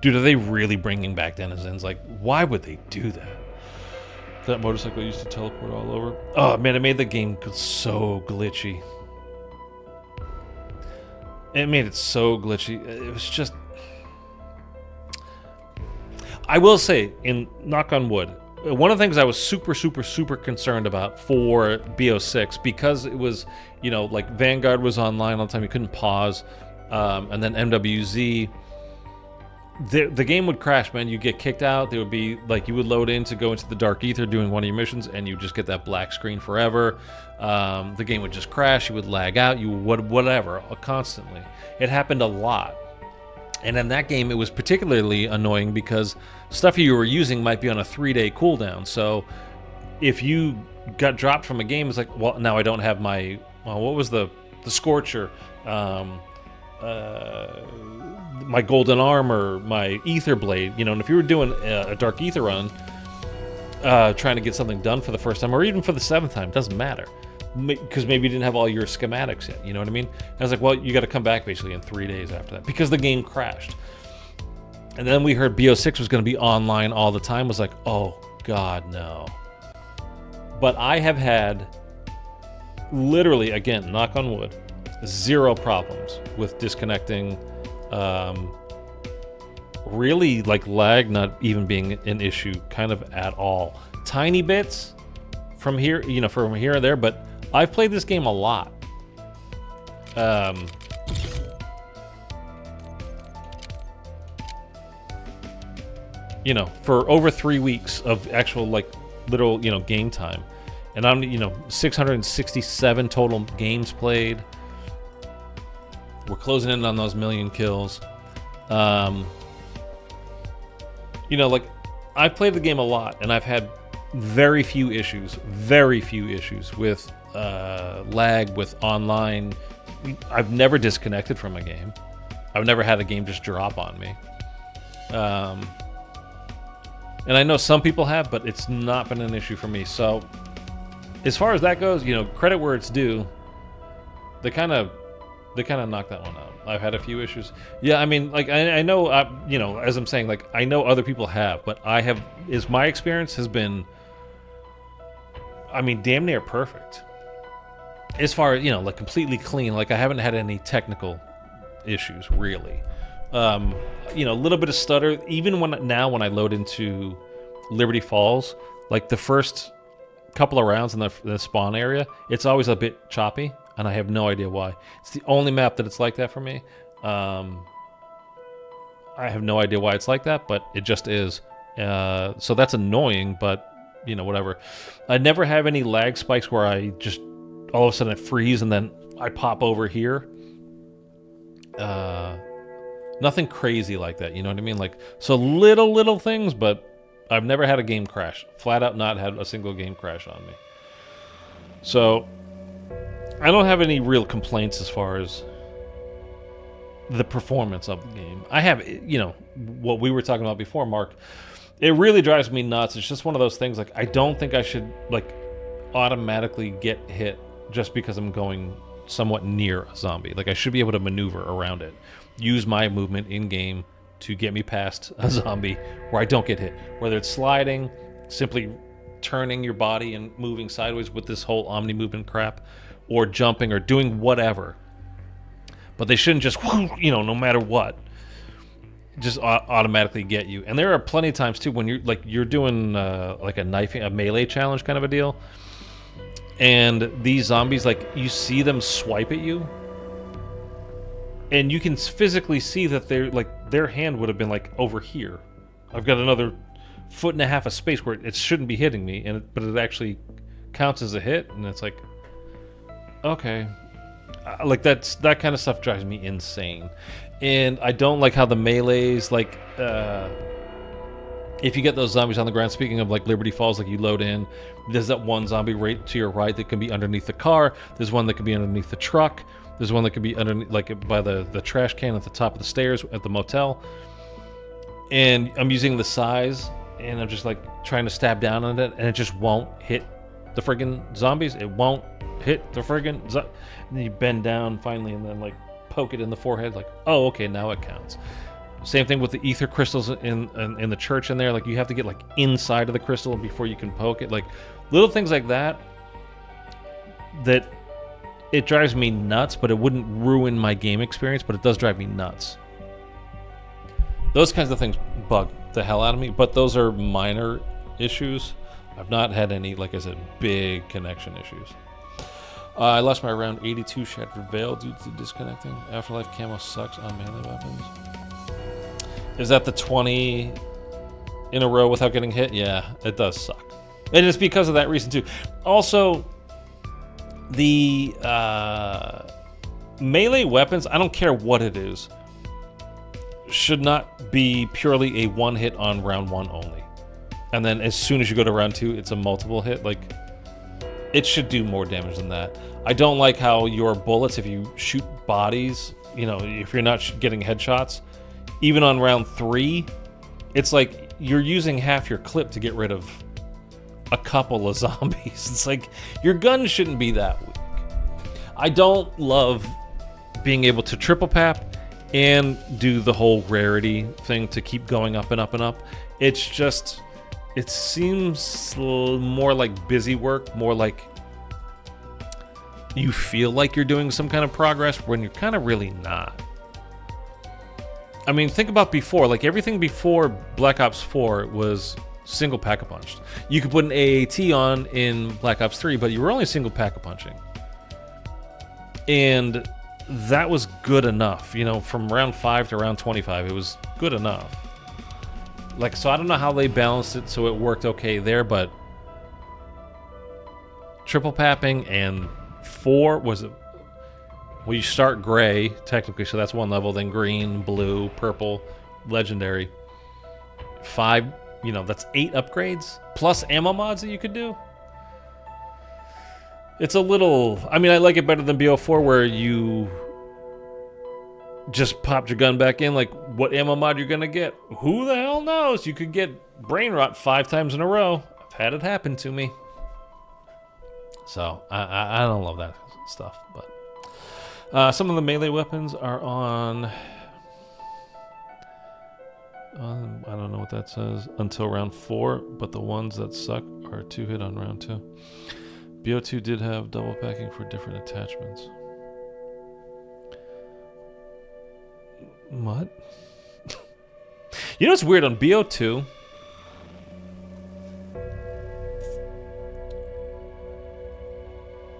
dude, are they really bringing back denizens? Like, why would they do that? That motorcycle used to teleport all over. Oh man, it made the game so glitchy. It made it so glitchy. It was just... I will say, in knock on wood, one of the things I was super concerned about for BO6, because it was, like Vanguard was online all the time, you couldn't pause, and then MWZ, the game would crash, man. You'd get kicked out. There would be, like, you would load in to go into the Dark Ether doing one of your missions, and you just get that black screen forever. The game would just crash. You would lag out. You would whatever, constantly. It happened a lot. And in that game, it was particularly annoying because stuff you were using might be on a 3-day cooldown. So if you got dropped from a game, it's like, well, now I don't have my, what was the Scorcher, my golden armor, my ether blade, and if you were doing a dark ether run, trying to get something done for the first time, or even for the 7th time, doesn't matter, because maybe you didn't have all your schematics yet, you know what I mean? And I was like, well, you got to come back basically in 3 days after that, because the game crashed. And then we heard BO6 was going to be online all the time. I was like, oh god, no. But I have had, literally, again, knock on wood, 0 problems with disconnecting. Really, like, lag not even being an issue kind of at all. Tiny bits from here, from here and there, but I've played this game a lot. For over 3 weeks of actual, like, little, game time. And I'm, 667 total games played. We're closing in on those 1 million kills. Like, I've played the game a lot, and I've had very few issues with lag, with online. I've never disconnected from a game. I've never had a game just drop on me. And I know some people have, but it's not been an issue for me. So, as far as that goes, credit where it's due. They kind of knocked that one out. I've had a few issues. Yeah, I mean, like, I know, as I'm saying, like, I know other people have, but my experience has been, I mean, damn near perfect. As far as, like, completely clean, like, I haven't had any technical issues, really. A little bit of stutter, even when I load into Liberty Falls, like, the first couple of rounds in the spawn area, it's always a bit choppy. And I have no idea why. It's the only map that it's like that for me. I have no idea why it's like that, but it just is. So that's annoying, but you know, whatever. I never have any lag spikes where I just all of a sudden I freeze and then I pop over here. Nothing crazy like that, you know what I mean? Like, so little things, but I've never had a game crash. Flat out not had a single game crash on me. So I don't have any real complaints as far as the performance of the game. I have, you know, what we were talking about before, Mark. It really drives me nuts. It's just one of those things, like, I don't think I should, like, automatically get hit just because I'm going somewhat near a zombie. Like, I should be able to maneuver around it. Use my movement in-game to get me past a zombie where I don't get hit. Whether it's sliding, simply turning your body and moving sideways with this whole omni-movement crap, or jumping or doing whatever. But they shouldn't just, you know, no matter what, just automatically get you. And there are plenty of times too when you're doing like a knifing, a melee challenge kind of a deal, and these zombies, like, you see them swipe at you, and you can physically see that they're like, their hand would have been like over here. I've got another 1.5 feet of space where it shouldn't be hitting me, but it actually counts as a hit, and it's like, okay. Like, that kind of stuff drives me insane. And I don't like how the melees, like, if you get those zombies on the ground, speaking of like Liberty Falls, like, you load in, there's that one zombie right to your right that can be underneath the car, there's one that can be underneath the truck, there's one that can be underneath, like, by the trash can at the top of the stairs at the motel. And I'm using the size, and I'm just like trying to stab down on it, and it just won't hit the friggin' zombies. It won't hit the friggin' and then you bend down finally and then, like, poke it in the forehead, like, oh, okay, now it counts. Same thing with the ether crystals in the church in there. Like, you have to get, like, inside of the crystal before you can poke it. Like, little things like that it drives me nuts, but it wouldn't ruin my game experience, but it does drive me nuts. Those kinds of things bug the hell out of me, but those are minor issues. I've not had any, like I said, big connection issues. I lost my round 82 Shattered Veil due to disconnecting. Afterlife camo sucks on melee weapons. Is that the 20 in a row without getting hit? Yeah, it does suck. And it's because of that reason too. Also, the melee weapons, I don't care what it is, should not be purely a one hit on round 1 only. And then as soon as you go to round 2, it's a multiple hit. Like, it should do more damage than that. I don't like how your bullets, if you shoot bodies, you know, if you're not getting headshots, even on round 3, it's like you're using half your clip to get rid of a couple of zombies. It's like, your gun shouldn't be that weak. I don't love being able to triple pap and do the whole rarity thing to keep going up and up and up. It's just, it seems more like busy work, more like you feel like you're doing some kind of progress when you're kind of really not. I mean, think about before, like, everything before Black Ops 4 was single pack-a-punched. You could put an AAT on in Black Ops 3, but you were only single pack-a-punching. And that was good enough, you know, from round 5 to round 25, it was good enough. Like, so I don't know how they balanced it so it worked okay there, but triple papping and 4 was it? Well, you start gray technically, so that's one level, then green, blue, purple, legendary. 5, you know, that's 8 upgrades plus ammo mods that you could do. It's a little, I mean, I like it better than BO4 where you just popped your gun back in. Like, what ammo mod you're gonna get, who the hell knows? You could get brain rot 5 times in a row. I've had it happen to me. So I don't love that stuff, but some of the melee weapons are on I don't know what that says, until round 4, but the ones that suck are 2 hit on round 2. BO2 did have double packing for different attachments. What? You know what's weird on BO2?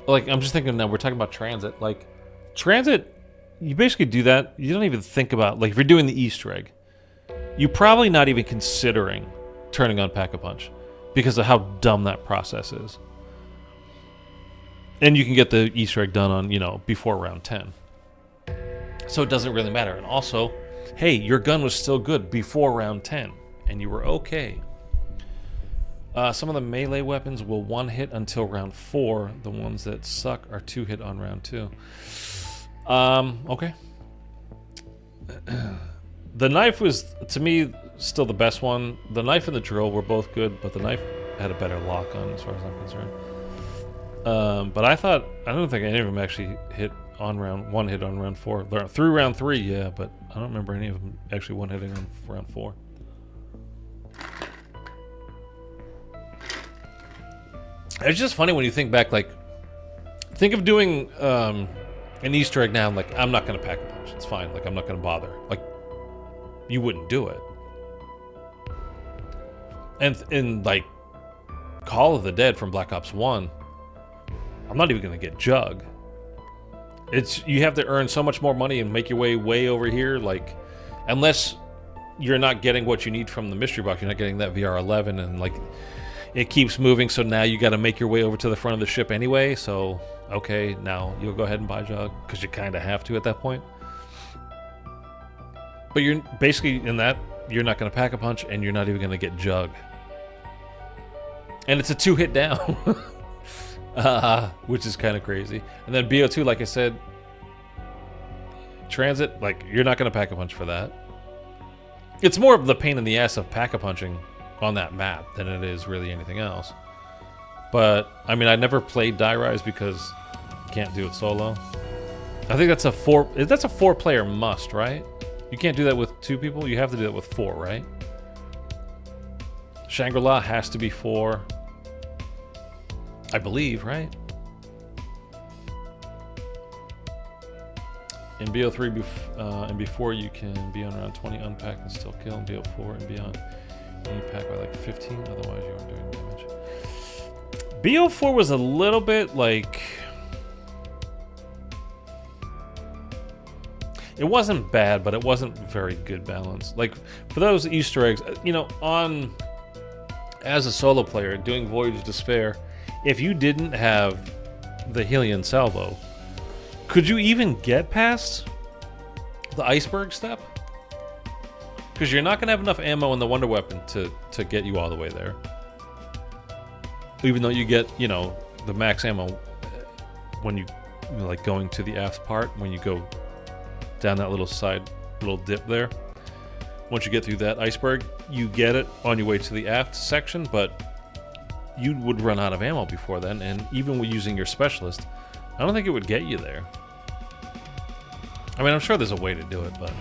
Like, I'm just thinking now, we're talking about transit. Like, transit, you basically do that. You don't even think about, like, if you're doing the Easter egg, you're probably not even considering turning on Pack-a-Punch. because of how dumb that process is. And you can get the Easter egg done on, you know, before round 10. So it doesn't really matter. And also, hey, your gun was still good before round 10, and you were okay. Some of the melee weapons will one hit until round 4. The ones that suck are 2 hit on round 2. Okay. The knife was, to me, still the best one. The knife and the drill were both good, but the knife had a better lock on, as far as I'm concerned. But I don't think any of them actually hit on one hit on round 4. Through round 3, yeah, but I don't remember any of them actually one hitting on round 4. It's just funny when you think back, like, think of doing an Easter egg now, like, I'm not going to pack a punch. It's fine. Like, I'm not going to bother. Like, you wouldn't do it. And in, like, Call of the Dead from Black Ops 1, I'm not even going to get Jug. You have to earn so much more money and make your way over here, like, unless you're not getting what you need from the mystery box, you're not getting that VR11, and, like, it keeps moving, so now you got to make your way over to the front of the ship anyway, so, okay, now you'll go ahead and buy Jug, because you kind of have to at that point. But you're basically, in that, you're not going to pack a punch, and you're not even going to get Jug. And it's a 2-hit down. Which is kind of crazy. And then BO2, like I said, transit, like, you're not going to pack a punch for that. It's more of the pain in the ass of pack a punching on that map than it is really anything else. But I mean, I never played Die Rise because you can't do it solo. I think that's a 4-player must, right? You can't do that with 2 people. You have to do that with 4, right? Shangri-La has to be 4. I believe, right? In BO3 and before, you can be on around 20 unpacked and still kill. In BO4 and beyond, you pack by like 15, otherwise you aren't doing damage. BO4 was a little bit like... It wasn't bad, but it wasn't very good balance. Like, for those Easter eggs, you know, as a solo player, doing Voyage of Despair, if you didn't have the Helion salvo, could you even get past the iceberg step? Because you're not going to have enough ammo in the Wonder Weapon to get you all the way there. Even though you get, you know, the max ammo when you know, like going to the aft part, when you go down that little dip there. Once you get through that iceberg, you get it on your way to the aft section, but you would run out of ammo before then, and even with using your specialist, I don't think it would get you there. I mean, I'm sure there's a way to do it, but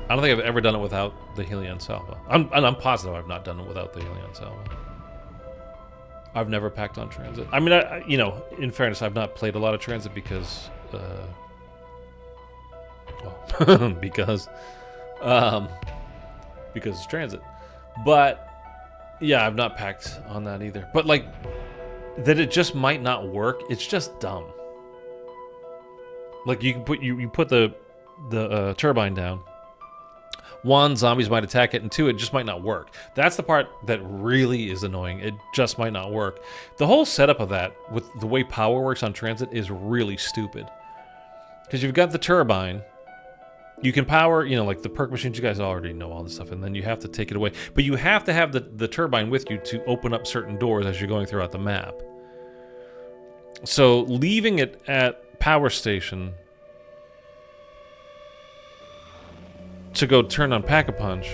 I don't think I've ever done it without the Helion salvo. I'm positive I've not done it without the Helion salvo. I've never packed on transit. I mean, you know, in fairness, I've not played a lot of transit because, because it's transit. But yeah, I've not packed on that either. But like, that it just might not work. It's just dumb. Like, you can put the turbine down. 1, zombies might attack it, and 2, it just might not work. That's the part that really is annoying. It just might not work. The whole setup of that, with the way power works on transit, is really stupid. Because you've got the turbine. You can power, you know, like the perk machines, you guys already know all this stuff, and then you have to take it away. But you have to have the turbine with you to open up certain doors as you're going throughout the map. So leaving it at power station to go turn on Pack-a-Punch,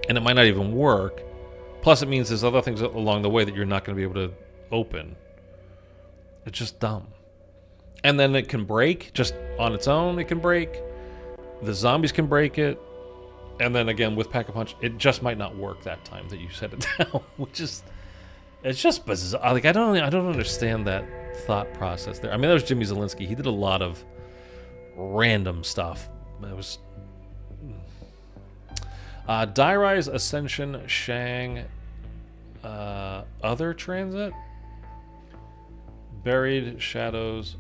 and it might not even work. Plus it means there's other things along the way that you're not going to be able to open. It's just dumb. And then it can break, just on its own it can break. The zombies can break it. And then again, with Pack-a-Punch, it just might not work that time that you set it down, which is... It's just bizarre. Like, I don't understand that thought process there. I mean, that was Jimmy Zielinski. He did a lot of random stuff. It was... Die Rise, Ascension, Shang, Other Transit, Buried, Shadows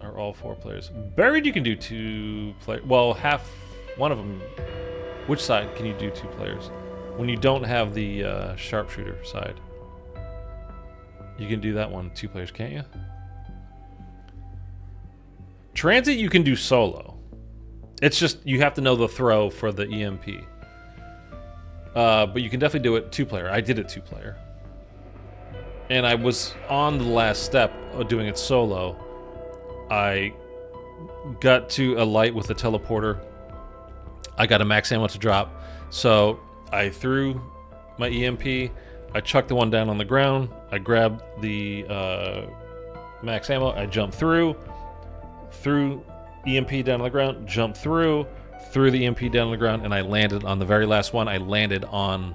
are all 4 players. Buried you can do 2 players. Well, one of them. Which side can you do 2 players? when you don't have the sharpshooter side. You can do that one 2 players, can't you? Transit you can do solo. It's just you have to know the throw for the EMP. But you can definitely do it 2 player. I did it 2 player. And I was on the last step of doing it solo. I got to a light with a teleporter. I got a max ammo to drop. So I threw my EMP. I chucked the one down on the ground. I grabbed the max ammo. I jumped threw EMP down on the ground, jumped threw the EMP down on the ground, and I landed on the very last one. I landed on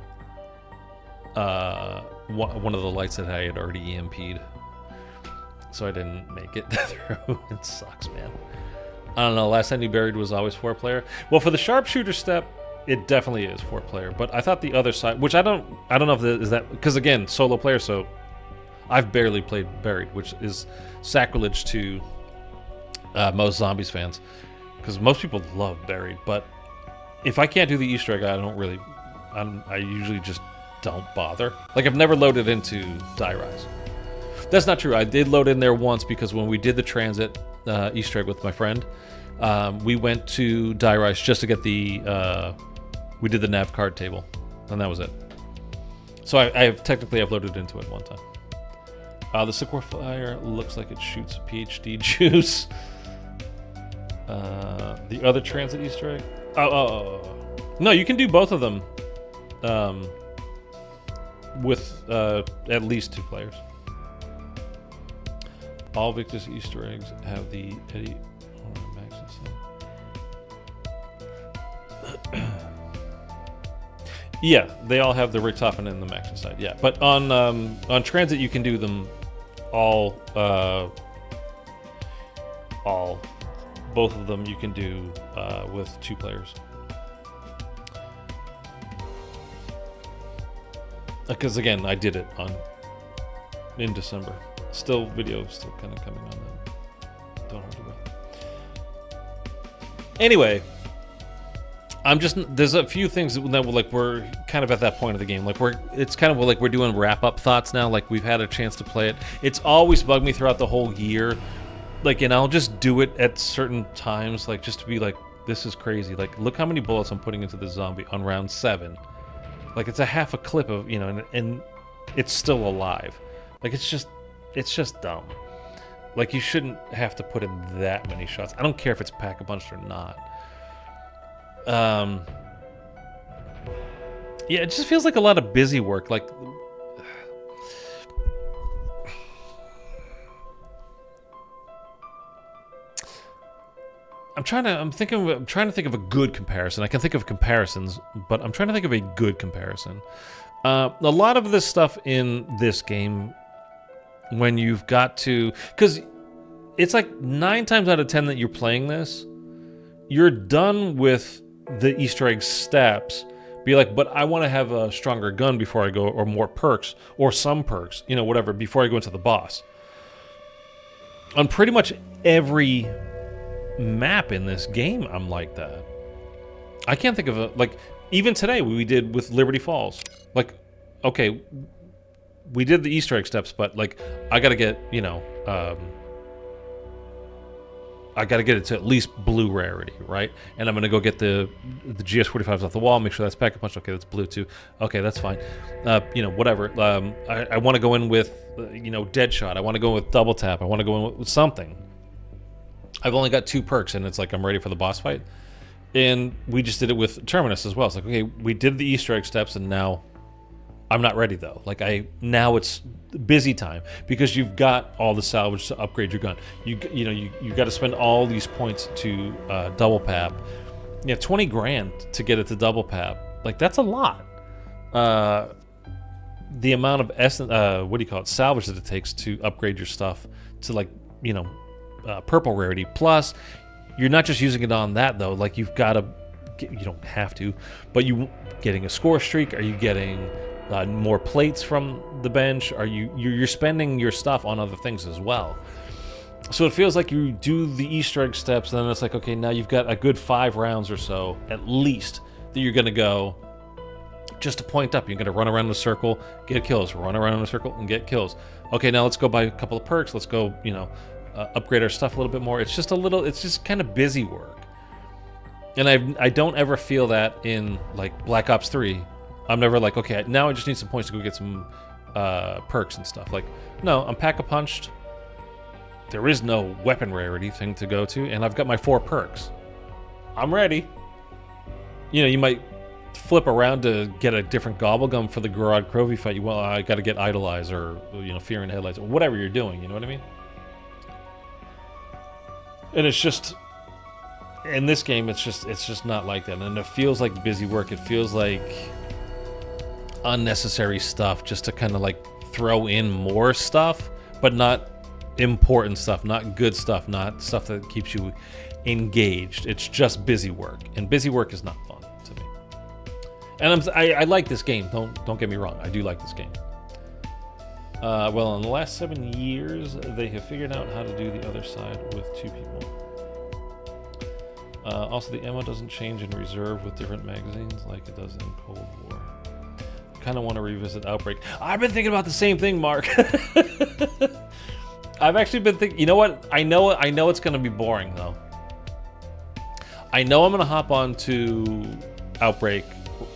one of the lights that I had already EMP'd. So I didn't make it through. It sucks, man. I don't know. Last time you buried was always 4 player. Well, for the sharpshooter step, it definitely is 4 player. But I thought the other side, which I don't know if is that because again, solo player. So I've barely played buried, which is sacrilege to most zombies fans, because most people love buried. But if I can't do the Easter egg, I usually just don't bother. Like I've never loaded into Die Rise. That's not true. I did load in there once because when we did the transit Easter egg with my friend, we went to Die Rise just to get the we did the nav card table, and that was it. So I've technically loaded into it one time. The Sickwarfire looks like it shoots PhD juice. The other transit Easter egg? No, you can do both of them with at least 2 players. All Victor's Easter eggs have the Eddie Maxis. Yeah, they all have the Richtofen and the Maxis side. Yeah, but on transit you can do them all. Both of them you can do with 2 players. Because again, I did it in December. Video still kind of coming on that. Don't hold your breath. Anyway, there's a few things that we're kind of at that point of the game. It's kind of like we're doing wrap-up thoughts now. Like we've had a chance to play it. It's always bugged me throughout the whole year. And I'll just do it at certain times, just to be like, this is crazy. Look how many bullets I'm putting into the zombie on round 7. It's a half a clip of, and it's still alive. It's just dumb. You shouldn't have to put in that many shots. I don't care if it's pack-a-punched or not. Yeah, it just feels like a lot of busy work. I'm trying to think of a good comparison. I can think of comparisons, but I'm trying to think of a good comparison. A lot of this stuff in this game, when you've got to, because it's 9 times out of 10 that you're playing this, you're done with the Easter egg steps. Be like, but I want to have a stronger gun before I go, or more perks, or some perks, whatever, before I go into the boss. On pretty much every map in this game, I'm like that. I can't think of even today we did with Liberty Falls. Okay, we did the Easter egg steps, but I gotta get I gotta get it to at least blue rarity, right? And I'm gonna go get the GS45s off the wall, make sure that's pack a punch. Okay, that's blue too. Okay, that's fine. Whatever. I want to go in with Deadshot. I want to go with double tap. I want to go in with something. I've only got 2 perks, and it's I'm ready for the boss fight. And we just did it with Terminus as well. It's okay, we did the Easter egg steps, and now I'm not ready though. Now it's busy time because you've got all the salvage to upgrade your gun. You got to spend all these points to double pap. 20 grand to get it to double pap. That's a lot. The amount of salvage that it takes to upgrade your stuff to purple rarity. Plus, you're not just using it on that though. You've got to, you don't have to, but you getting a score streak? Are you getting more plates from the bench? Are you're spending your stuff on other things as well? So it feels like you do the Easter egg steps, and then it's okay, now you've got a good 5 rounds or so at least that you're gonna go just to point up. You're going to run around in a circle, get kills, run around in a circle, and get kills. Okay, now let's go buy a couple of perks. Let's go, you know, upgrade our stuff a little bit more. It's just it's just kind of busy work. And I don't ever feel that in, like, Black Ops 3. I'm never like, okay, now I just need some points to go get some perks and stuff. Like, no, I'm Pack-a-Punched. There is no weapon rarity thing to go to, and I've got my 4 perks. I'm ready. You know, you might flip around to get a different GobbleGum for the Gorod Crovy fight. Well, I got to get Idolize or, you know, Fear in Headlights or whatever you're doing. You know what I mean? And it's just, in this game, it's just not like that. And it feels like busy work. It feels like unnecessary stuff just to kind of like throw in more stuff, but not important stuff, not good stuff, not stuff that keeps you engaged. It's just busy work, and busy work is not fun to me. And I like this game. Don't get me wrong. I do like this game. Well, in the last 7 years, they have figured out how to do the other side with 2 people. Also, the ammo doesn't change in reserve with different magazines like it does in Cold War. I kind of want to revisit Outbreak. I've been thinking about the same thing, Mark. I've actually been thinking. You know what? I know it's going to be boring though. I know I'm going to hop on to Outbreak.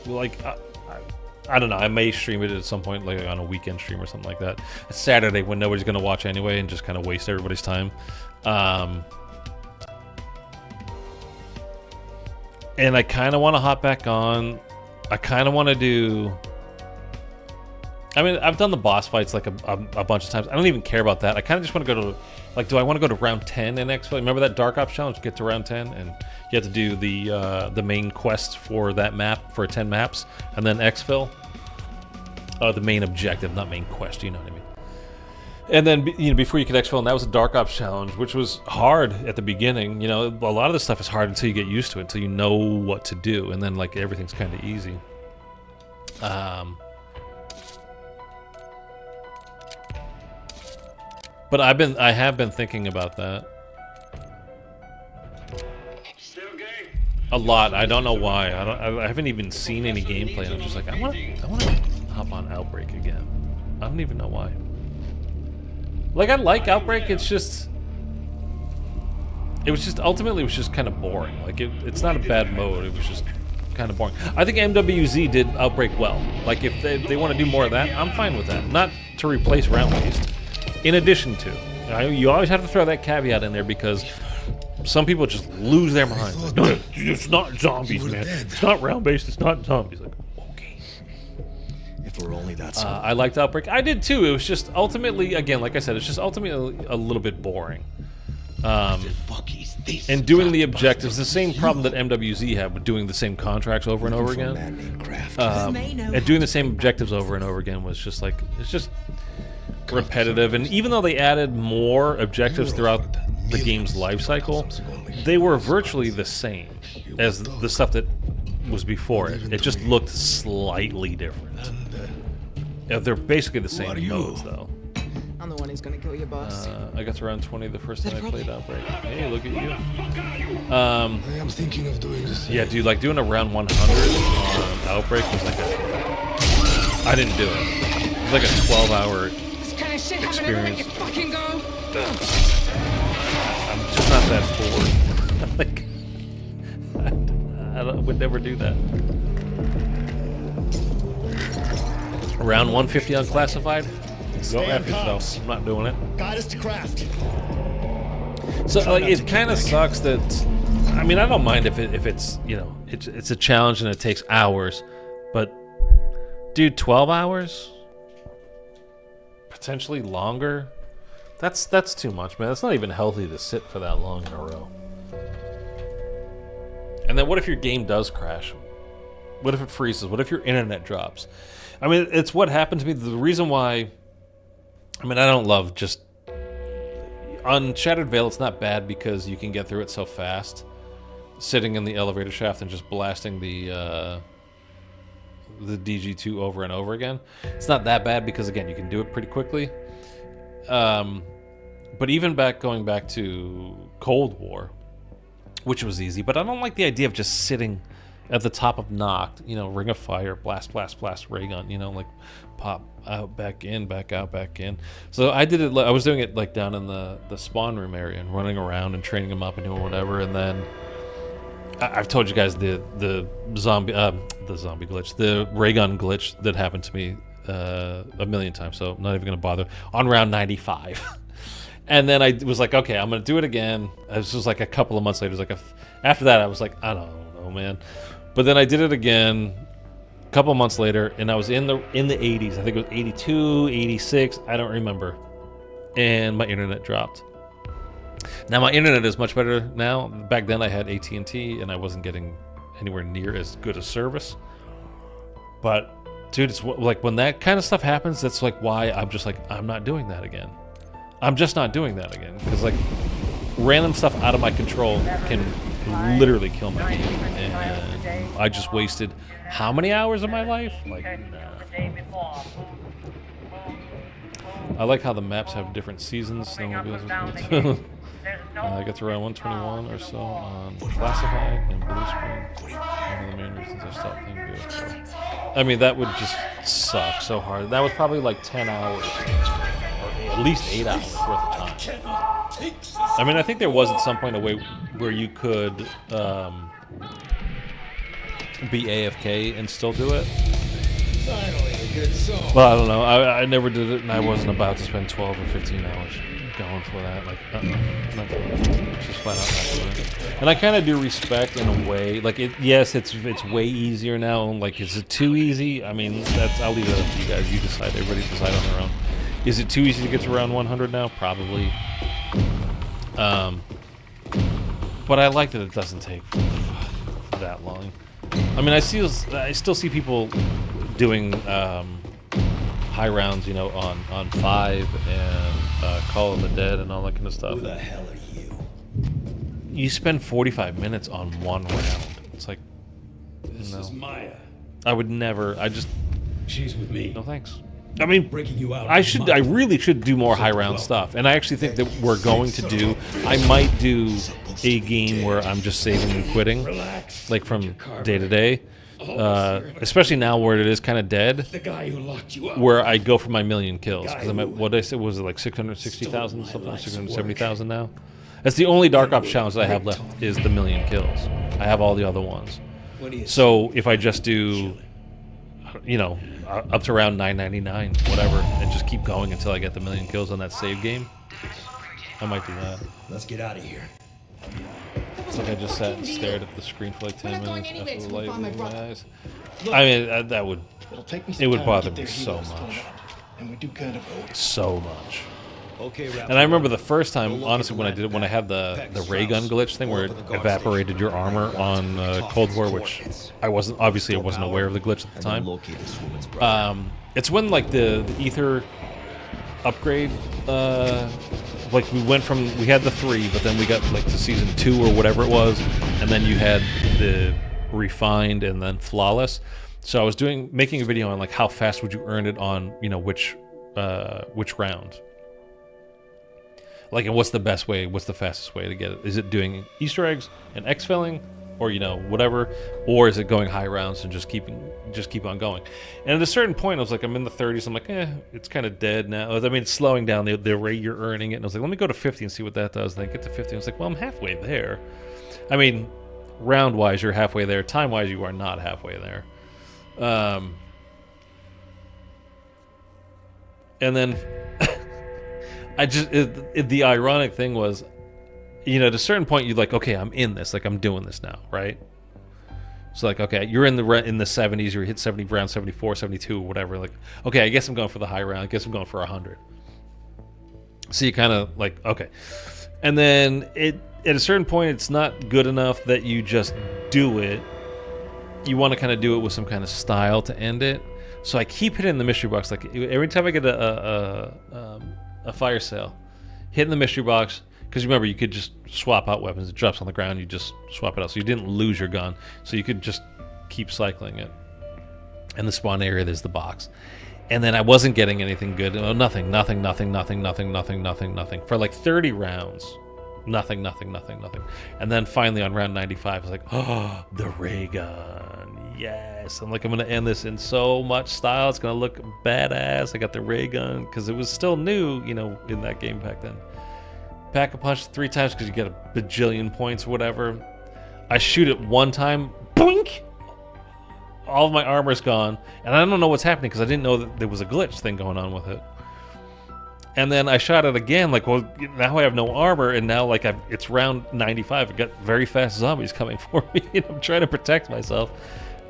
Like, I don't know. I may stream it at some point, like on a weekend stream or something like that. A Saturday when nobody's going to watch anyway, and just kind of waste everybody's time. And I kind of want to hop back on. I kind of want to do. I mean, I've done the boss fights like a bunch of times. I don't even care about that. I kind of just want to go to, like, do I want to go to round 10 in X-Fight? Remember that Dark Ops challenge? Get to round 10, and you have to do the main quest for that map for 10 maps, and then exfil. The main objective, not main quest. You know what I mean? And then, you know, before you could exfil, and that was a Dark Ops challenge, which was hard at the beginning. You know, a lot of this stuff is hard until you get used to it, until you know what to do, and then like everything's kind of easy. But I have been thinking about that a lot. I don't know why. I haven't even seen any gameplay, and I'm just like, I want to hop on Outbreak again. I don't even know why. Like, I like Outbreak. It was just ultimately it was just kind of boring. Like, it's not a bad mode. It was just kind of boring. I think MWZ did Outbreak well. Like, if they want to do more of that, I'm fine with that. Not to replace round-based. In addition to, you always have to throw that caveat in there because some people just lose their minds. Like, no, it's not zombies, man. It's not round-based. It's not zombies. Like, okay. If we're only that simple. I liked Outbreak. I did too. It was just ultimately, again, like I said, it's just ultimately a little bit boring. And doing the objectives, the same problem that MWZ had with doing the same contracts over and over again. And doing the same objectives over and over again was just like, it's just repetitive. And even though they added more objectives throughout the game's life cycle, they were virtually the same as the stuff that was before it. It just looked slightly different. They're basically the same modes, though. I'm the one who's gonna kill your boss. I got to round 20 the first time I played Outbreak. Hey, look at you. I am thinking of doing this. Yeah, dude, like doing a round 100 on Outbreak was like I didn't do it. It was like a 12-hour experience. I'm just not that bored. Like, I would never do that. Round 150 unclassified? Go F yourself. I'm not doing it. Guide us to craft. So like, it kind of sucks that. I mean, I don't mind if it's, you know, it's a challenge and it takes hours, but dude, 12 hours, potentially longer. That's too much, man. That's not even healthy to sit for that long in a row. And then what if your game does crash? What if it freezes? What if your internet drops? I mean, it's what happened to me. The reason why, I mean, I don't love just on Shattered Veil. It's not bad because you can get through it so fast, sitting in the elevator shaft and just blasting the DG2 over and over again. It's not that bad because again, you can do it pretty quickly. But even going back to Cold War, which was easy, but I don't like the idea of just sitting at the top of Noct, you know, Ring of Fire, blast, blast, blast, ray gun, you know, like pop out, back in, back out, back in. So I did it. I was doing it like down in the spawn room area and running around and training them up and doing whatever. And then I've told you guys the zombie glitch, the ray gun glitch that happened to me a million times. So I'm not even gonna bother on round 95. And then I was like, okay, I'm gonna do it again. This was like a couple of months later. It was like after that, I was like, I don't know, man. But then I did it again a couple of months later, and I was in the 80s. I think it was 82, 86. I don't remember. And my internet dropped. Now my internet is much better now. Back then I had AT&T, and I wasn't getting anywhere near as good a service. But dude, it's like when that kind of stuff happens, that's like why I'm just like, I'm not doing that again. I'm just not doing that again, because like random stuff out of my control can literally kill my team, and I just wasted how many hours of my life? Like, nah. I like how the maps have different seasons. Snowmobiles are cool. I get to around 121 or so on classified and blue screen. One of the main reasons I stopped playing BO6. I mean, that would just suck so hard. That was probably like 10 hours, or at least 8 hours worth of time. I mean, I think there was at some point a way where you could be AFK and still do it. Finally, a good song. Well, I don't know. I never did it, and I wasn't about to spend 12 or 15 hours going for that. Like, not doing it. Just flat out not doing it. And I kind of do respect in a way. Like, yes, it's way easier now. Like, is it too easy? I mean, I'll leave it up to you guys. You decide. Everybody decide on their own. Is it too easy to get to round 100 now? Probably. But I like that it doesn't take that long. I mean, I still see people doing high rounds, you know, on 5 and Call of the Dead and all that kind of stuff. Who the hell are you? You spend 45 minutes on one round. It's like, This is Maya. I would never. She's with me. No thanks. I mean, breaking you out. I really should do more high round stuff, and I actually think that we're going to do. I might do a game where I'm just saving and quitting, like from day to day, especially now where it is kind of dead. The guy who locked you up. Where I go for my million kills, because I'm at, what did I say, was it like 660,000 something, 670,000 now? That's the only Dark Ops challenge that I have left, is the million kills. I have all the other ones. So if I just do, you know, up to around 999, whatever, and just keep going until I get the million kills on that save game, I might do that. Let's get out of here. It's like I just sat and stared at the screen for like 10 minutes after the light in my eyes. I mean, that would, it would bother me so much. And we do kind of so much. And I remember the first time, honestly, when I did it, when I had the ray gun glitch thing where it evaporated your armor on Cold War, which I wasn't aware of the glitch at the time. It's when like the ether upgrade, like we had the 3, but then we got like to season 2 or whatever it was, and then you had the refined and then flawless. So I was making a video on like how fast would you earn it on, you know, which round. Like, and what's the best way? What's the fastest way to get it? Is it doing Easter eggs and exfilling, or you know whatever, or is it going high rounds and just keep on going? And at a certain point, I was like, I'm in the 30s. I'm like, it's kind of dead now. I mean, it's slowing down the rate you're earning it. And I was like, let me go to 50 and see what that does. And then get to 50. I was like, well, I'm halfway there. I mean, round wise, you're halfway there. Time wise, you are not halfway there. And then. The ironic thing was, you know, at a certain point you're like, okay, I'm in this, like I'm doing this now, right? So like, okay, you're in the 70s, you hit 70 round 74, 72, whatever. Like, okay, I guess I'm going for the high round. I guess I'm going for 100. So you kind of like, okay, and then at a certain point, it's not good enough that you just do it. You want to kind of do it with some kind of style to end it. So I keep hitting the mystery box. Like every time I get a fire sale, hitting the mystery box, because remember you could just swap out weapons. It drops on the ground, you just swap it out, so you didn't lose your gun, so you could just keep cycling it. And the spawn area, there's the box, and then I wasn't getting anything good. Nothing for like 30 rounds. Nothing. And then finally on round 95, I was like, oh, the ray gun. Yes. I'm like, I'm going to end this in so much style. It's going to look badass. I got the ray gun because it was still new, you know, in that game back then. Pack a punch 3 times because you get a bajillion points or whatever. I shoot it 1 time. Boink! All of my armor's gone. And I don't know what's happening because I didn't know that there was a glitch thing going on with it. And then I shot it again, like, well, now I have no armor, and now, like, it's round 95. I got very fast zombies coming for me, and I'm trying to protect myself.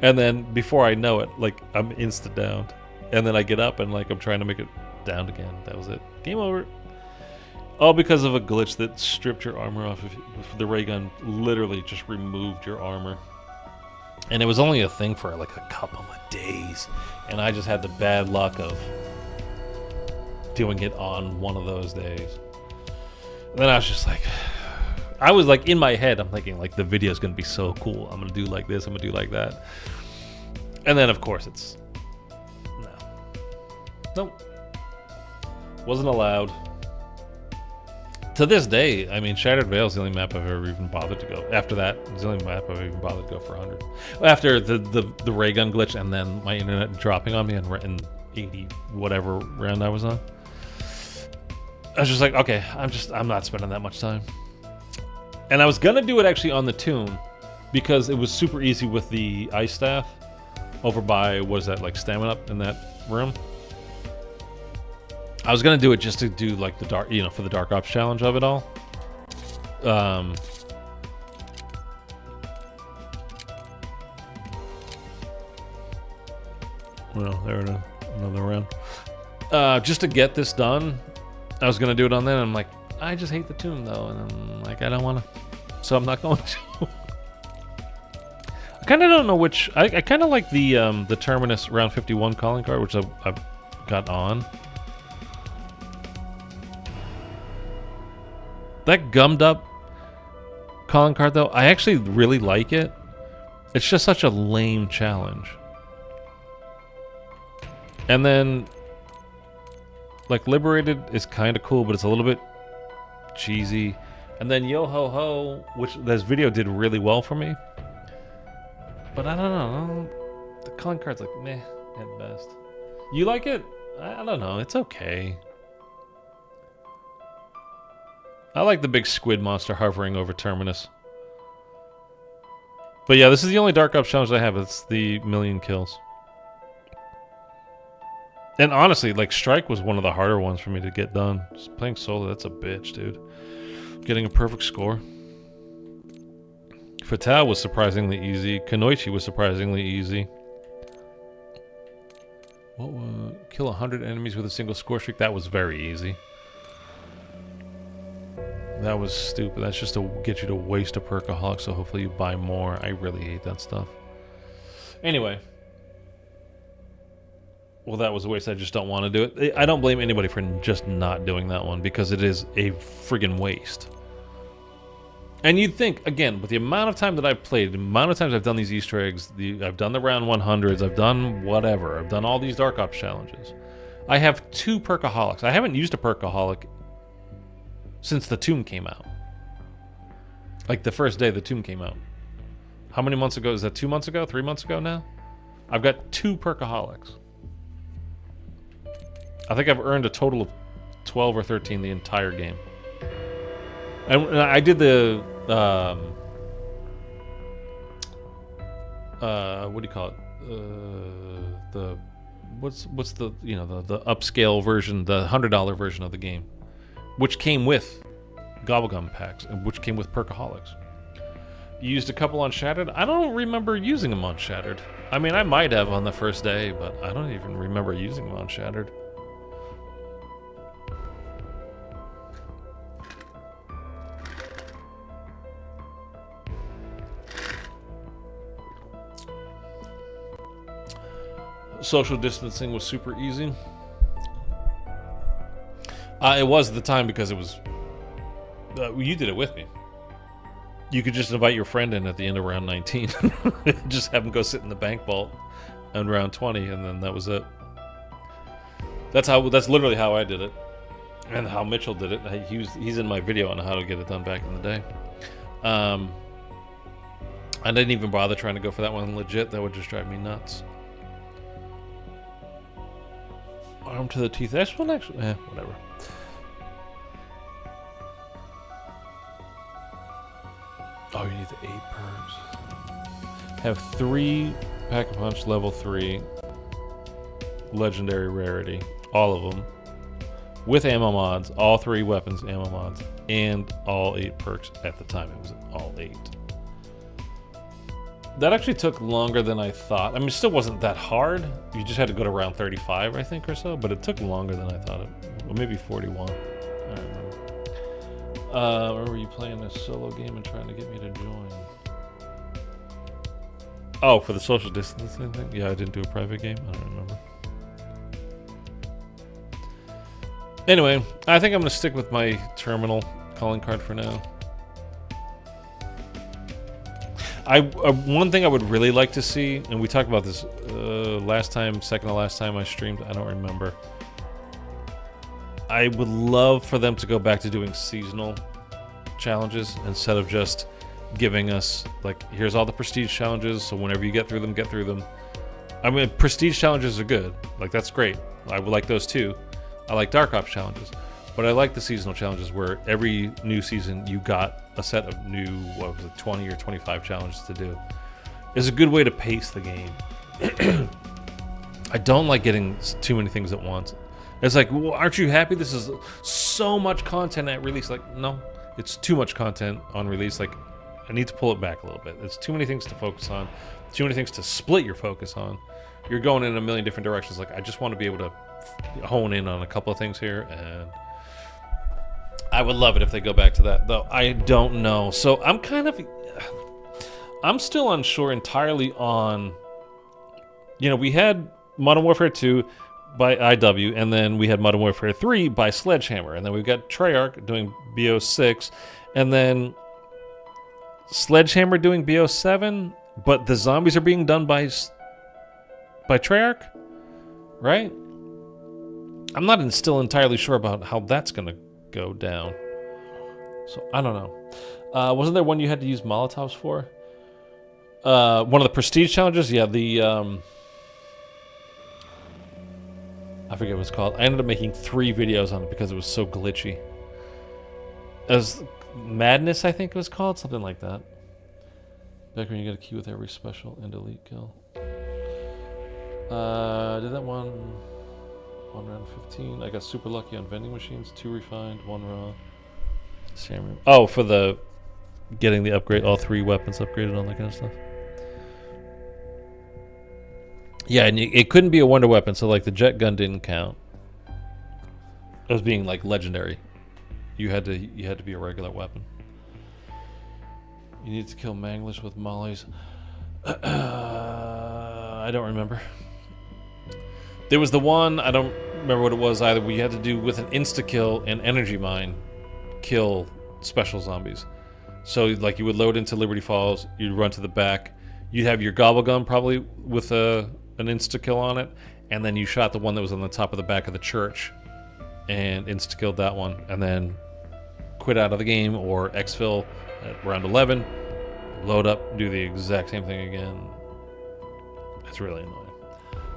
And then, before I know it, like, I'm insta-downed. And then I get up, and, like, I'm trying to make it down again. That was it. Game over. All because of a glitch that stripped your armor off. If the ray gun literally just removed your armor. And it was only a thing for, like, a couple of days. And I just had the bad luck of doing it on one of those days. And then I was just like, I was like in my head, I'm thinking like the video's gonna be so cool. I'm gonna do like this, I'm gonna do like that. And then of course it's nope. Wasn't allowed. To this day, I mean, Shattered Vale is the only map I've ever even bothered to go. After that, it's the only map I've even bothered to go for 100. After the ray gun glitch and then my internet dropping on me in 80 whatever round I was on. I was just like, okay, I'm not spending that much time. And I was gonna do it actually on the tomb because it was super easy with the ice staff over by, what is that, like stamina up in that room? I was gonna do it just to do like the dark, you know, for the Dark Ops challenge of it all. Well, there it is. Another round. Just to get this done, I was gonna do it on there, and I'm like, I just hate the tomb though, and I'm like, I don't want to, so I'm not going to. I kind of don't know which. I kind of like the Terminus round 51 calling card, which I've got on. That gummed up calling card though, I actually really like it. It's just such a lame challenge. And then, like, Liberated is kind of cool, but it's a little bit cheesy. And then Yo Ho Ho, which this video did really well for me. But I don't know. The calling card's like meh at best. You like it? I don't know. It's okay. I like the big squid monster hovering over Terminus. But yeah, this is the only Dark Ops challenge I have. It's the 1,000,000 kills. And honestly, like, Strike was one of the harder ones for me to get done. Just playing solo, that's a bitch, dude. Getting a perfect score. Fatale was surprisingly easy. Kunoichi was surprisingly easy. Kill 100 enemies with a single score streak. That was very easy. That was stupid. That's just to get you to waste a perkaholic, so hopefully you buy more. I really hate that stuff. Anyway. Well, that was a waste. I just don't want to do it. I don't blame anybody for just not doing that one, because it is a friggin' waste. And you'd think, again, with the amount of time that I've played, the amount of times I've done these Easter eggs, I've done the round 100s, I've done whatever, I've done all these Dark Ops challenges. I have 2 perkaholics. I haven't used a perkaholic since the Tomb came out. Like the first day the Tomb came out. How many months ago? Is that 2 months ago? 3 months ago now? I've got 2 perkaholics. I think I've earned a total of 12 or 13 the entire game. And I did the what do you call it? The what's the, you know, the upscale version, the $100 version of the game, which came with GobbleGum packs and which came with perkaholics. You used a couple on Shattered. I don't remember using them on Shattered. I mean, I might have on the first day, but I don't even remember using them on Shattered. Social distancing was super easy. It was at the time because it was... you did it with me. You could just invite your friend in at the end of round 19. Just have him go sit in the bank vault on round 20, and then that was it. That's literally how I did it. And how Mitchell did it. He's in my video on how to get it done back in the day. I didn't even bother trying to go for that one legit. That would just drive me nuts. Arm to the teeth. This one actually, whatever. Oh, you need the 8 perks. Have 3 Pack-a-Punch level 3 legendary rarity, all of them, with ammo mods, all 3 weapons ammo mods, and all 8 perks. At the time, it was all 8. That actually took longer than I thought. I mean, it still wasn't that hard. You just had to go to round 35, I think, or so, but it took longer than I thought it. Well, maybe 41. I don't remember. Or were you playing a solo game and trying to get me to join? Oh, for the social distancing thing? Yeah, I didn't do a private game. I don't remember. Anyway, I think I'm going to stick with my terminal calling card for now. One thing I would really like to see, and we talked about this second to last time I streamed, I don't remember. I would love for them to go back to doing seasonal challenges instead of just giving us, like, here's all the prestige challenges, so whenever you get through them, get through them. I mean, prestige challenges are good. Like, that's great. I would like those too. I like Dark Ops challenges. But I like the seasonal challenges where every new season you got a set of new, 20 or 25 challenges to do. It's a good way to pace the game. I don't like getting too many things at once. It's like, well, aren't you happy? This is so much content at release. Like, no, it's too much content on release. Like, I need to pull it back a little bit. There's too many things to focus on, too many things to split your focus on. You're going in a million different directions. Like, I just want to be able to hone in on a couple of things here, and I would love it if they go back to that, though. I don't know. So I'm still unsure entirely on, we had Modern Warfare 2 by IW, and then we had Modern Warfare 3 by Sledgehammer, and then we've got Treyarch doing BO6, and then Sledgehammer doing BO7, but the zombies are being done by Treyarch, right? I'm not still entirely sure about how that's going to go down. So, I don't know. Wasn't there one you had to use Molotovs for? One of the prestige challenges? Yeah, I forget what it's called. I ended up making 3 videos on it because it was so glitchy. As Madness, I think it was called, something like that. Back when you get a key with every special and elite kill. Did that one round 15. I got super lucky on vending machines. 2 refined, 1 raw. Oh, for the getting the upgrade, all 3 weapons upgraded, all that kind of stuff. Yeah, and it couldn't be a wonder weapon, so like the jet gun didn't count as being like legendary. You had to be a regular weapon. You need to kill Manglish with mollies. I don't remember. There was the one, I don't remember what it was either. We had to do with an insta-kill and energy mine kill special zombies. So like you would load into Liberty Falls, you'd run to the back, you'd have your GobbleGum probably with an insta-kill on it, and then you shot the one that was on the top of the back of the church and insta-killed that one, and then quit out of the game or exfil at round 11, load up, do the exact same thing again. It's really annoying.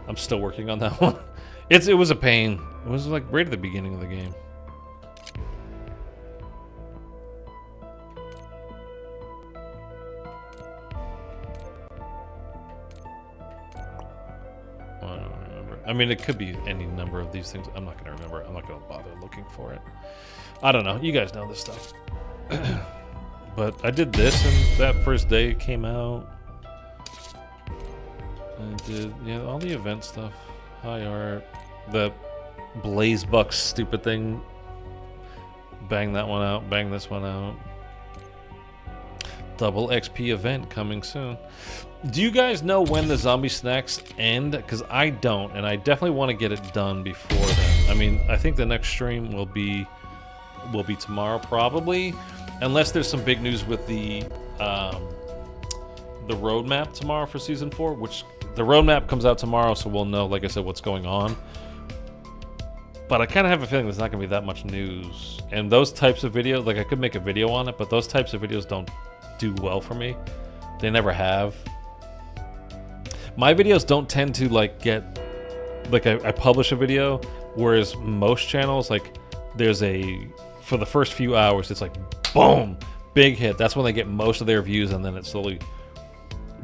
I'm still working on that one. It was a pain. It was like right at the beginning of the game. I don't remember. I mean, it could be any number of these things. I'm not going to remember. I'm not going to bother looking for it. I don't know. You guys know this stuff. But I did this, and that first day it came out. I did, all the event stuff. High art. The Blaze Bucks stupid thing. Bang that one out. Bang this one out. Double XP event coming soon. Do you guys know when the zombie snacks end? Because I don't, and I definitely want to get it done before then. I mean, I think the next stream will be tomorrow, probably. Unless there's some big news with the roadmap tomorrow for Season 4, which the roadmap comes out tomorrow, so we'll know, like I said, what's going on. But I kind of have a feeling there's not going to be that much news. And those types of videos, like I could make a video on it, but those types of videos don't do well for me. They never have. My videos don't tend to like get, like I publish a video, whereas most channels, like there's a, for the first few hours, it's like, boom, big hit. That's when they get most of their views, and then it slowly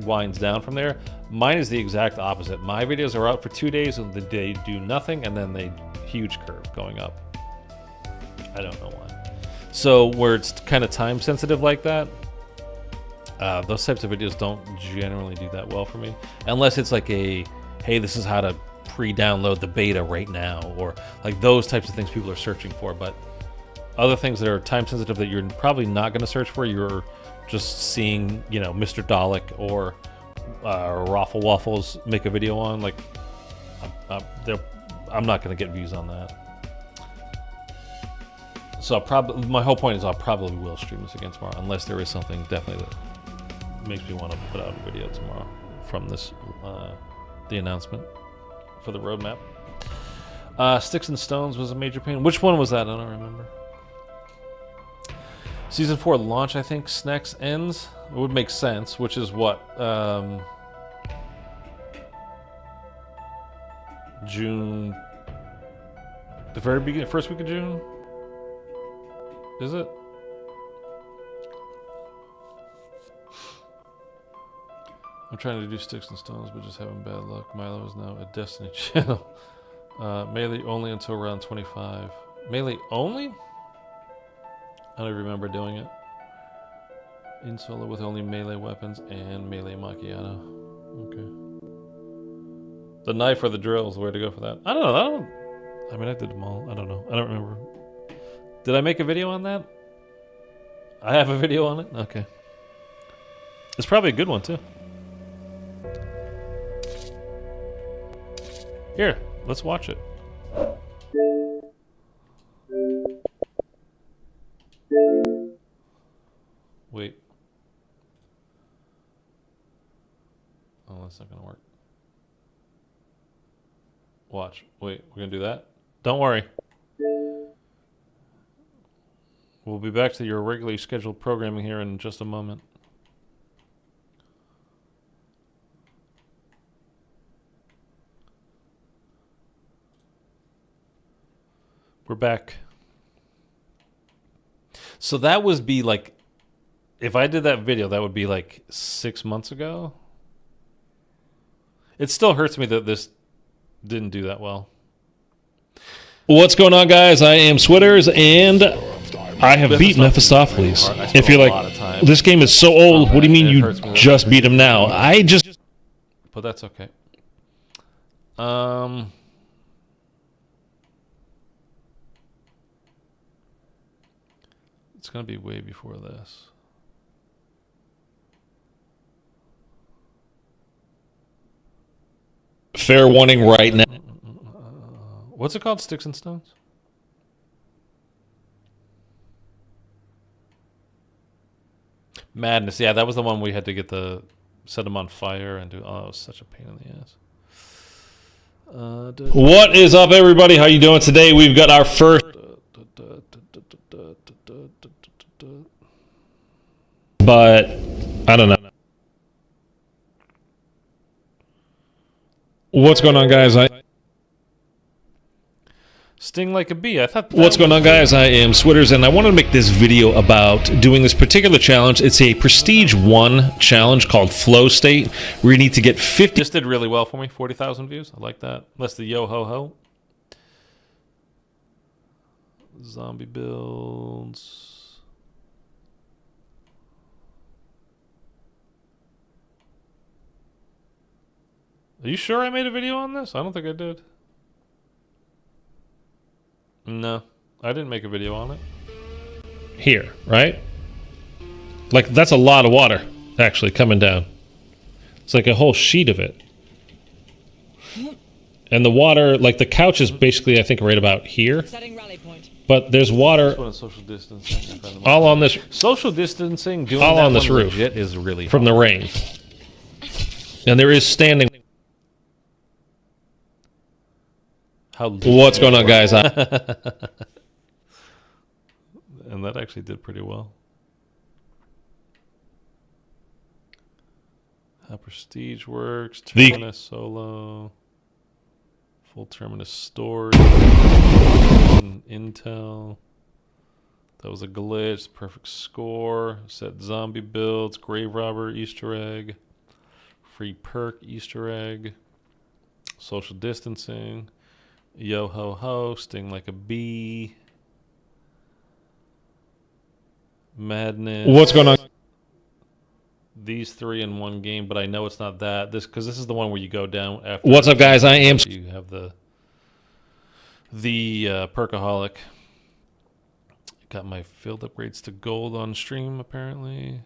winds down from there. Mine is the exact opposite. My videos are out for 2 days and they do nothing, and then they huge curve going up. I don't know why. So where it's kind of time sensitive like that, those types of videos don't generally do that well for me, unless it's like a, hey, this is how to pre-download the beta right now, or like those types of things people are searching for. But other things that are time sensitive that you're probably not going to search for, you're just seeing, you know, Mr. Dalek or Raffle Waffles make a video on, like I'm not going to get views on that. So I'll probably, my whole point is I probably will stream this again tomorrow, unless there is something definitely that makes me want to put out a video tomorrow from this, the announcement for the roadmap. Sticks and Stones was a major pain. Which one was that? I don't remember. Season 4 launch, I think, next ends. It would make sense, which is what? June. The very beginning, first week of June? Is it? I'm trying to do Sticks and Stones, but just having bad luck. Milo is now a Destiny channel. Melee only until round 25. Melee only? I don't remember doing it. In solo with only melee weapons and melee macchiato. Okay. The knife or the drill is the way to go for that. I don't know. I mean, I did them all. I don't know. I don't remember. Did I make a video on that? I have a video on it? Okay. It's probably a good one, too. Here, let's watch it. Wait. Oh, that's not gonna work. Watch. Wait, we're gonna do that? Don't worry. We'll be back to your regularly scheduled programming here in just a moment. We're back. So that would be like, if I did that video, that would be like 6 months ago. It still hurts me that this didn't do that well. What's going on, guys? I am Switters, and I have beat Mephistopheles. If you're like, this game is so old, what do you mean you just beat him now? I just... But that's okay. It's going to be way before this. Fair warning right now. What's it called? Sticks and Stones? Madness. Yeah, that was the one we had to get the... set them on fire and do... Oh, it was such a pain in the ass. What is up, everybody? How you doing today? We've got our first... But I don't know. What's going on, guys? Sting like a bee. I thought. What's going on, guys? I am Switters, and I wanted to make this video about doing this particular challenge. It's a Prestige 1 challenge called Flow State, where you need to get 50. This did really well for me. 40,000 views. I like that. That's the yo ho ho. Zombie builds. Are you sure I made a video on this? I don't think I did. No, I didn't make a video on it. Here, right? Like, that's a lot of water, actually, coming down. It's like a whole sheet of it. And the water, like, the couch is basically, I think, right about here. But there's water all on this. Social distancing, doing all on this roof is really from the rain. And there is standing. What's going on, guys? And that actually did pretty well. How Prestige works. Terminus solo. Full Terminus story. Intel. That was a glitch. Perfect score. Set zombie builds. Grave robber Easter egg. Free perk Easter egg. Social distancing. Yo ho ho. Sting like a bee. Madness. What's going on? These 3 in one game, but I know it's not that. This because this is the one where you go down after. What's up, guys? I am. You have the perkaholic. Got my field upgrades to gold on stream apparently.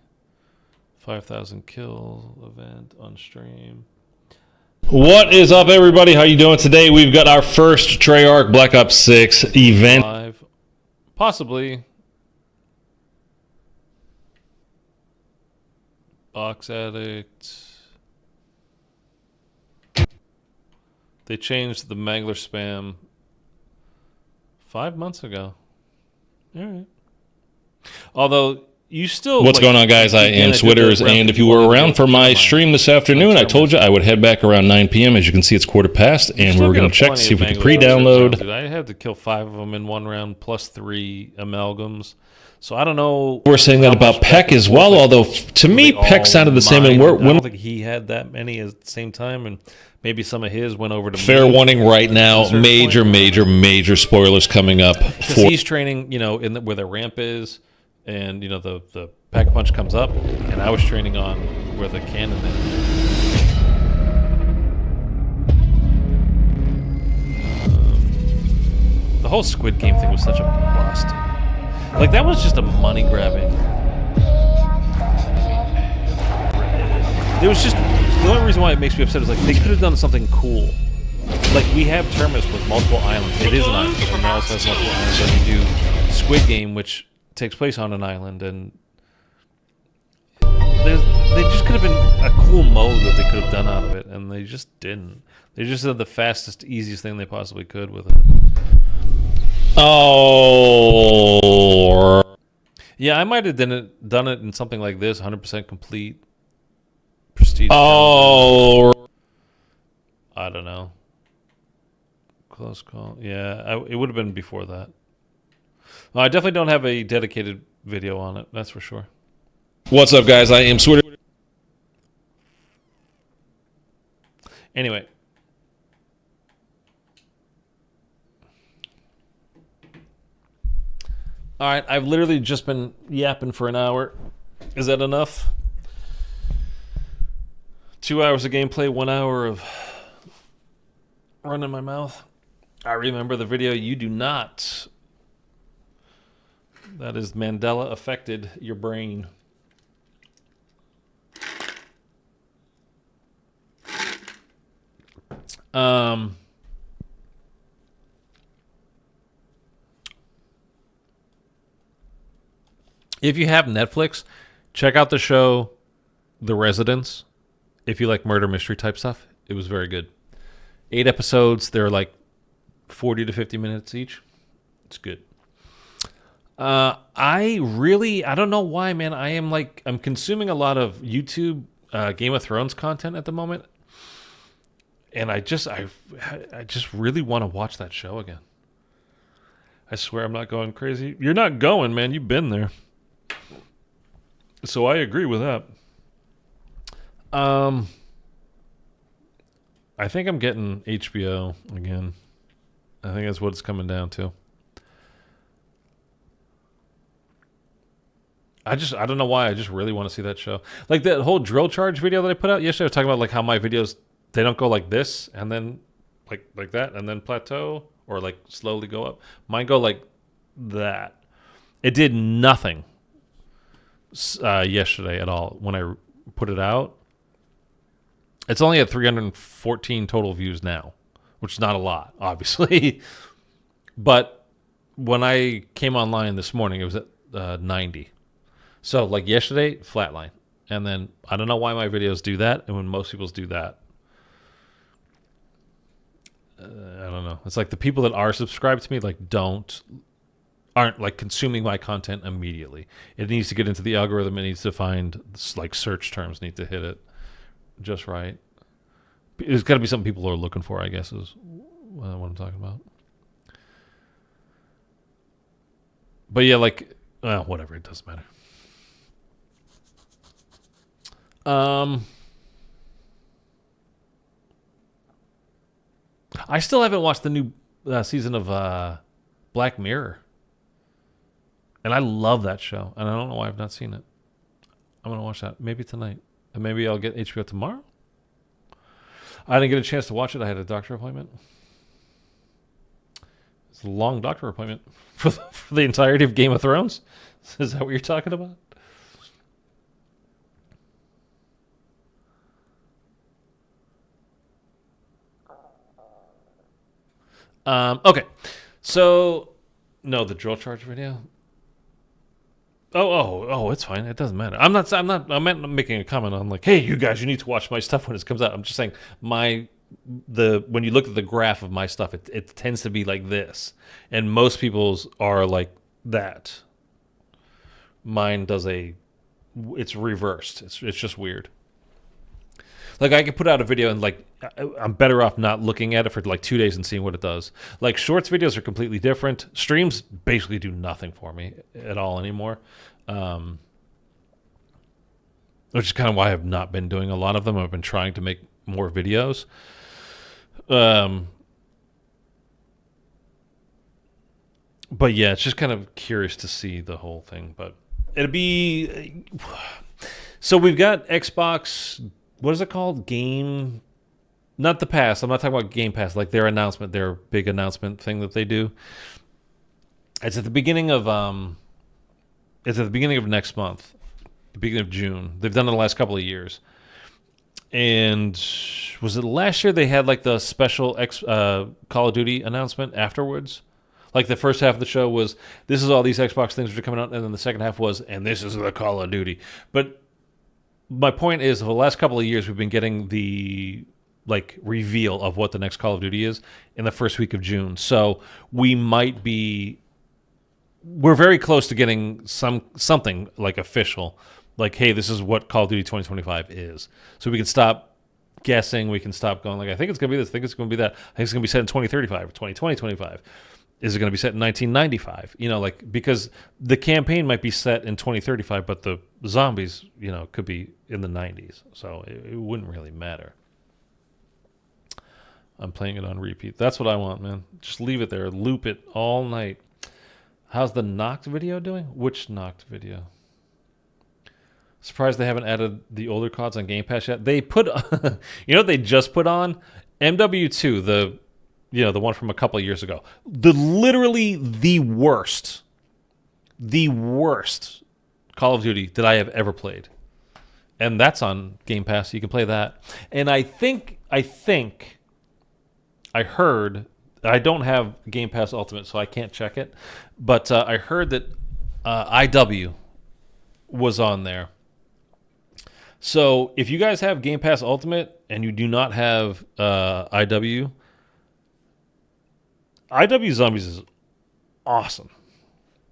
5,000 kill event on stream. What is up, everybody? How you doing today? We've got our first Treyarch Black Ops 6 event. Live. Possibly. Box Addict. They changed the Mangler spam 5 months ago. All right. Although you still. What's going on, guys? I am Switters, and if you were around for my stream this afternoon, I told you I would head back around 9 p.m. As you can see, it's 4:15, and we're going to check to see if we can pre-download. I had to kill 5 of them in one round, plus 3 amalgams. So I don't know. We're saying that about Peck as well, although to me, Peck sounded the same. And I don't think he had that many at the same time, and maybe some of his went over to. Fair warning right now, major spoilers coming up. Because he's training, you know, where the ramp is, and you know the pack punch comes up, and I was training on where the cannon is. The whole Squid Game thing was such a bust. Like, that was just a money grabbing. It was just, the only reason why it makes me upset is like they could have done something cool. Like, we have Terminus with multiple islands. It is an island, and it also has multiple islands. Then you do Squid Game, which takes place on an island, and they just could have been a cool mode that they could have done out of it, and they just didn't. They just did the fastest, easiest thing they possibly could with it. Oh. Yeah, I might have done it in something like this, 100% complete prestige. Oh. I don't know. Close call. Yeah, it would have been before that. Well, I definitely don't have a dedicated video on it, that's for sure. What's up, guys? I am Switter. Anyway. All right, I've literally just been yapping for an hour. Is that enough? 2 hours of gameplay, 1 hour of running my mouth. I remember the video. You do not. That is Mandela affected your brain. If you have Netflix, check out the show The Residence. If you like murder mystery type stuff, it was very good. 8 episodes. They're like 40 to 50 minutes each. It's good. I don't know why, man. I'm consuming a lot of YouTube Game of Thrones content at the moment. And I just really want to watch that show again. I swear I'm not going crazy. You're not going, man. You've been there. So I agree with that. I think I'm getting HBO again. I think that's what it's coming down to. I don't know why. I just really want to see that show. Like that whole drill charge video that I put out yesterday, I was talking about like how my videos, they don't go like this and then like that and then plateau or like slowly go up. Mine go like that. It did nothing yesterday at all when I put it out. It's only at 314 total views now, which is not a lot, obviously. But when I came online this morning, it was at 90. So like yesterday, flatline. And then I don't know why my videos do that and when most people's do that. I don't know. It's like the people that are subscribed to me like aren't like consuming my content immediately. It needs to get into the algorithm. It needs to find like search terms need to hit it just right. There's got to be something people are looking for, I guess, is what I'm talking about. But yeah, like, well, whatever. It doesn't matter. I still haven't watched the new season of Black Mirror. And I love that show. And I don't know why I've not seen it. I'm going to watch that maybe tonight. And maybe I'll get HBO tomorrow. I didn't get a chance to watch it. I had a doctor appointment. It's a long doctor appointment for the entirety of Game of Thrones. Is that what you're talking about? Okay. So, no, the drill charge video. Oh, it's fine. It doesn't matter. I'm not making a comment on like, hey, you guys, you need to watch my stuff when it comes out. I'm just saying when you look at the graph of my stuff, it tends to be like this. And most people's are like that. Mine it's reversed. It's just weird. Like I could put out a video and like I'm better off not looking at it for like 2 days and seeing what it does. Like shorts videos are completely different. Streams basically do nothing for me at all anymore. Which is kind of why I've not been doing a lot of them. I've been trying to make more videos. But yeah, it's just kind of curious to see the whole thing. But it'll be... So we've got Xbox... What is it called? Not the Pass. I'm not talking about Game Pass. Like their big announcement thing that they do. It's at the beginning of next month, the beginning of June. They've done it the last couple of years. And was it last year they had like the special Call of Duty announcement afterwards? Like the first half of the show was, this is all these Xbox things which are coming out, and then the second half was, and this is the Call of Duty. But my point is, for the last couple of years, we've been getting the like reveal of what the next Call of Duty is in the first week of June. So we're very close to getting something like official, like, hey, this is what Call of Duty 2025 is. So we can stop guessing. We can stop going like, I think it's going to be this. I think it's going to be that. I think it's going to be set in 2035 or 2025. Is it going to be set in 1995? You know, like, because the campaign might be set in 2035, but the zombies, you know, could be in the 90s. So it wouldn't really matter. I'm playing it on repeat. That's what I want, man. Just leave it there. Loop it all night. How's the Noct video doing? Which Noct video? Surprised they haven't added the older CODs on Game Pass yet. They put, you know what they just put on? MW2, the one from a couple of years ago. Literally the worst Call of Duty that I have ever played. And that's on Game Pass. You can play that. And I think I heard, I don't have Game Pass Ultimate, so I can't check it. But I heard that IW was on there. So if you guys have Game Pass Ultimate and you do not have IW Zombies is awesome.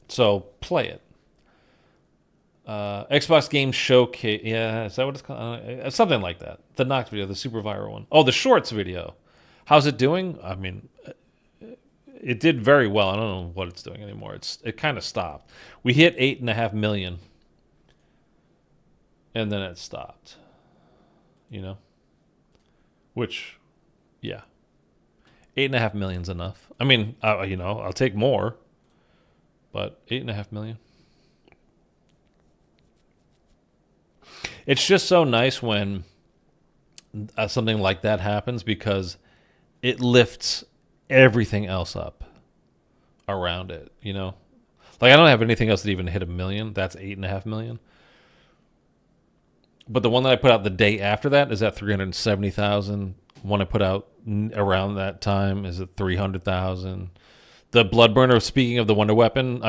So play it. Xbox Game Showcase. Yeah, is that what it's called? Something like that. The Noct video, the super viral one. Oh, the Shorts video. How's it doing? I mean, it did very well. I don't know what it's doing anymore. It kind of stopped. We hit 8.5 million. And then it stopped. You know? Which, yeah. 8.5 million's enough. I mean, I'll take more, but 8.5 million. It's just so nice when something like that happens because it lifts everything else up around it, you know? Like, I don't have anything else that even hit 1 million. That's 8.5 million. But the one that I put out the day after that is at 370,000. One I put out around that time is at 300,000. The Bloodburner, speaking of the Wonder Weapon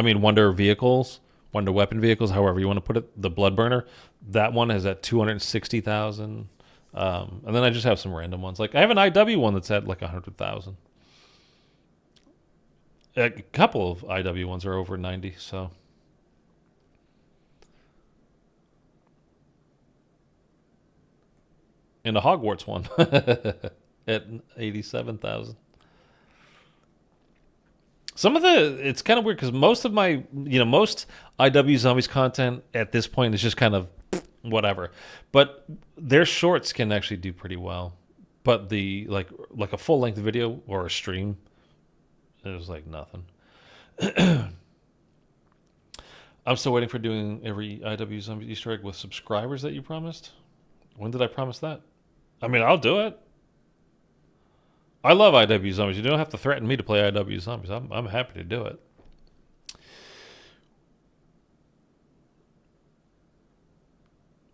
vehicles, however you want to put it, the Bloodburner, that one is at 260,000. And then I just have some random ones. Like I have an IW one that's at like 100,000. A couple of IW ones are over 90. So. And a Hogwarts one at 87,000. Some of it's kind of weird because most of my, most IW Zombies content at this point is just kind of whatever. But their shorts can actually do pretty well. But the, like a full-length video or a stream, it was like nothing. I'm still waiting for doing every IW Zombie Easter egg with subscribers that you promised. When did I promise that? I mean, I'll do it. I love IW Zombies. You don't have to threaten me to play IW Zombies. I'm happy to do it.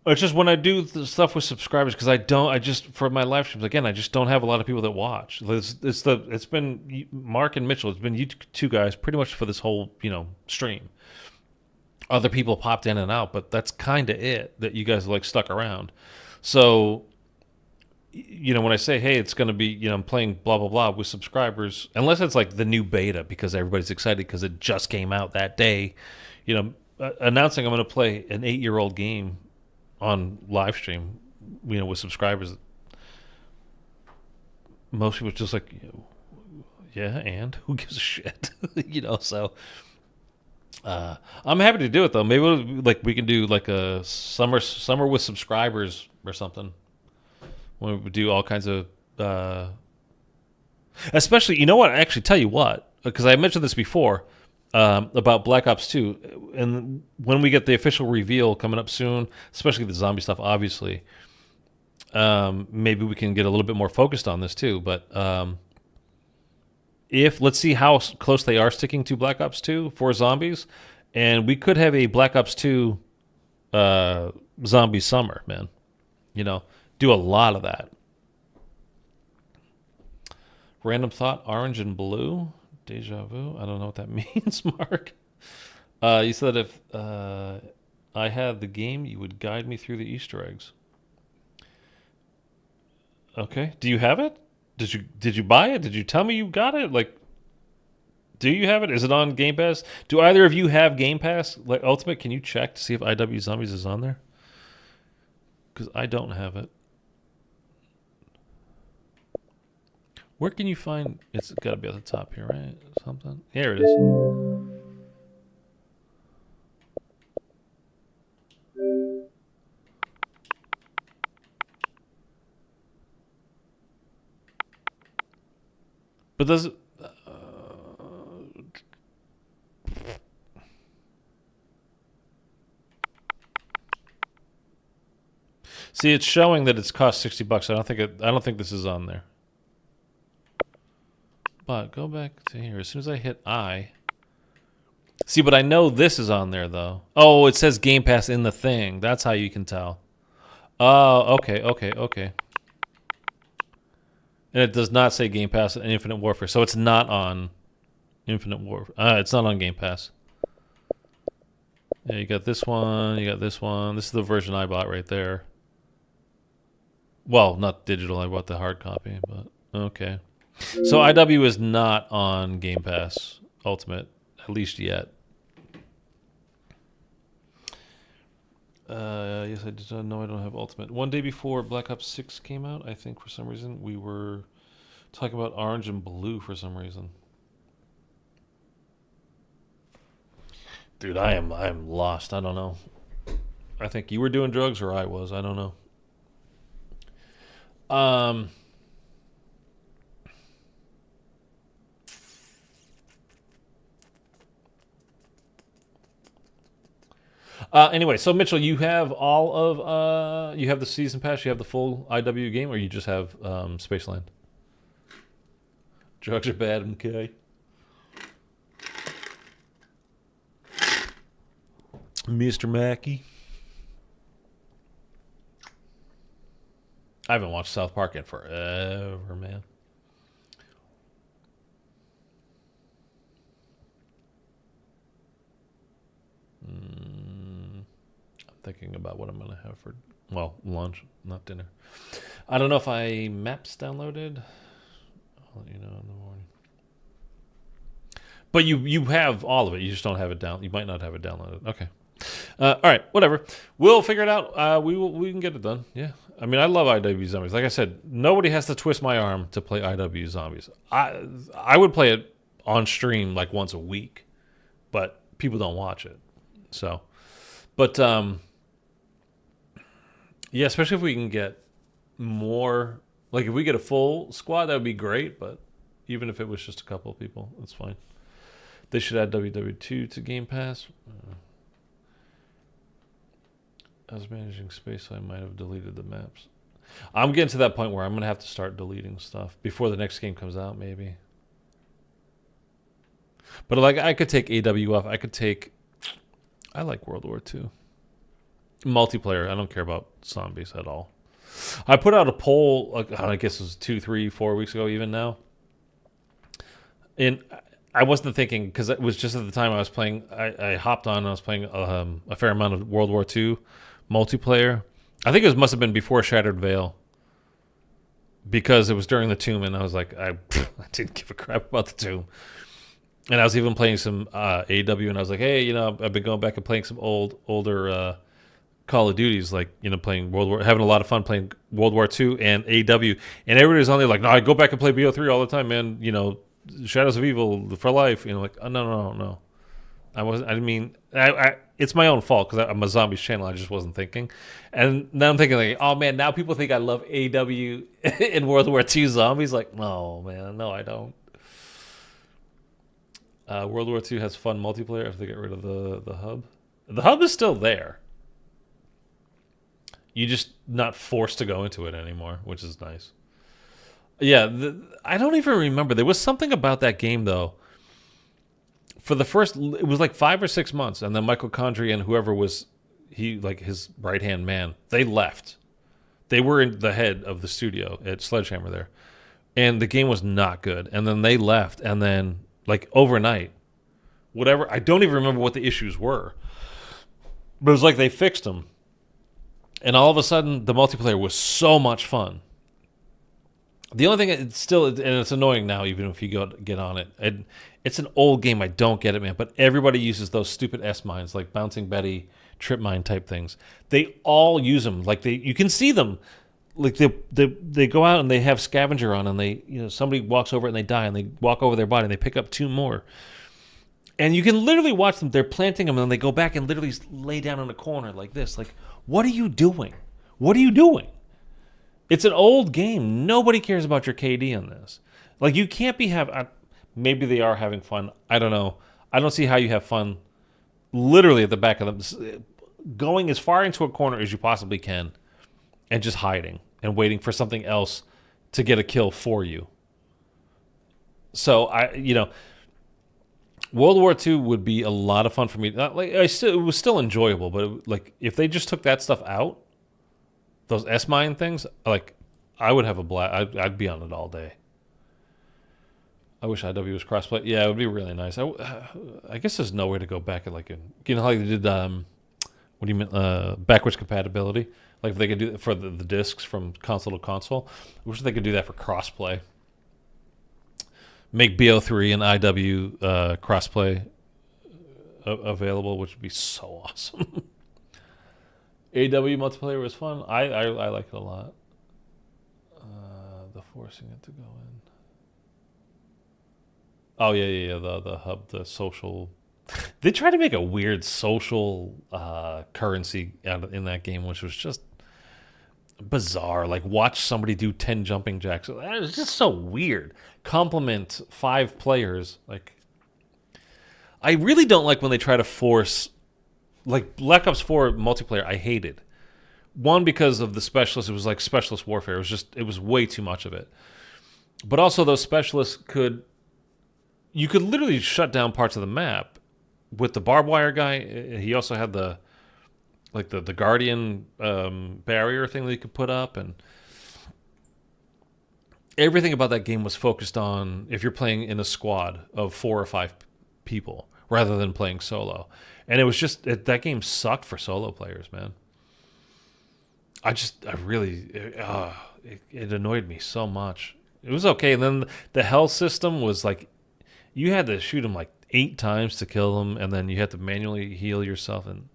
It's just when I do the stuff with subscribers, because for my live streams, again, I just don't have a lot of people that watch. It's been Mark and Mitchell. It's been you two guys pretty much for this whole, stream. Other people popped in and out, but that's kind of it, that you guys like stuck around. So, when I say, hey, it's going to be, I'm playing blah, blah, blah with subscribers, unless it's like the new beta because everybody's excited because it just came out that day, announcing I'm going to play an 8-year-old game on live stream, with subscribers. Most people just like, yeah, and who gives a shit, so I'm happy to do it though. Maybe we can do like a summer with subscribers or something. When we do all kinds of, especially, you know what? Actually, tell you what, because I mentioned this before about Black Ops 2, and when we get the official reveal coming up soon, especially the zombie stuff, obviously, maybe we can get a little bit more focused on this too. But let's see how close they are sticking to Black Ops 2 for zombies, and we could have a Black Ops 2 zombie summer, man. Do a lot of that. Random thought, orange and blue. Deja vu. I don't know what that means, Mark. You said if I had the game, you would guide me through the Easter eggs. Okay. Do you have it? Did you buy it? Did you tell me you got it? Do you have it? Is it on Game Pass? Do either of you have Game Pass? Ultimate, can you check to see if IW Zombies is on there? Because I don't have it. Where can you find? It's got to be at the top here, right? Something. Here it is. But does it? See, it's showing that it's cost $60. I don't think this is on there. But go back to here. As soon as I hit I. See, but I know this is on there, though. Oh, it says Game Pass in the thing. That's how you can tell. Oh, okay. And it does not say Game Pass and Infinite Warfare. So it's not on Infinite Warfare. It's not on Game Pass. Yeah, you got this one. You got this one. This is the version I bought right there. Well, not digital. I bought the hard copy, but okay. So IW is not on Game Pass Ultimate, at least yet. Yes, I did not know I don't have Ultimate. One day before Black Ops 6 came out, I think for some reason, we were talking about orange and blue for some reason. Dude, I am lost. I don't know. I think you were doing drugs or I was. I don't know. Anyway, so Mitchell, you have all of you have the season pass, you have the full IW game, or you just have Spaceland? Drugs are bad, okay. Mr. Mackey. I haven't watched South Park in forever, man. I'm thinking about what I'm going to have for, well, lunch, not dinner. I don't know if maps downloaded. I'll let you know in the morning. But you have all of it. You just don't have it down. You might not have it downloaded. Okay. All right. Whatever. We'll figure it out. We can get it done. Yeah. I mean, I love IW Zombies. Like I said, nobody has to twist my arm to play IW Zombies. I would play it on stream like once a week, but people don't watch it. So, but yeah, especially if we can get more. Like if we get a full squad, that would be great. But even if it was just a couple of people, that's fine. They should add WW2 to Game Pass. I was managing space, so I might have deleted the maps. I'm getting to that point where I'm going to have to start deleting stuff before the next game comes out, maybe. But like, I could take AWF. I like World War II. Multiplayer. I don't care about zombies at all. I put out a poll, like, I guess it was 2, 3, 4 weeks ago even now. And I wasn't thinking, because it was just at the time I was playing, I hopped on and I was playing a fair amount of World War II multiplayer. I think it must have been before Shattered Veil, because it was during the Tomb, and I was like, I didn't give a crap about the Tomb. And I was even playing some AW, and I was like, hey, you know, I've been going back and playing some older Call of Duties, like, you know, playing having a lot of fun playing World War II and AW. And everybody was on there like, no, I go back and play BO3 all the time, man. You know, Shadows of Evil for life. You know, like, oh, no. It's my own fault because I'm a zombies channel. I just wasn't thinking. And now I'm thinking like, oh man, now people think I love AW in World War II zombies. Like, no, man, no, I don't. World War II has fun multiplayer if they get rid of the hub. The hub is still there. You're just not forced to go into it anymore, which is nice. Yeah, I don't even remember. There was something about that game, though. For the first, it was like 5 or 6 months, and then Michael Condrey and whoever was, his right-hand man, they left. They were in the head of the studio at Sledgehammer there. And the game was not good. And then they left, and then, like, overnight, whatever, I don't even remember what the issues were. But it was like they fixed them. And all of a sudden, the multiplayer was so much fun. The only thing, it's still, and it's annoying now, even if you get on it. It's an old game. I don't get it, man. But everybody uses those stupid S-mines, like Bouncing Betty, Trip Mine type things. They all use them. Like you can see them. Like they go out and they have scavenger on, and somebody walks over it and they die, and they walk over their body and they pick up 2 more. And you can literally watch them. They're planting them, and then they go back and literally lay down in a corner like this. Like, what are you doing? What are you doing? It's an old game. Nobody cares about your KD on this. Like, you can't be maybe they are having fun. I don't know. I don't see how you have fun literally at the back of them, going as far into a corner as you possibly can and just hiding and waiting for something else to get a kill for you. So, World War II would be a lot of fun for me. It was still enjoyable, but if they just took that stuff out, those S-mine things, like, I would have a blast. I'd be on it all day. I wish IW was crossplay. Yeah, it would be really nice. I guess there's no way to go back and how they did what do you mean backwards compatibility? Like if they could do that for the discs from console to console. I wish they could do that for crossplay. Make BO3 and IW crossplay available, which would be so awesome. AW multiplayer was fun. I like it a lot. The forcing it to go in. Oh yeah. The hub, the social. They tried to make a weird social currency in that game, which was just bizarre. Like, watch somebody do 10 jumping jacks. It was just so weird. Compliment 5 players. Like, I really don't like when they try to force. Like Black Ops 4 multiplayer, I hated. One, because of the specialists. It was like specialist warfare. It was way too much of it. But also, those specialists you could literally shut down parts of the map with the barbed wire guy. He also had the guardian barrier thing that you could put up, and everything about that game was focused on if you're playing in a squad of 4 or 5 people rather than playing solo. And it was just that game sucked for solo players, man. I really, it annoyed me so much. It was okay, and then the health system was like, you had to shoot them like 8 times to kill them, and then you had to manually heal yourself, and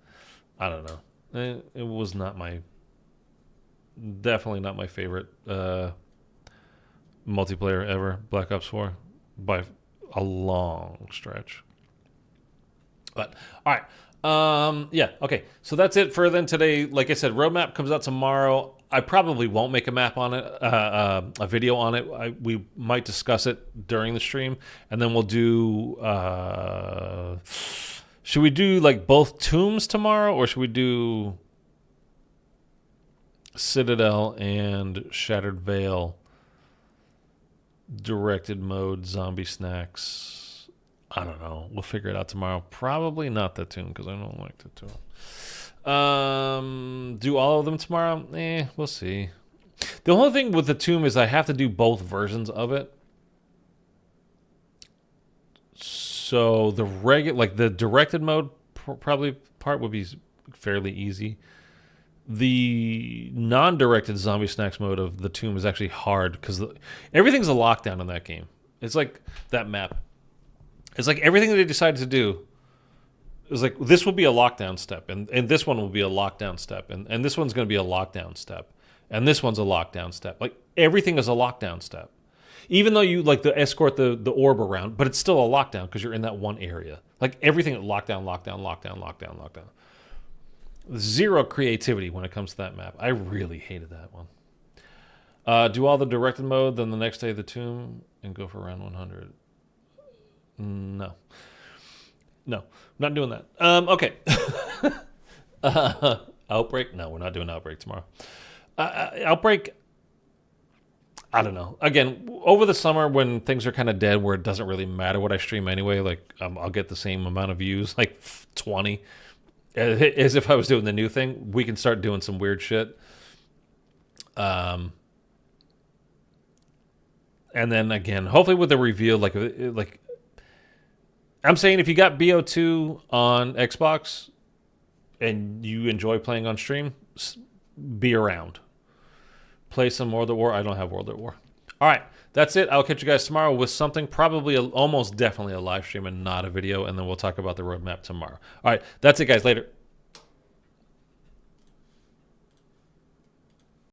I don't know. It was definitely not my favorite multiplayer ever, Black Ops 4, by a long stretch. But, all right. Yeah, okay. So that's it for then today. Like I said, roadmap comes out tomorrow. I probably won't make a map on it, a video on it. We might discuss it during the stream, and then we'll do... should we do like both tombs tomorrow, or should we do Citadel and Shattered Veil directed mode zombie snacks? I don't know. We'll figure it out tomorrow. Probably not the tomb, because I don't like the tomb. Do all of them tomorrow? We'll see. The whole thing with the tomb is I have to do both versions of it. So the the directed mode probably part would be fairly easy. The non-directed zombie snacks mode of the tomb is actually hard because everything's a lockdown in that game. It's like that map. It's like everything that they decided to do is like, this will be a lockdown step, and this one will be a lockdown step, and this one's going to be a lockdown step, and this one's a lockdown step. Like, everything is a lockdown step. Even though you like to escort the orb around, but it's still a lockdown because you're in that one area. Like, everything is lockdown, lockdown, lockdown, lockdown, lockdown. Zero creativity when it comes to that map. I really hated that one. Do all the directed mode, then the next day the tomb, and go for round 100. No, not doing that. Okay. Outbreak? No, we're not doing Outbreak tomorrow. Outbreak, I don't know. Again, over the summer when things are kind of dead, where it doesn't really matter what I stream anyway, like I'll get the same amount of views, like 20, as if I was doing the new thing. We can start doing some weird shit. And then again, hopefully with the reveal, like I'm saying, if you got BO2 on Xbox and you enjoy playing on stream, be around. Play some World at War. I don't have World at War. All right, that's it. I'll catch you guys tomorrow with something, probably almost definitely a live stream and not a video, and then we'll talk about the roadmap tomorrow. All right, that's it, guys. Later.